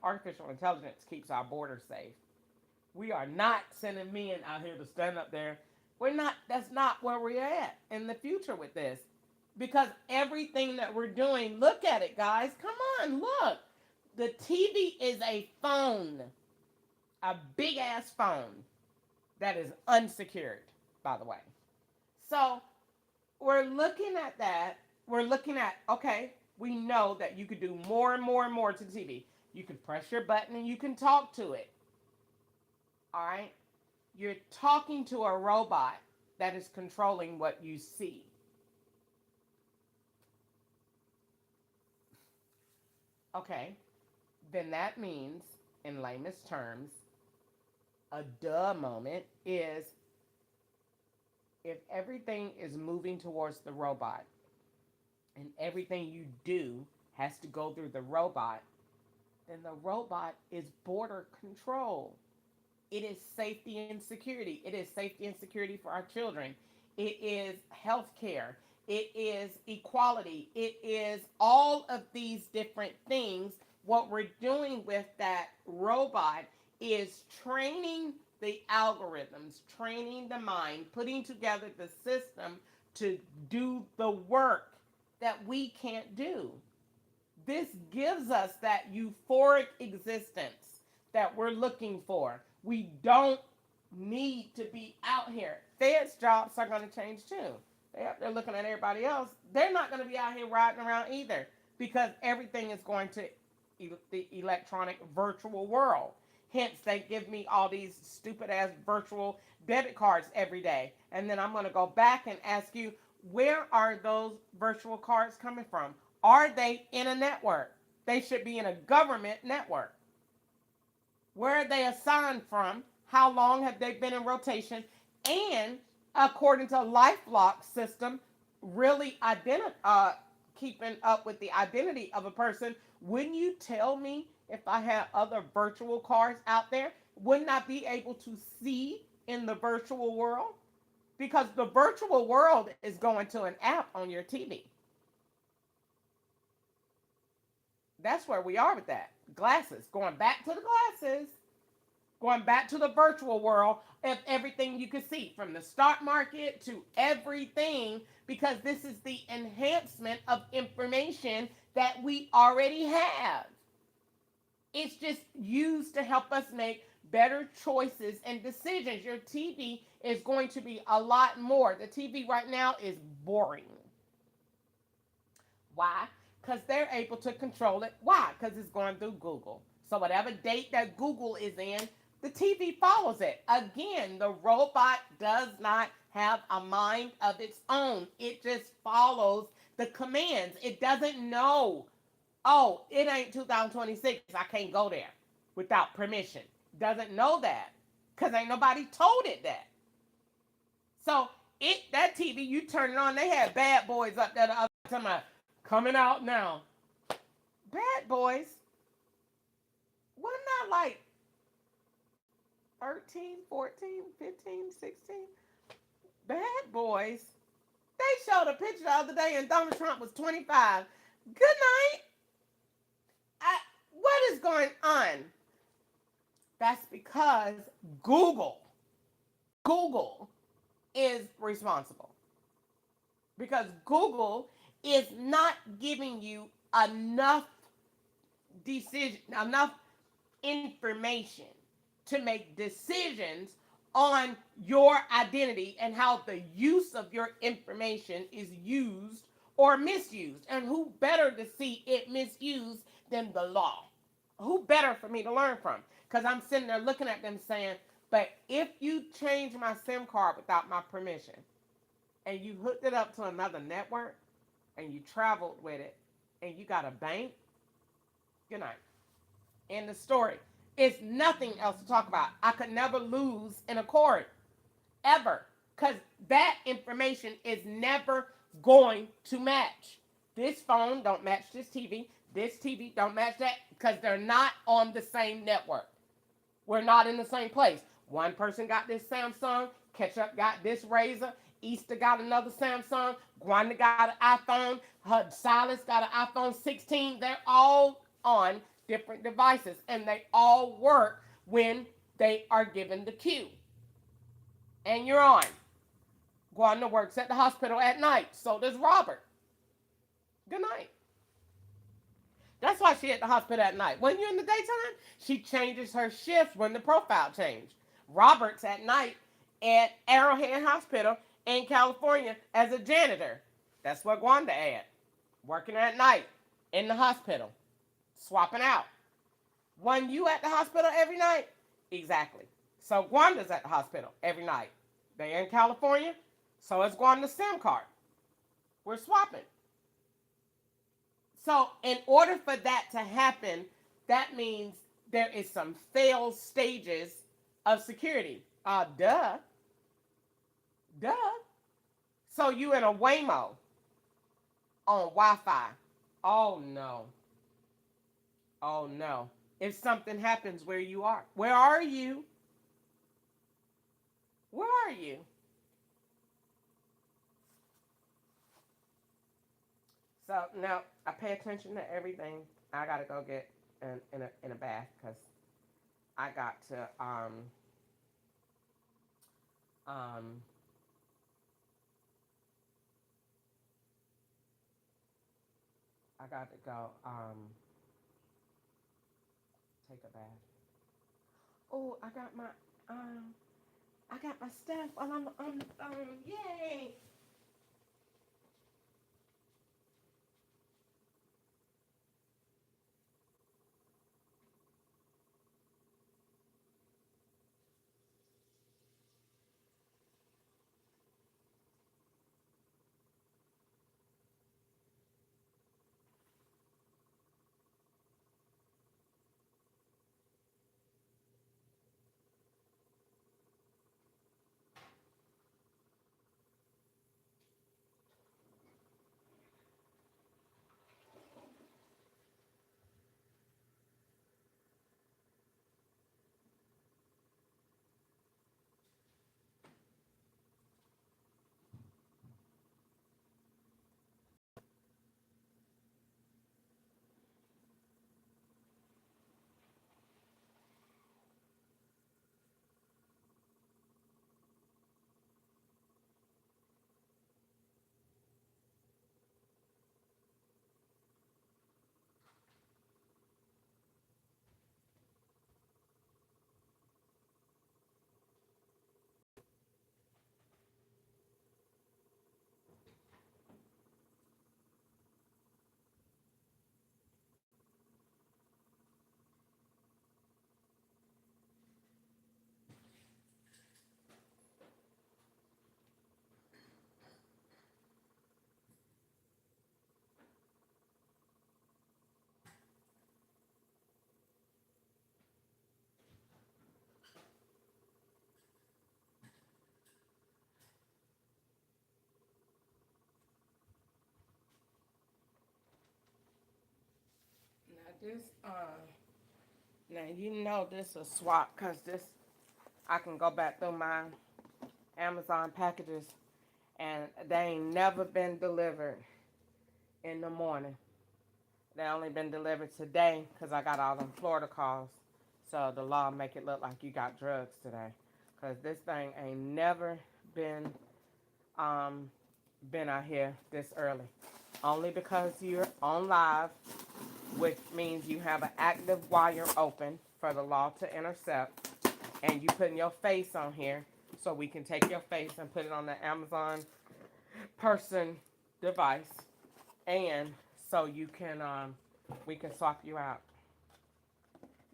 Artificial intelligence keeps our borders safe. We are not sending men out here to stand up there. We're not. That's not where we're at in the future with this. Because everything that we're doing, look at it, guys. Come on, look. The TV is a phone. A big-ass phone that is unsecured, by the way. So we're looking at that. We're looking at, okay, we know that you could do more and more and more to the TV. You can press your button and you can talk to it. All right? You're talking to a robot that is controlling what you see. Okay, then that means, in layman's terms, a duh moment is if everything is moving towards the robot and everything you do has to go through the robot, then the robot is border control. It is safety and security. It is safety and security for our children. It is healthcare. It is equality. It is all of these different things. What we're doing with that robot is training the algorithms, training the mind, putting together the system to do the work that we can't do. This gives us that euphoric existence that we're looking for. We don't need to be out here. Feds' jobs are going to change too. They're looking at everybody else. They're not going to be out here riding around either because everything is going to the electronic virtual world. Hence, they give me all these stupid ass virtual debit cards every day. And then I'm going to go back and ask you, where are those virtual cards coming from? Are they in a network? They should be in a government network. Where are they assigned from? How long have they been in rotation? And according to LifeLock system, really keeping up with the identity of a person, wouldn't you tell me if I had other virtual cards out there? Wouldn't I be able to see in the virtual world? Because the virtual world is going to an app on your TV. That's where we are with that. Glasses. Going back to the glasses. Going back to the virtual world of everything you can see, from the stock market to everything, because this is the enhancement of information that we already have. It's just used to help us make better choices and decisions. Your TV is going to be a lot more. The TV right now is boring. Why? Because they're able to control it. Why? Because it's going through Google. So whatever date that Google is in, the TV follows it. Again, the robot does not have a mind of its own. It just follows the commands. It doesn't know, oh, it ain't 2026. I can't go there without permission. Doesn't know that because ain't nobody told it that. So that TV, you turn it on, they had Bad Boys up there the other time, coming out now. Bad Boys? Wasn't that like 13, 14, 15, 16? Bad Boys? They showed a picture the other day and Donald Trump was 25. Good night. What is going on? That's because Google is responsible. Because Google is not giving you enough information to make decisions on your identity and how the use of your information is used or misused. And who better to see it misused than the law? Who better for me to learn from? Because I'm sitting there looking at them saying, but if you change my SIM card without my permission and you hooked it up to another network and you traveled with it and you got a bank, good night. End the story. It's nothing else to talk about. I could never lose in a court, ever, because that information is never going to match. This phone don't match this TV. This TV don't match that, because they're not on the same network. We're not in the same place. One person got this Samsung, Ketchup got this Razor, Easter got another Samsung, Gwanda got an iPhone, her Silas got an iPhone 16. They're all on different devices, and they all work when they are given the cue. And you're on. Gwanda works at the hospital at night. So does Robert. Good night. That's why she's at the hospital at night. When you're in the daytime, she changes her shift when the profile changes. Robert's at night at Arrowhead Hospital in California as a janitor. That's what Gwanda at. Working at night in the hospital. Swapping out. When you at the hospital every night? Exactly. So Gwanda's at the hospital every night. They're in California, so it's Gwanda's SIM card. We're swapping. So, in order for that to happen, that means there is some failed stages of security. Duh. Duh. So, you in a Waymo on Wi-Fi. Oh no. Oh no. If something happens where you are, where are you? Where are you? So now I pay attention to everything. I gotta go get in a bath because I got to um I got to go take a bath. Oh, um I got my stuff on the phone. Yay! Now this now you know this a swap because this I can go back through my Amazon packages and they ain't never been delivered in the morning. They only been delivered today because I got all them Florida calls. So the law make it look like you got drugs today. Because this thing ain't never been um been out here this early. Only because you're on live, which means you have an active wire open for the law to intercept, and you putting your face on here so we can take your face and put it on the Amazon person device, and so you can we can swap you out.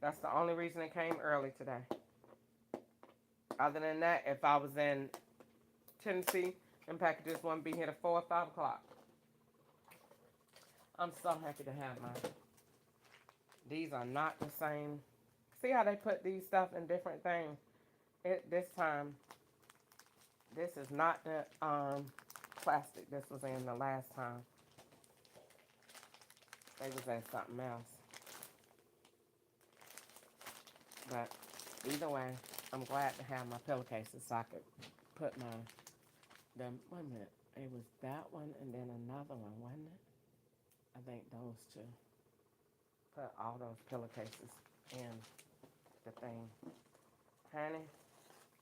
That's the only reason it came early today. Other than that, if I was in Tennessee, them packages wouldn't be here at 4 or 5 o'clock. I'm so happy to have mine. These are not the same. See how they put these stuff in different things? This time, this is not the plastic this was in the last time. They was in something else. But either way, I'm glad to have my pillowcases so I could put my them. Wait a minute, it was that one and then another one, wasn't it? I think those two. Put all those pillowcases in the thing. Honey,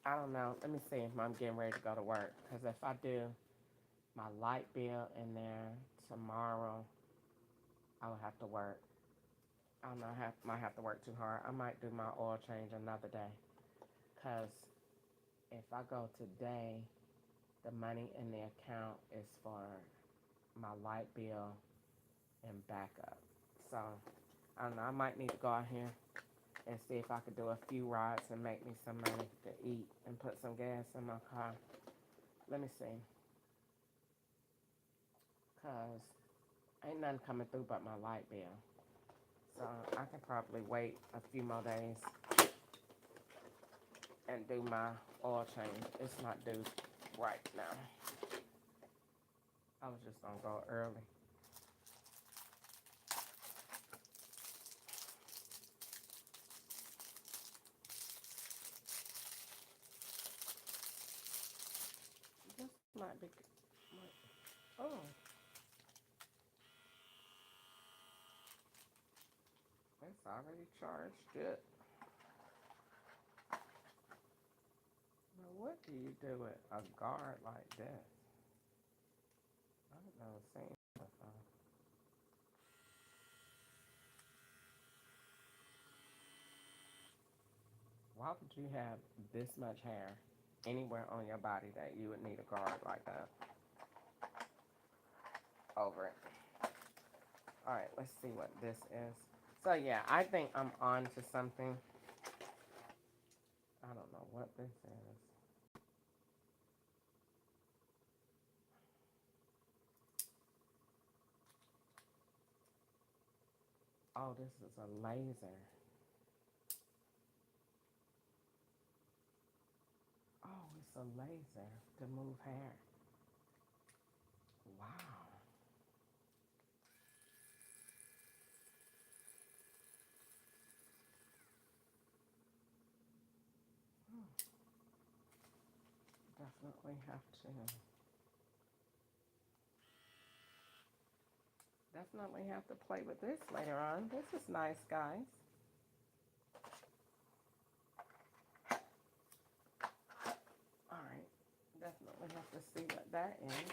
I don't know. Let me see if I'm getting ready to go to work. Because if I do my light bill in there tomorrow, I will have to work. I don't know. Might have to work too hard. I might do my oil change another day. Because if I go today, the money in the account is for my light bill and backup. So, I don't know. I might need to go out here and see if I could do a few rides and make me some money to eat and put some gas in my car. Let me see. Because Ain't nothing coming through but my light bill. So I can probably wait a few more days and do my oil change. It's not due right now. I was just gonna go early. This might be. Oh, it's already charged. Good. Now, what do you do with a guard like this? I've never seen it before. Why would you have this much hair anywhere on your body that you would need a guard like that over it? All right, let's see what this is. So yeah, I think I'm on to something. I don't know what this is. Oh, this is a laser. Oh, it's a laser to move hair. Wow. Hmm. Definitely have to play with this later on. This is nice, guys. All right. Definitely have to see what that is.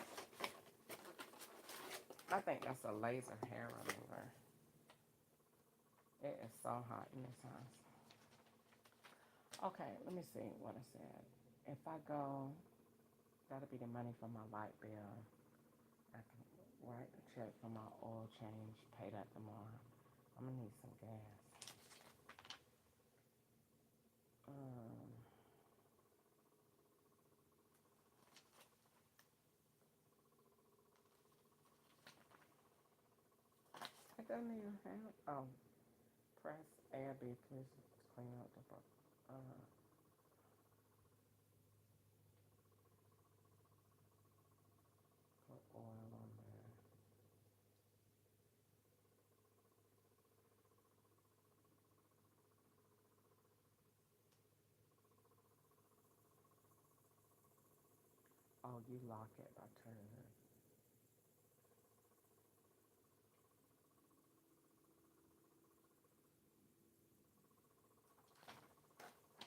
I think that's a laser hair remover. It is so hot in this house. Okay, let me see what I said. If I go, that'll be the money for my light bill. I can write the check for my oil change, pay that tomorrow. I'm gonna need some gas. Um, I don't even have. Oh, press A or B, please clean out the book. Put oil on there. Oh, you lock it by turning it.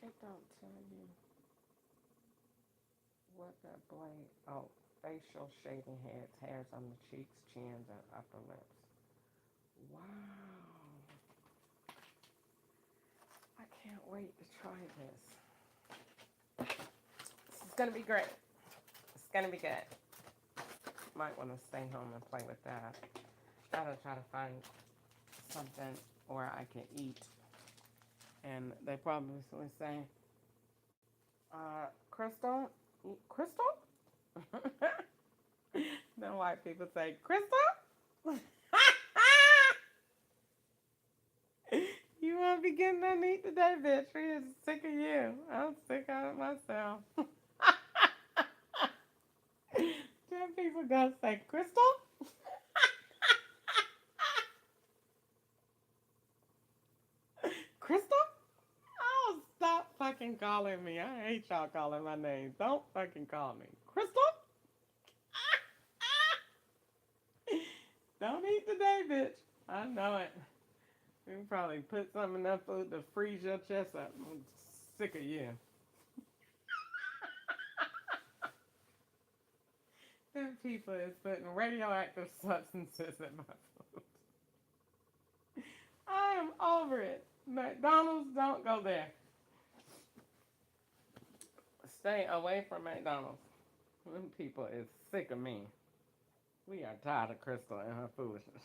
It don't tell you what that blade. Oh, facial shaving heads, hairs on the cheeks, chins, and upper lips. Wow. I can't wait to try this. This is gonna be great. It's gonna be good. Might want to stay home and play with that. Gotta try to find something where I can eat. And they probably would say, Crystal? Crystal? Then white people say, Crystal? You won't be getting nothing to eat today, bitch. We are sick of you. I'm sick of it myself. Then people gonna say, Crystal? Crystal? Oh, stop fucking calling me. I hate y'all calling my name. Don't fucking call me. Crystal? Don't eat today, bitch. I know it. You can probably put some in that food to freeze your chest up. I'm sick of you. Them people is putting radioactive substances in my food. I am over it. McDonald's, don't go there. Stay away from McDonald's. Them people is sick of me. We are tired of Crystal and her foolishness.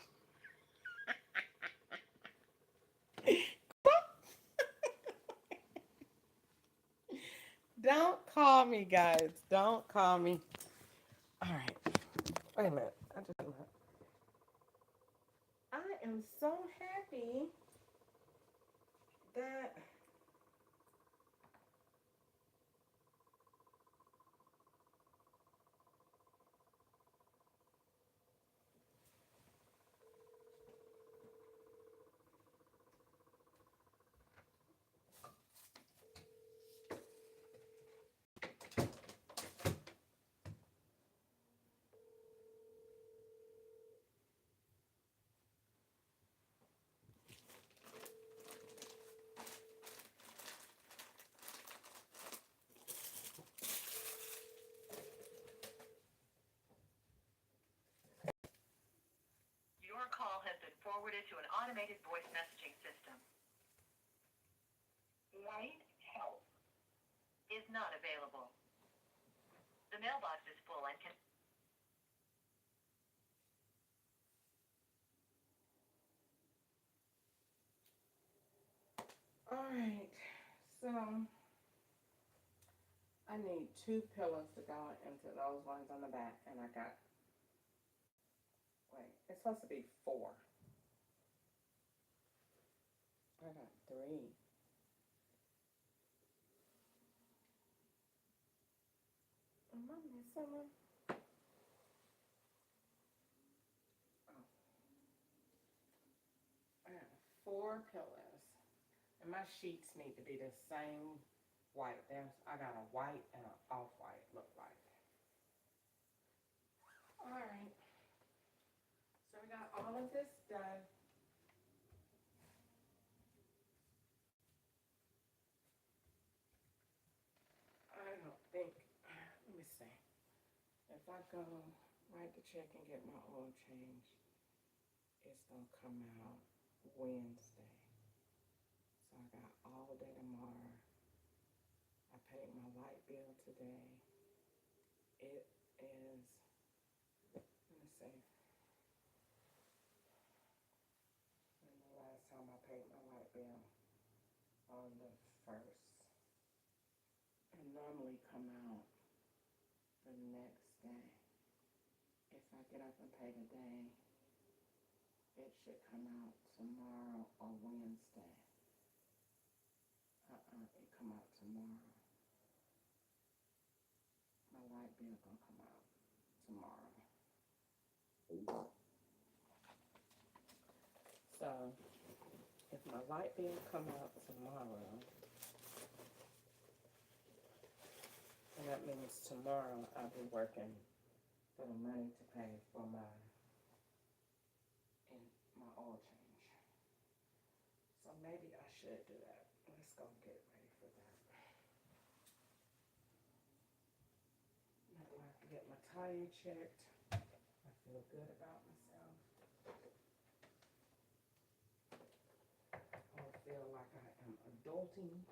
Don't call me, guys. Don't call me. All right. Wait a minute. I just I'm so happy that Your call has been forwarded to an automated voice messaging system. Light help. Is not available. The mailbox is full and can... Alright, so I need 2 pillows to go into those ones on the back, and I got, wait, it's supposed to be 4. I got 3. Am I missing one? Oh. I got 4 pillows. And my sheets need to be the same white. I got a white and an off-white look like. Alright. So we got all of this done. I don't think, let me see. If I go write the check and get my oil change, it's going to come out Wednesday. So I got all day tomorrow. I paid my light bill today. It is, let me see. When the last time I paid my light bill? On the 1st. It normally come out the next day. If I get up and pay today, it should come out tomorrow or Wednesday. It come out tomorrow. My light bill gonna come out tomorrow. So, if my light bill come out tomorrow, and that means tomorrow I'll be working for the money to pay for my oil change. So maybe I should do that. Let's go get ready for that. Now I have to get my tire checked. I feel good about myself. I feel like I am adulting.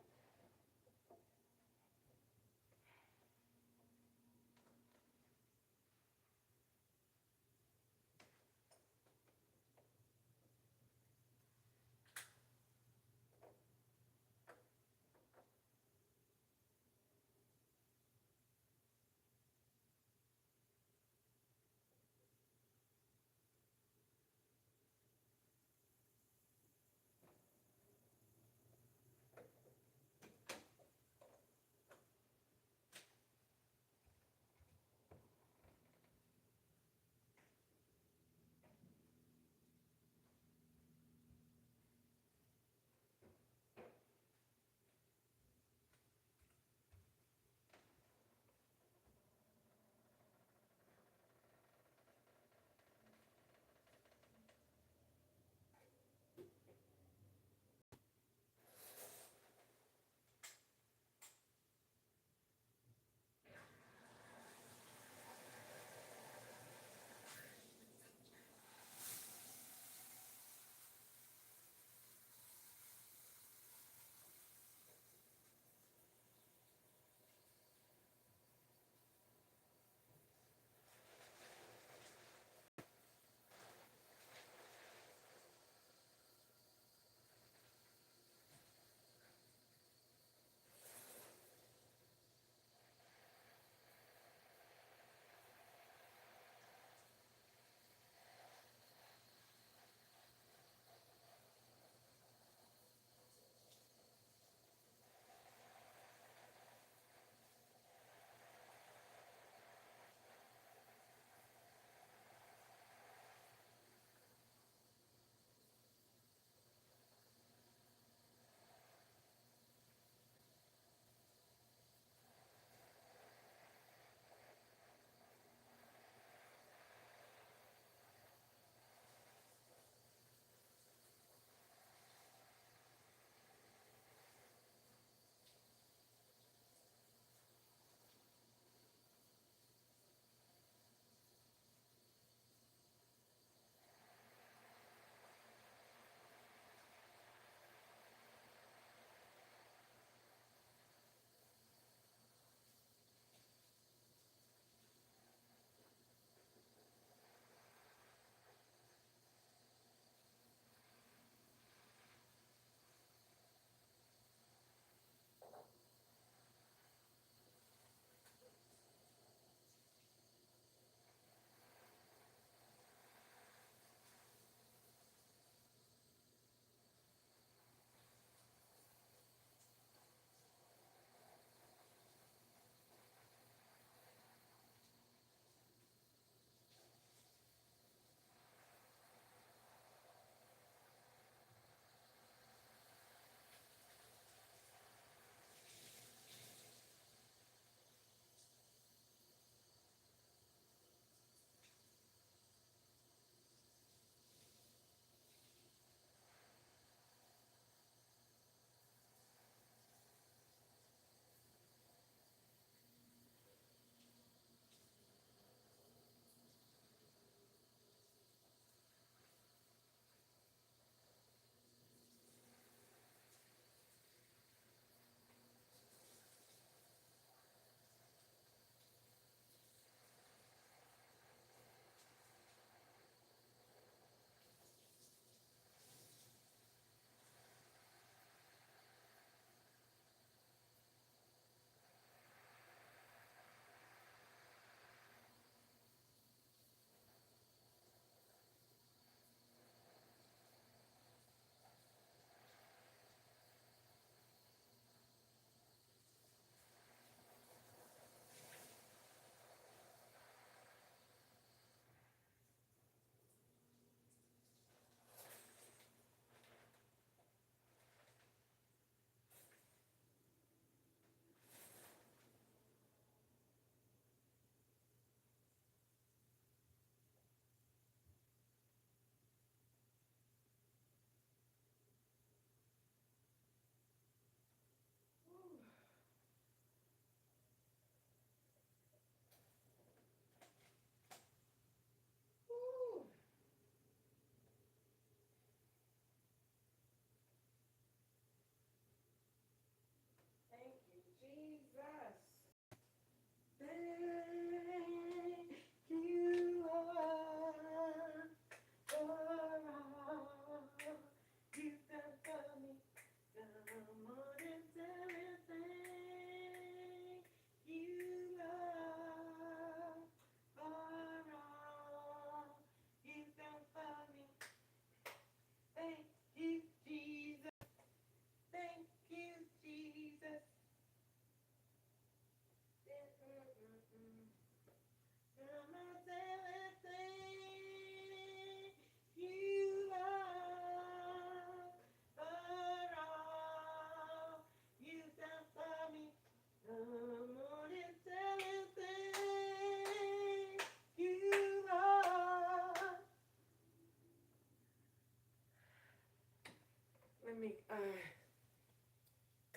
let me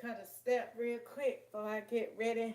cut a step real quick before I get ready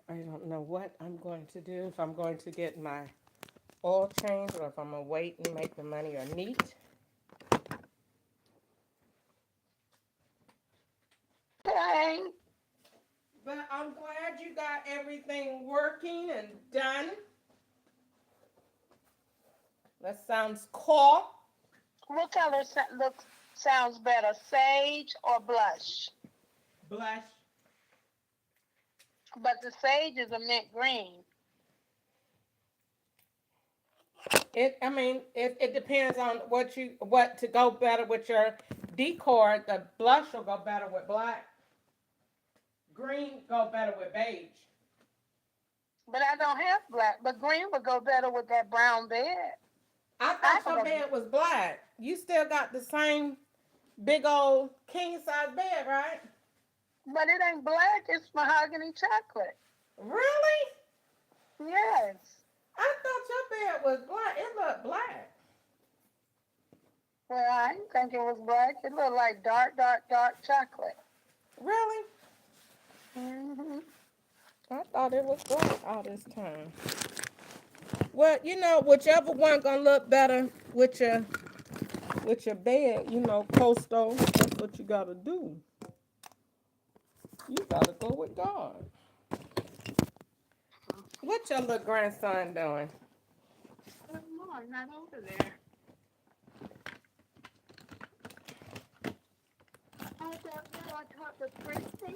I don't know what I'm going to do, if I'm going to get my oil changed or if I'm going to wait and make the money or neat. Okay. But I'm glad you got everything working and done. That sounds cool. What color sounds better, sage or blush? Blush. But the sage is a mint green. It depends on what to go better with your decor. The blush will go better with black. Green go better with beige. But I don't have black. But green would go better with that brown bed. I thought your bed was black. You still got the same big old king size bed, right? But it ain't black. It's mahogany chocolate. Really? Yes. I thought your bed was black. It looked black. Well, I didn't think it was black. It looked like dark, dark, dark chocolate. Really? Mm-hmm. I thought it was black all this time. Well, whichever one gonna look better with your bed, coastal. That's what you gotta do. You gotta go with God. What your little grandson doing? No, I'm not over there. I don't know. I talked to Christy.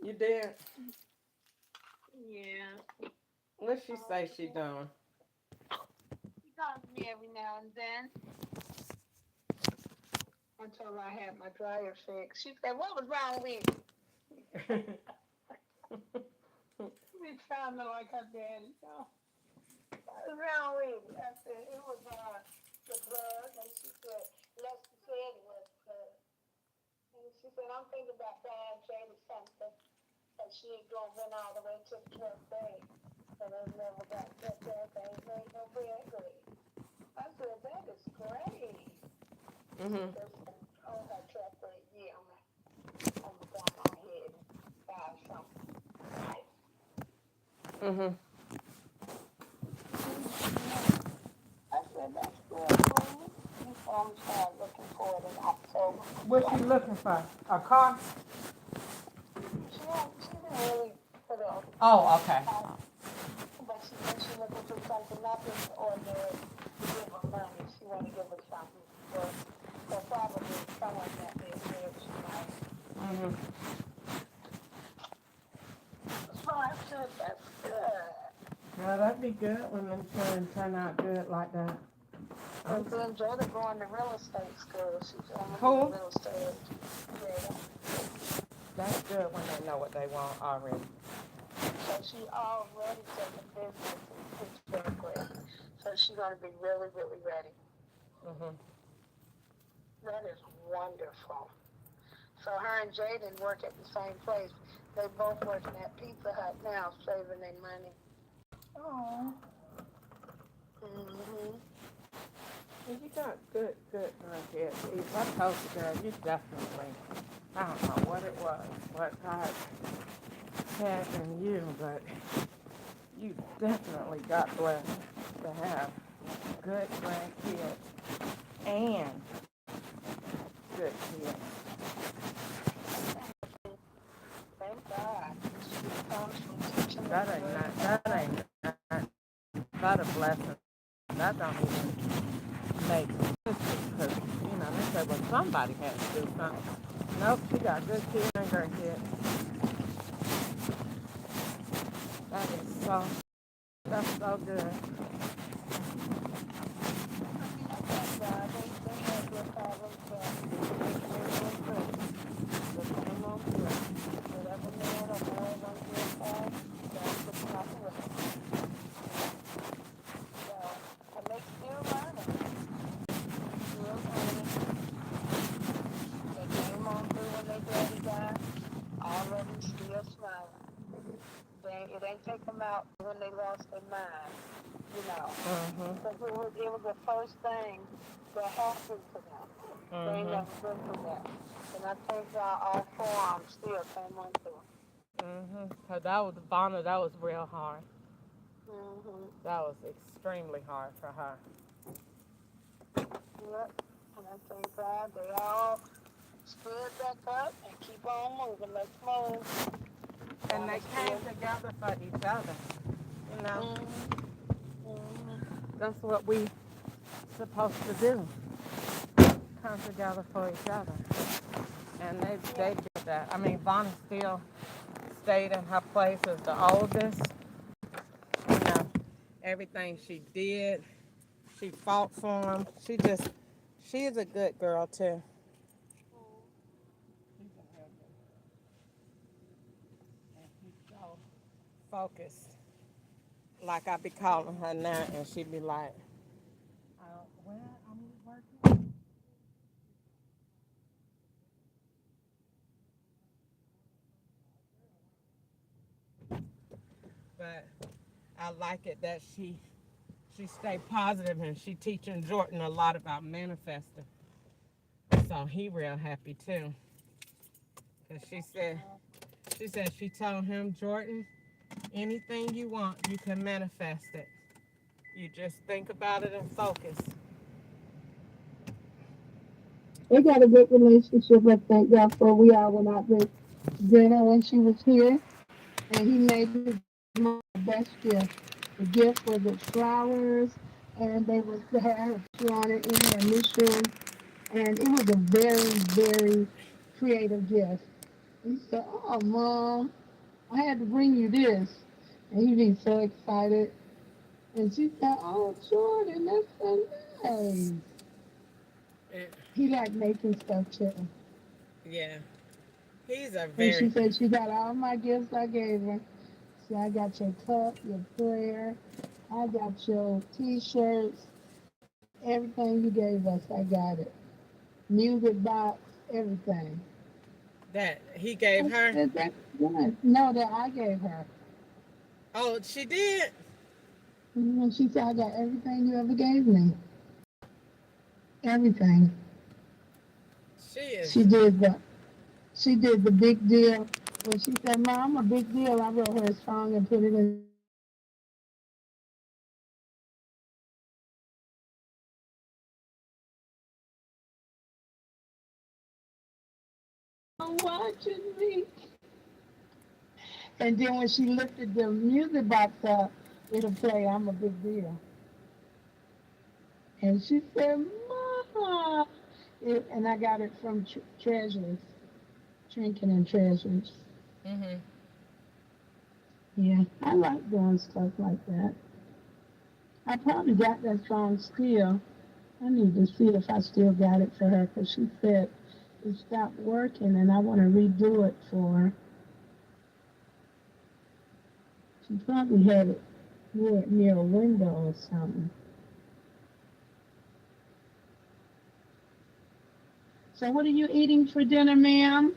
You did? Yeah. What she say she doing? She calls me every now and then. Until I had my dryer fixed. She said, "What was wrong with you?" We trying to like her daddy, so. What was wrong with you? I said, it was the blood. And she said, Lester said it was blood. And she said, I'm thinking about buying Jada something. And she ain't going went all the way to the 12th day. And they never got that there. They ain't made no bread great. I said, that is great. Mhm. On her truck for a year on the grandma head. Buy something. Right. Mhm. I said, that's good for you. You told me start looking for it in October. What she looking for? A car? She didn't really put it on. Oh, okay. But she said she looking for something nothing ordinary to give her money. She want to give her something for probably someone that is there she might. Mhm. So I said, that's good. Yeah, that'd be good when them children turn out good like that. And then Jada going to real estate school. She's going to Who? real estate. Jada. That's good when they know what they want already. So she already taking business in Pittsburgh. So she's going to be really, really ready. Mhm. That is wonderful. So her and Jaden work at the same place. They both working at Pizza Hut now, saving their money. Oh. Mhm. Well, you got good grandkids. I told you, girl, you definitely, I don't know what it was, what God had in you, but you definitely got blessed to have good grandkids and good kids. Thank God. That ain't not a blessing. That don't even make sense because, they say, well, somebody has to do something. Nope, she got good kids and grandkids. That's so good. It ain't take them out when they lost their mind. you know. Mm-hmm. Because it was the first thing that happened to them. They ain't never been through that. And I thank God all four of them still came on through. Mm-hmm. Cause that was Vanna. That was real hard. Mm-hmm. That was extremely hard for her. Yep. And I thank God they all stood back up and keep on moving. Let's move. And they came together for each other. You know, Mm-hmm. Mm-hmm. that's what we supposed to do. Come together for each other. And they did that. I mean, Vanna still stayed in her place as the oldest. You know, everything she did, she fought for him. She's a good girl too. She's a real good girl. And she's so focused. Like I be calling her now, and she be like, "Where I'm working." But I like it that she stay positive and she teaching Jordan a lot about manifesting. So he real happy too. Cause she said she told him, Jordan, anything you want, you can manifest it. You just think about it and focus. They got a good relationship. I thank God for. We all went out to dinner when she was here, and he made his mom the best gift. The gift was the flowers, and they had her picture on it in her initials, and it was a very, very creative gift. He said, "Oh, mom, I had to bring you this," and he'd be so excited. And she said, "Oh, Jordan, that's so nice." Eh, He liked making stuff too. Yeah, he's a And she very said she got all my gifts I gave her. See, I got your cup, your prayer, I got your t-shirts, everything you gave us, I got it. Music box, everything. that he I gave her. said, that's good. No, that I gave her. Oh, she did. And she said, I got everything you ever gave me. Everything. She is. She did the big deal. When she said, Mom, I'm a big deal, I wrote her a song and put it in the CD. And she said, Mom, I'm a big deal. I got everything you ever gave me. Watching me. And then when she lifted the music box up, it'll play I'm a big deal. And she said, Mama. And I got it from Treasures, Drinking and Treasures. Mhm. Yeah, I like doing stuff like that. I probably got that song still. I need to see if I still got it for her because she said it stopped working and I want to redo it for her. She probably had it near a window or something. So, what are you eating for dinner, ma'am?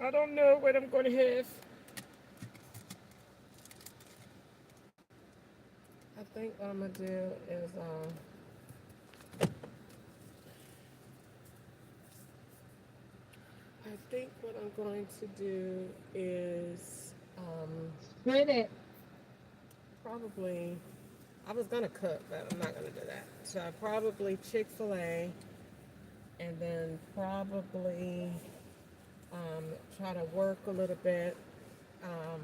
I don't know what I'm gonna have. I think what I'm gonna do is I think what I'm going to do is Spit it. probably I was gonna cook, but I'm not gonna do that. So probably Chick-fil-A, and then probably um, try to work a little bit, um,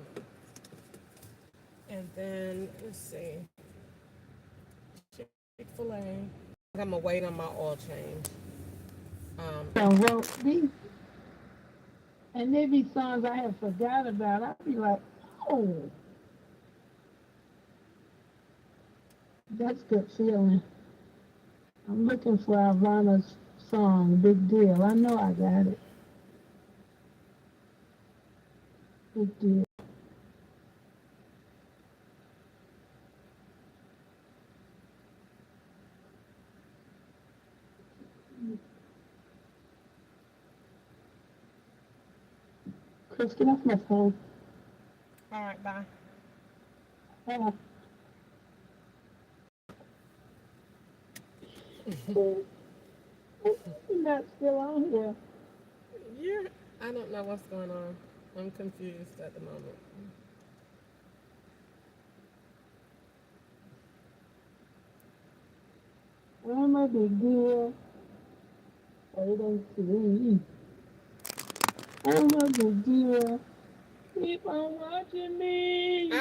and then let's see, Chick-fil-A. I'm gonna wait on my oil change. And wrote these, and there be songs I have forgot about. I'd be like, oh, that's good feeling. I'm looking for Ivana's song, Big Deal. I know I got it. Big Deal. Chris, get off my phone. all right, bye. Uh, You're not still on here. You're, I don't know what's going on. I'm confused at the moment. Where my big deal? 803. Where my big deal? Keep on watching me.